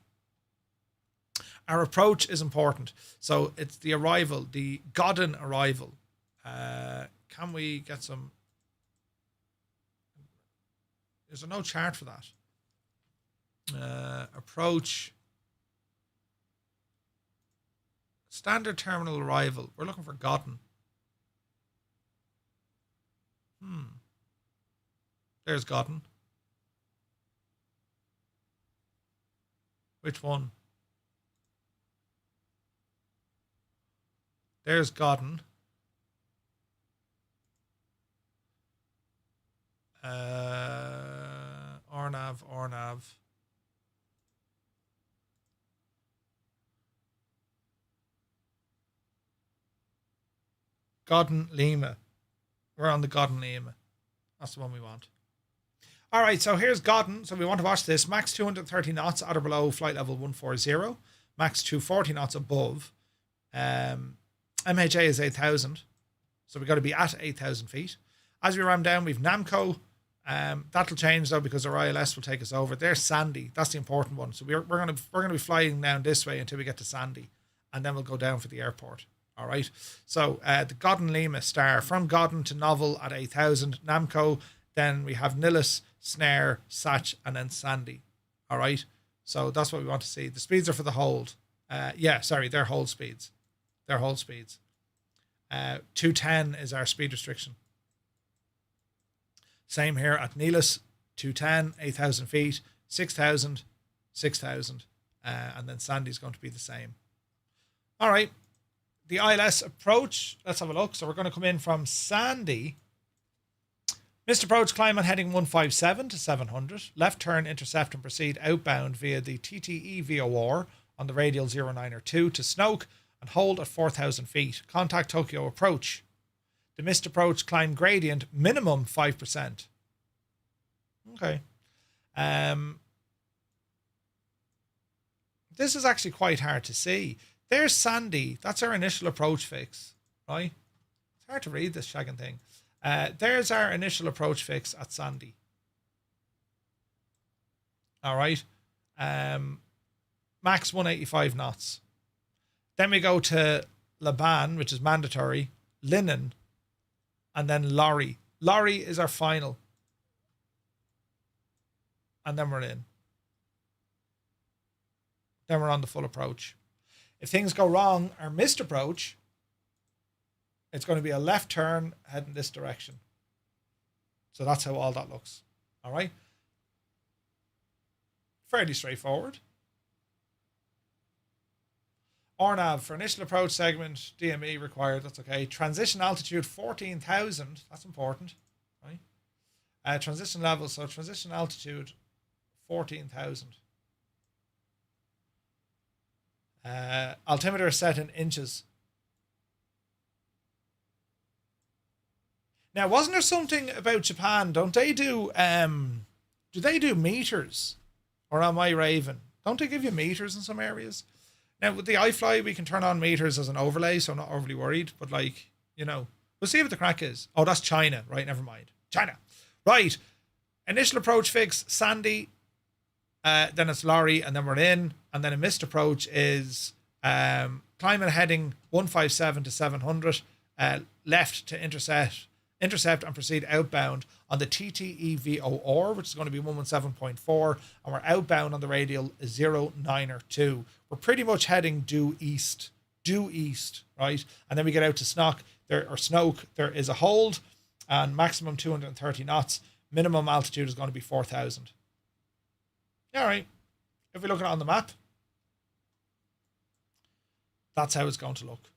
Our approach is important. So it's the arrival, the Godden arrival. Can we get some... Is there no chart for that? Approach... Standard terminal arrival. We're looking for Godden. There's Godden. Which one? There's Godden. Ornav. Godden Lima. We're on the Godden Lima. That's the one we want. All right, so here's Godden. So we want to watch this. Max 230 knots at or below flight level 140. Max 240 knots above. MHA is 8,000. So we've got to be at 8,000 feet. As we ram down, we've Namco. That'll change though because our ILS will take us over. There's Sandy. That's the important one. So we're gonna be flying down this way until we get to Sandy, and then we'll go down for the airport. All right. So the Godden Lima Star from Godden to Novel at 8,000. Namco. Then we have Nillis, Snare, Satch, and then Sandy. All right. So that's what we want to see. The speeds are for the hold. They're hold speeds. 210 is our speed restriction. Same here at Nillis, 210, 8,000 feet, 6,000, 6,000. And then Sandy's going to be the same. All right. The ILS approach, let's have a look. So we're going to come in from Sandy. Missed approach, climb on heading 157 to 700. Left turn, intercept and proceed outbound via the TTE VOR on the radial 092 to Snoke and hold at 4,000 feet. Contact Tokyo approach. The missed approach, climb gradient, minimum 5%. Okay. This is actually quite hard to see. There's Sandy. That's our initial approach fix, right? It's hard to read this shagging thing. There's our initial approach fix at Sandy. All right. Max 185 knots. Then we go to Laban, which is mandatory, Linen, and then Lorry. Lorry is our final. And then we're in. Then we're on the full approach. If things go wrong, our missed approach, it's going to be a left turn heading this direction. So that's how all that looks. All right. Fairly straightforward. RNAV for initial approach segment, DME required. That's okay. Transition altitude 14,000. That's important. Right. Transition level. So transition altitude 14,000. Altimeter set in inches. Now, wasn't there something about Japan? Don't they do they do meters? Or am I raving? Don't they give you meters in some areas? Now, with the iFly, we can turn on meters as an overlay, so I'm not overly worried. But, like, you know, we'll see what the crack is. Oh, that's China. Right, never mind. China. Right. Initial approach fix, Sandy. then it's lorry, and then we're in. And then a missed approach is climb and heading 157 to 700, left to intercept and proceed outbound on the TTE-VOR, which is going to be 117.4, and we're outbound on the radial 092. We're pretty much heading due east, right? And then we get out to Snoke. There is a hold, and maximum 230 knots. Minimum altitude is going to be 4,000. All right. If we look at it on the map, that's how it's going to look.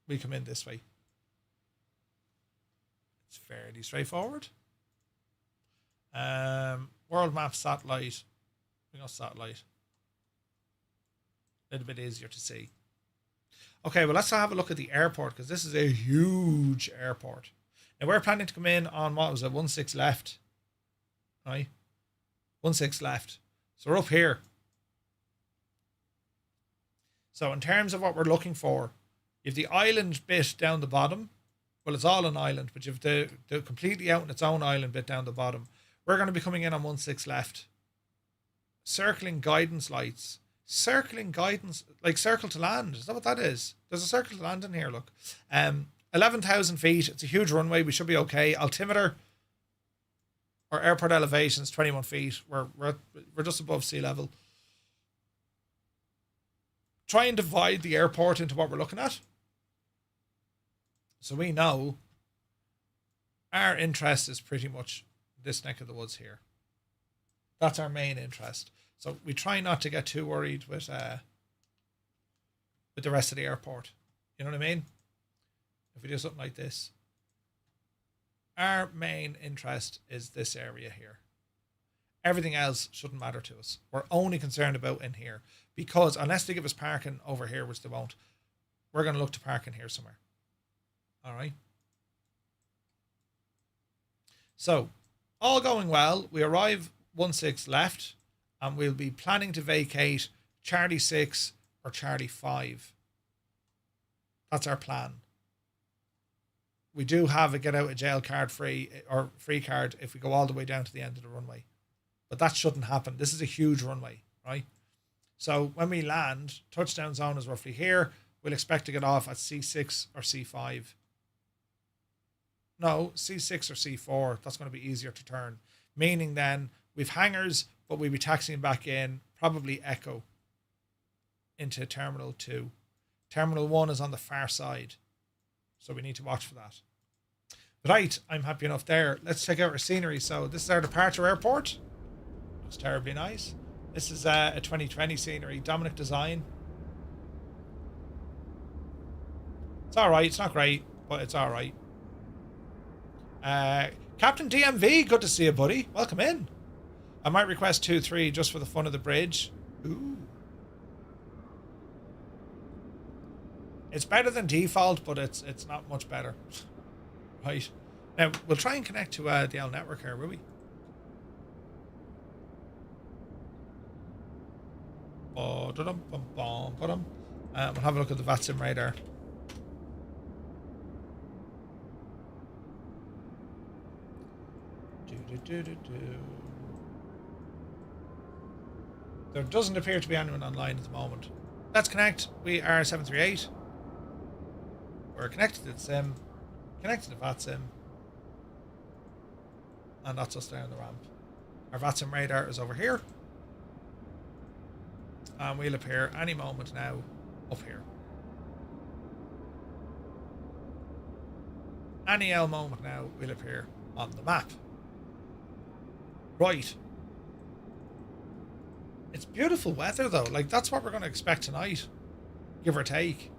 We come in this way. It's fairly straightforward. World map satellite. We got satellite. A little bit easier to see. Okay, well, let's have a look at the airport, because this is a huge airport. Now, we're planning to come in on, what was it, 16 left. Right? 16 left. So we're up here. So in terms of what we're looking for, you have the island bit down the bottom. Well, it's all an island, but you have the completely out in its own island bit down the bottom. We're going to be coming in on 16 left. Circling guidance lights. Circling guidance, like circle to land. Is that what that is? There's a circle to land in here, look. 11,000 feet. It's a huge runway. We should be okay. Altimeter, or airport elevation, is 21 feet. We're just above sea level. Try and divide the airport into what we're looking at. So we know our interest is pretty much this neck of the woods here. That's our main interest. So we try not to get too worried with the rest of the airport. You know what I mean? If we do something like this. Our main interest is this area here. Everything else shouldn't matter to us. We're only concerned about in here. Because unless they give us parking over here, which they won't, we're going to look to park in here somewhere. All right. So, all going well. We arrive 16 left, and we'll be planning to vacate Charlie 6 or Charlie 5. That's our plan. We do have a get out of jail card free or free card if we go all the way down to the end of the runway. But that shouldn't happen. This is a huge runway, right? So when we land, touchdown zone is roughly here. We'll expect to get off at C6 or C5. No, C6 or C4. That's going to be easier to turn. Meaning then we've hangars, but we'll be taxiing back in, probably Echo, into Terminal 2. Terminal 1 is on the far side. So we need to watch for that. Right, I'm happy enough there. Let's check out our scenery. So this is our departure airport. Looks terribly nice. This is a 2020 scenery. Dominic design. It's alright. It's not great, but it's alright. Captain DMV, good to see you, buddy. Welcome in. I might request 2-3 just for the fun of the bridge. Ooh. It's better than default, but it's not much better. Right. Now, we'll try and connect to the L network here, will we? We'll have a look at the VATSIM radar. There doesn't appear to be anyone online at the moment. Let's connect. We are 738. We're connected to the SIM, connected to VATSIM, and that's us down the ramp. Our VATSIM radar is over here, and we'll appear any moment now up here. Any L moment now will appear on the map. Right. It's beautiful weather though. Like, that's what we're going to expect tonight, give or take.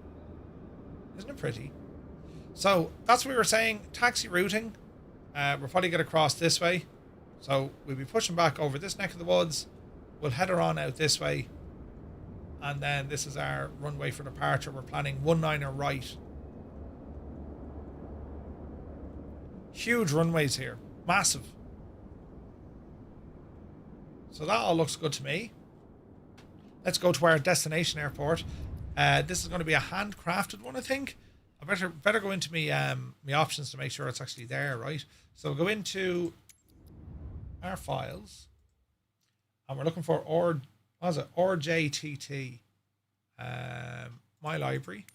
Isn't it pretty? So that's what we were saying. Taxi routing. We'll probably get across this way. So we'll be pushing back over this neck of the woods. We'll head her on out this way. And then this is our runway for departure. We're planning 19er right. Huge runways here. Massive. So that all looks good to me. Let's go to our destination airport. This is going to be a handcrafted one, I think. I better go into my options to make sure it's actually there, right? So we'll go into our files, And we're looking for what was it? RJTT. My library.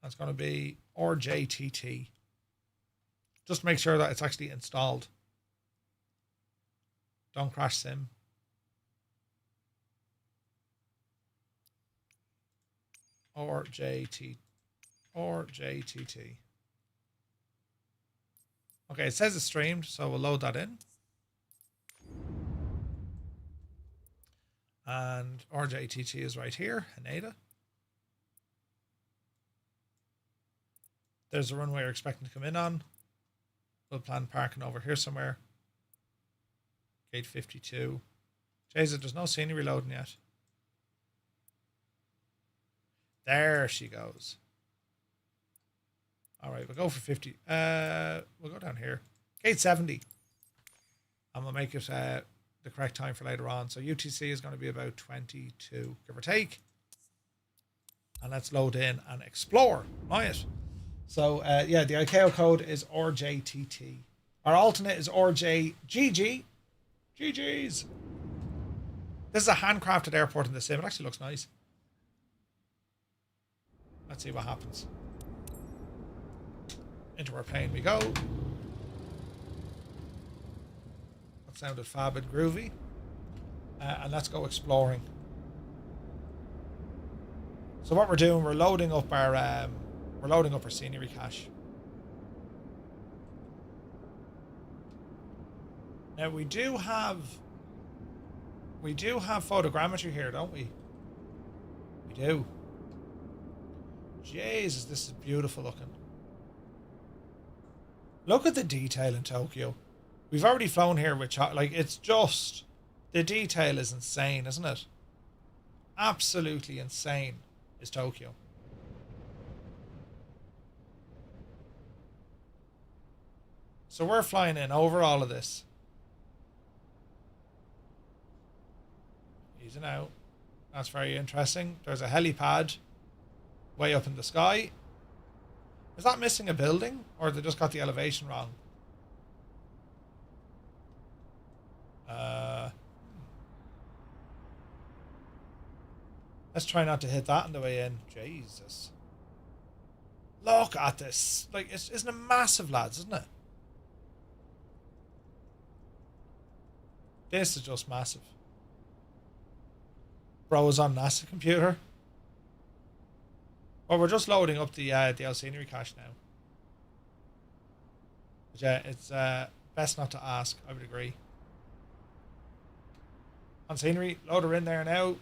That's going to be RJTT. Just to make sure that it's actually installed. Don't crash sim. RJTT. Okay, it says it's streamed, so we'll load that in. And RJTT is right here, Haneda. There's a runway we're expecting to come in on. We'll plan parking over here somewhere. Gate 52. Jesus, there's no scenery loading yet. There she goes. All right, we'll go for 50. We'll go down here. Gate 70. And we'll make it the correct time for later on. So UTC is going to be about 22, give or take. And let's load in and explore. Right. So, yeah, the ICAO code is RJTT. Our alternate is RJGG. GG's. This is a handcrafted airport in the sim. It actually looks nice. Let's see what happens. Into our plane we go. That sounded fab and groovy. And let's go exploring. So what we're doing, we're loading up our scenery cache. Now we do have photogrammetry here, don't we? We do. Jesus, this is beautiful looking. Look at the detail in Tokyo. We've already flown here with like, it's just, the detail is insane, isn't it? Absolutely insane is Tokyo. So we're flying in over all of this. Easing out. That's very interesting. There's a helipad way up in the sky. Is that missing a building? Or they just got the elevation wrong? Let's try not to hit that on the way in. Jesus. Look at this. Like, isn't it massive, lads, isn't it? This is just massive. Bro is on NASA computer. Well, we're just loading up the scenery cache now. But yeah, it's best not to ask, I would agree. On scenery, load her in there now.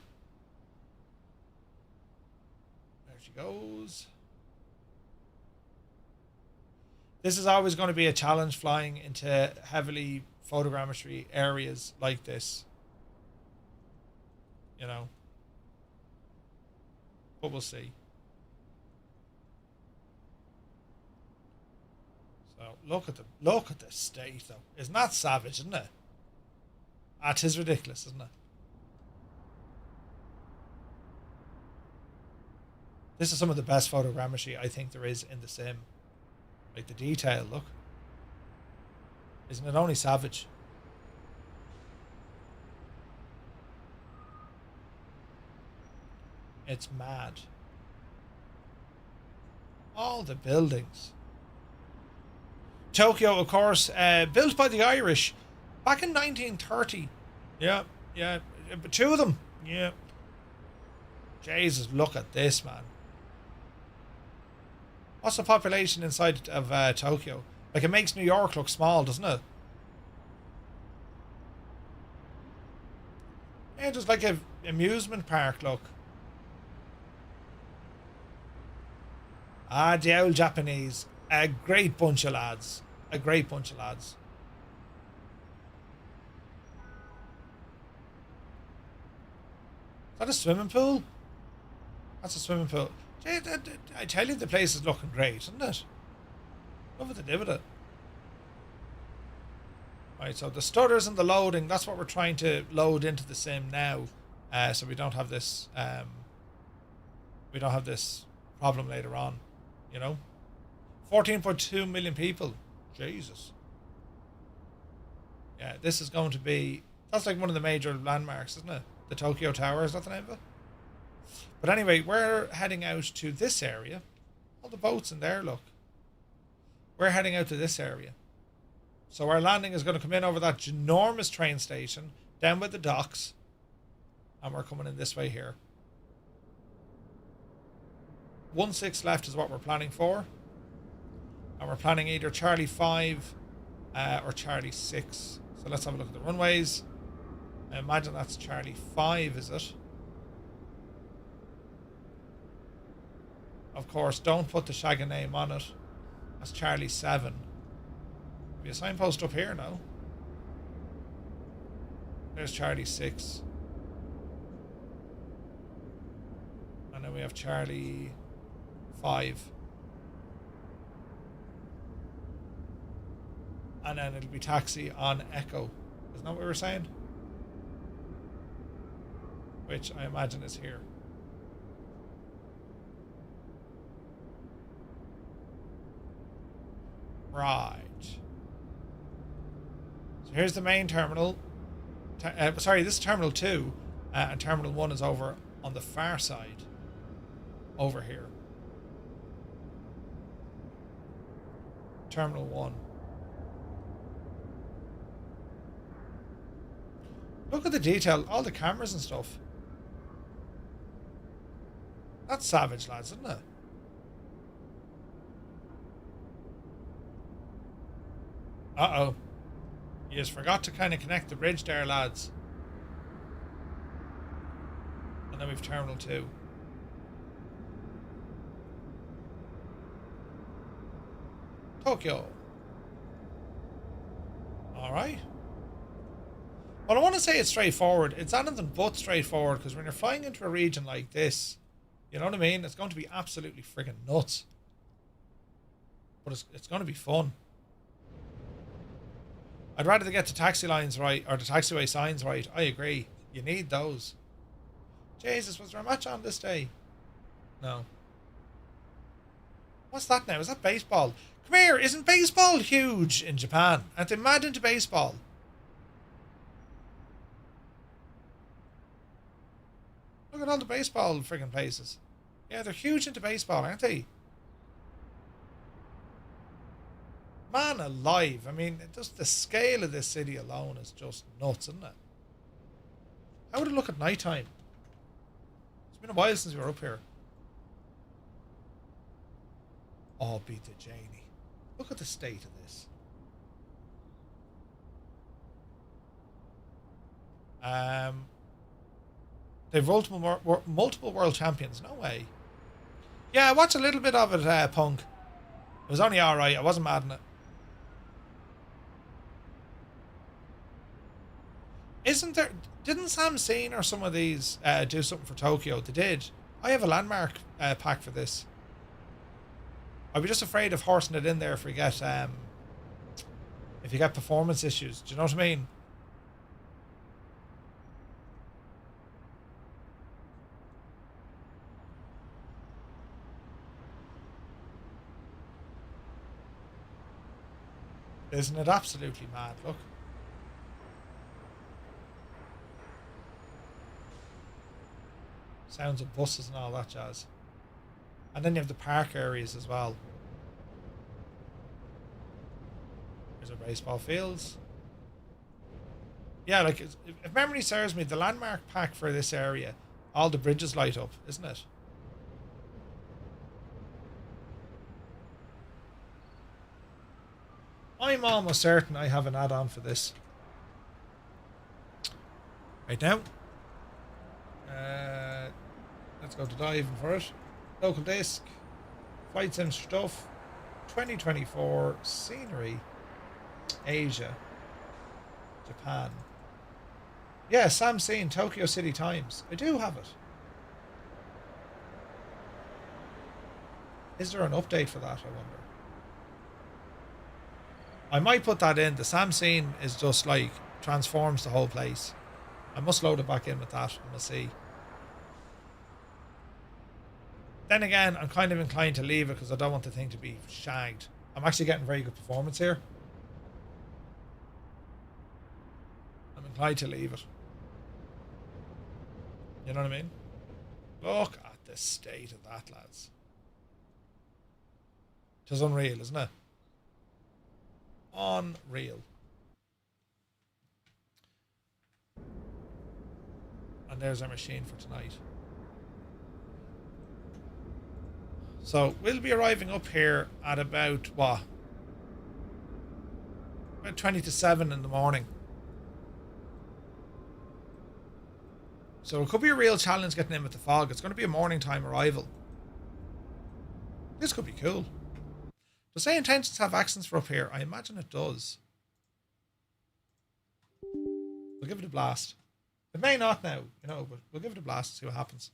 There she goes. This is always going to be a challenge flying into heavily photogrammetry areas like this. You know. But we'll see. So look at the state though. Isn't that savage, isn't it? That is ridiculous, isn't it? This is some of the best photogrammetry I think there is in the sim. Like the detail, look. Isn't it only savage? It's mad. All the buildings. Tokyo, of course, built by the Irish back in 1930. Yeah, but two of them. Yeah. Jesus, look at this, man. What's the population inside of Tokyo? Like, it makes New York look small, doesn't it? Yeah, just like an amusement park, look. Ah, the old Japanese. A great bunch of lads. A great bunch of lads. Is that a swimming pool? That's a swimming pool. I tell you, the place is looking great, isn't it? Love what they did with it. Right, so the stutters and the loading, that's what we're trying to load into the sim now. So we don't have this problem later on, you know? 14.2 million people. Jesus. Yeah, this is going to be That's like one of the major landmarks, isn't it? The Tokyo Tower, is that the name of it? But anyway, we're heading out to this area. All the boats in there, look. We're heading out to this area. So our landing is going to come in over that ginormous train station, down by the docks. And we're coming in this way here. 16 left is what we're planning for. And we're planning either Charlie 5 or Charlie 6. So let's have a look at the runways. I imagine that's Charlie 5, is it? Of course, don't put the Shaga name on it. That's Charlie 7. Be a signpost up here now. There's Charlie 6. And then we have Charlie 5. And then it'll be taxi on Echo. Isn't that what we were saying? Which I imagine is here. Right. So here's the main terminal. Sorry, this is Terminal 2. And Terminal 1 is over on the far side. Over here. Terminal 1. Look at the detail, all the cameras and stuff. That's savage, lads, isn't it? Uh-oh. You just forgot to kind of connect the bridge there, lads. And then we've Terminal 2. Tokyo. Alright. Well, I want to say it's straightforward. It's anything but straightforward, because when you're flying into a region like this, you know what I mean? It's going to be absolutely friggin' nuts. But it's going to be fun. I'd rather they get the taxi lines right, or the taxiway signs right. I agree. You need those. Jesus, was there a match on this day? No. What's that now? Is that baseball? Come here, isn't baseball huge in Japan? Aren't they mad into baseball? Look at all the baseball friggin' places. Yeah, they're huge into baseball, aren't they? Man alive. I mean, just the scale of this city alone is just nuts, isn't it? How would it look at night time? It's been a while since we were up here. Oh, beat the Janie. Look at the state of this. They've multiple world champions. No way. Yeah, I watched a little bit of it, Punk. It was only alright. I wasn't mad in it. Isn't there... Didn't Sam Seen or some of these do something for Tokyo? They did. I have a landmark pack for this. I'd be just afraid of horsing it in there if you get performance issues. Do you know what I mean? Isn't it absolutely mad? Look. Sounds of buses and all that jazz. And then you have the park areas as well. There's a baseball fields. Yeah, like, if memory serves me, the landmark pack for this area, all the bridges light up, isn't it? I'm almost certain I have an add-on for this. Right now. Let's go to diving for it. Local disc. Flight sim stuff. 2024 scenery. Asia. Japan. Yeah, Sam Seen, Tokyo City Times. I do have it. Is there an update for that, I wonder? I might put that in. The Sam Seen is just like transforms the whole place. I must load it back in with that and we'll see. Then again, I'm kind of inclined to leave it because I don't want the thing to be shagged. I'm actually getting very good performance here. I'm Try to leave it. You know what I mean? Look at the state of that, lads. Just unreal, isn't it? Unreal. And there's our machine for tonight. So we'll be arriving up here at about what? About 20 to 7 in the morning. So it could be a real challenge getting in with the fog. It's going to be a morning time arrival. This could be cool. Does say intentions have accents for up here? I imagine it does. We'll give it a blast. It may not now, you know, but we'll give it a blast, see what happens.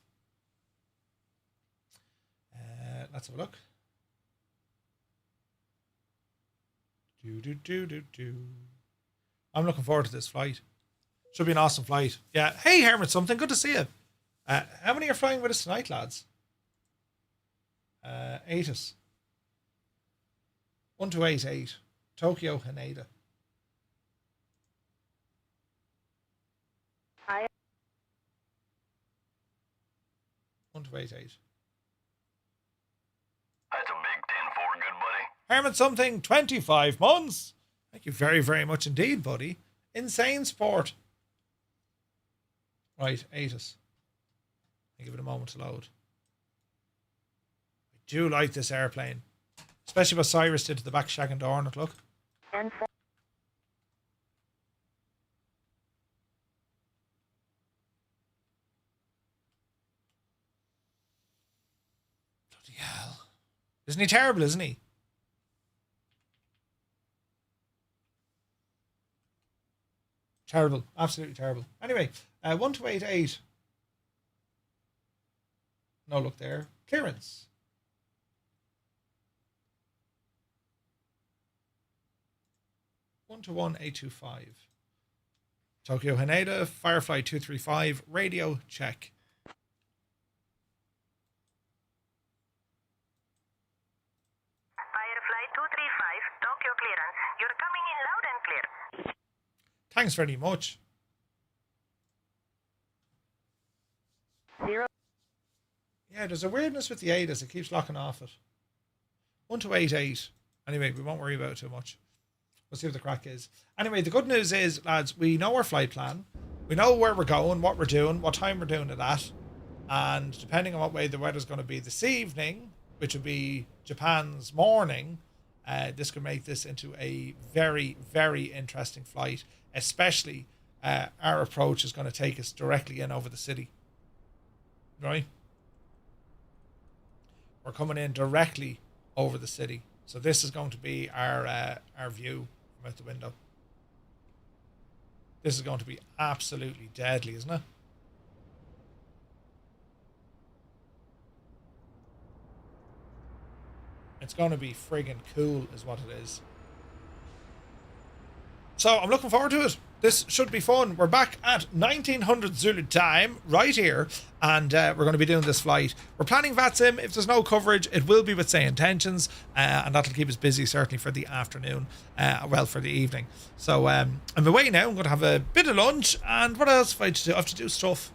Let's have a look. I'm looking forward to this flight. Should be an awesome flight. Yeah. Hey, Hermit, something. Good to see you. How many are flying with us tonight, lads? 8 us. 1288. Tokyo Haneda.
Hi.
1288.
That's a big 10-4, good buddy.
Hermit something, 25 months. Thank you very, very much indeed, buddy. Insane sport. Right, 8 us. I'll give it a moment to load. I do like this airplane. Especially what Cyrus did to the back shagging door on it, look.
N4.
Bloody hell. Isn't he terrible, isn't he? Terrible. Absolutely terrible. Anyway, 1288. No look there. Clearance. One to 1825. Tokyo Haneda, Firefly 235, radio check.
Firefly 235, Tokyo clearance. You're coming in loud and clear.
Thanks very much.
0.
Yeah, there's a weirdness with the 8 as it keeps locking off it. 1288. Anyway, we won't worry about it too much. We'll see what the crack is. Anyway, the good news is, lads, we know our flight plan. We know where we're going, what we're doing, what time we're doing it at. And depending on what way the weather's going to be this evening, which will be Japan's morning, this could make this into a very, very interesting flight. Especially our approach is going to take us directly in over the city. Right? We're coming in directly over the city. So this is going to be our view from out the window. This is going to be absolutely deadly, isn't it? It's going to be friggin' cool is what it is. So I'm looking forward to it. This should be fun. We're back at 1900 Zulu time right here, and we're going to be doing this flight. We're planning VATSIM. If there's no coverage, it will be with Say Intentions, and that'll keep us busy certainly for the afternoon, well, for the evening. So I'm away now. I'm going to have a bit of lunch, and what else have I to do? I have to do stuff.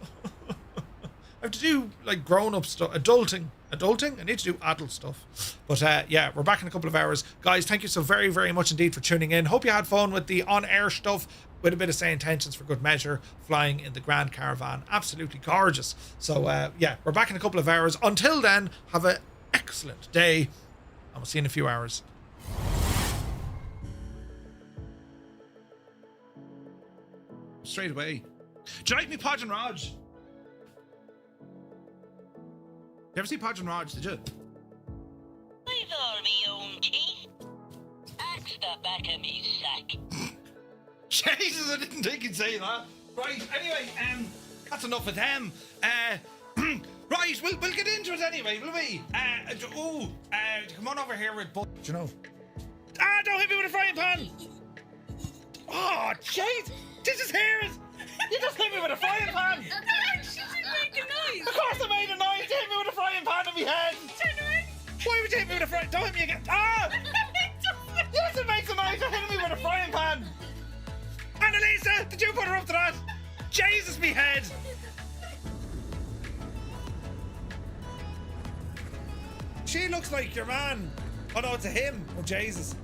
I have to do like grown-up stuff, adulting. I need to do adult stuff. But yeah, we're back in a couple of hours. Guys, thank you so very, very much indeed for tuning in. Hope you had fun with the on-air stuff, with a bit of Say Intentions for good measure, flying in the Grand Caravan. Absolutely gorgeous. So yeah, we're back in a couple of hours. Until then, have an excellent day, and we'll see you in a few hours. Straight away. Do you like me, Podge and Raj? You ever see Podge and Raj, did you?
I've all me own teeth. Axe the back of me sack.
Jesus, I didn't think you'd say that. Right, anyway, that's enough of them. Right, we'll get into it anyway, will we? Come on over here with you know. Don't hit me with a frying pan! Oh, jeez! This is hers! You just hit me with a frying pan!
She didn't make a noise.
Of course I made a noise! You hit me with a frying pan on my head!
Turn around.
Why would you hit me with a frying pan? Don't hit me again! Ah! Yes, it makes a noise! You're hitting me with a frying pan! Annalisa, did you put her up to that? Jesus, me head. She looks like your man. Oh no, it's a him. Oh Jesus.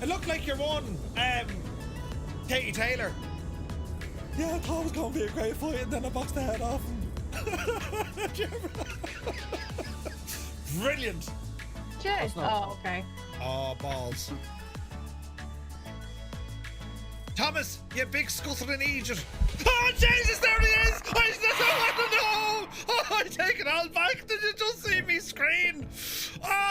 It looked like your one, Katie Taylor. Yeah, I thought it was going to be a great fight, and then I boxed the head off him. Do you remember that? Brilliant.
Cheers. Oh, okay.
Oh, balls. Thomas, you big scuttling Egypt. Oh, Jesus, there he is. I don't know. Oh, I take it all back. Did you just see me scream? Oh.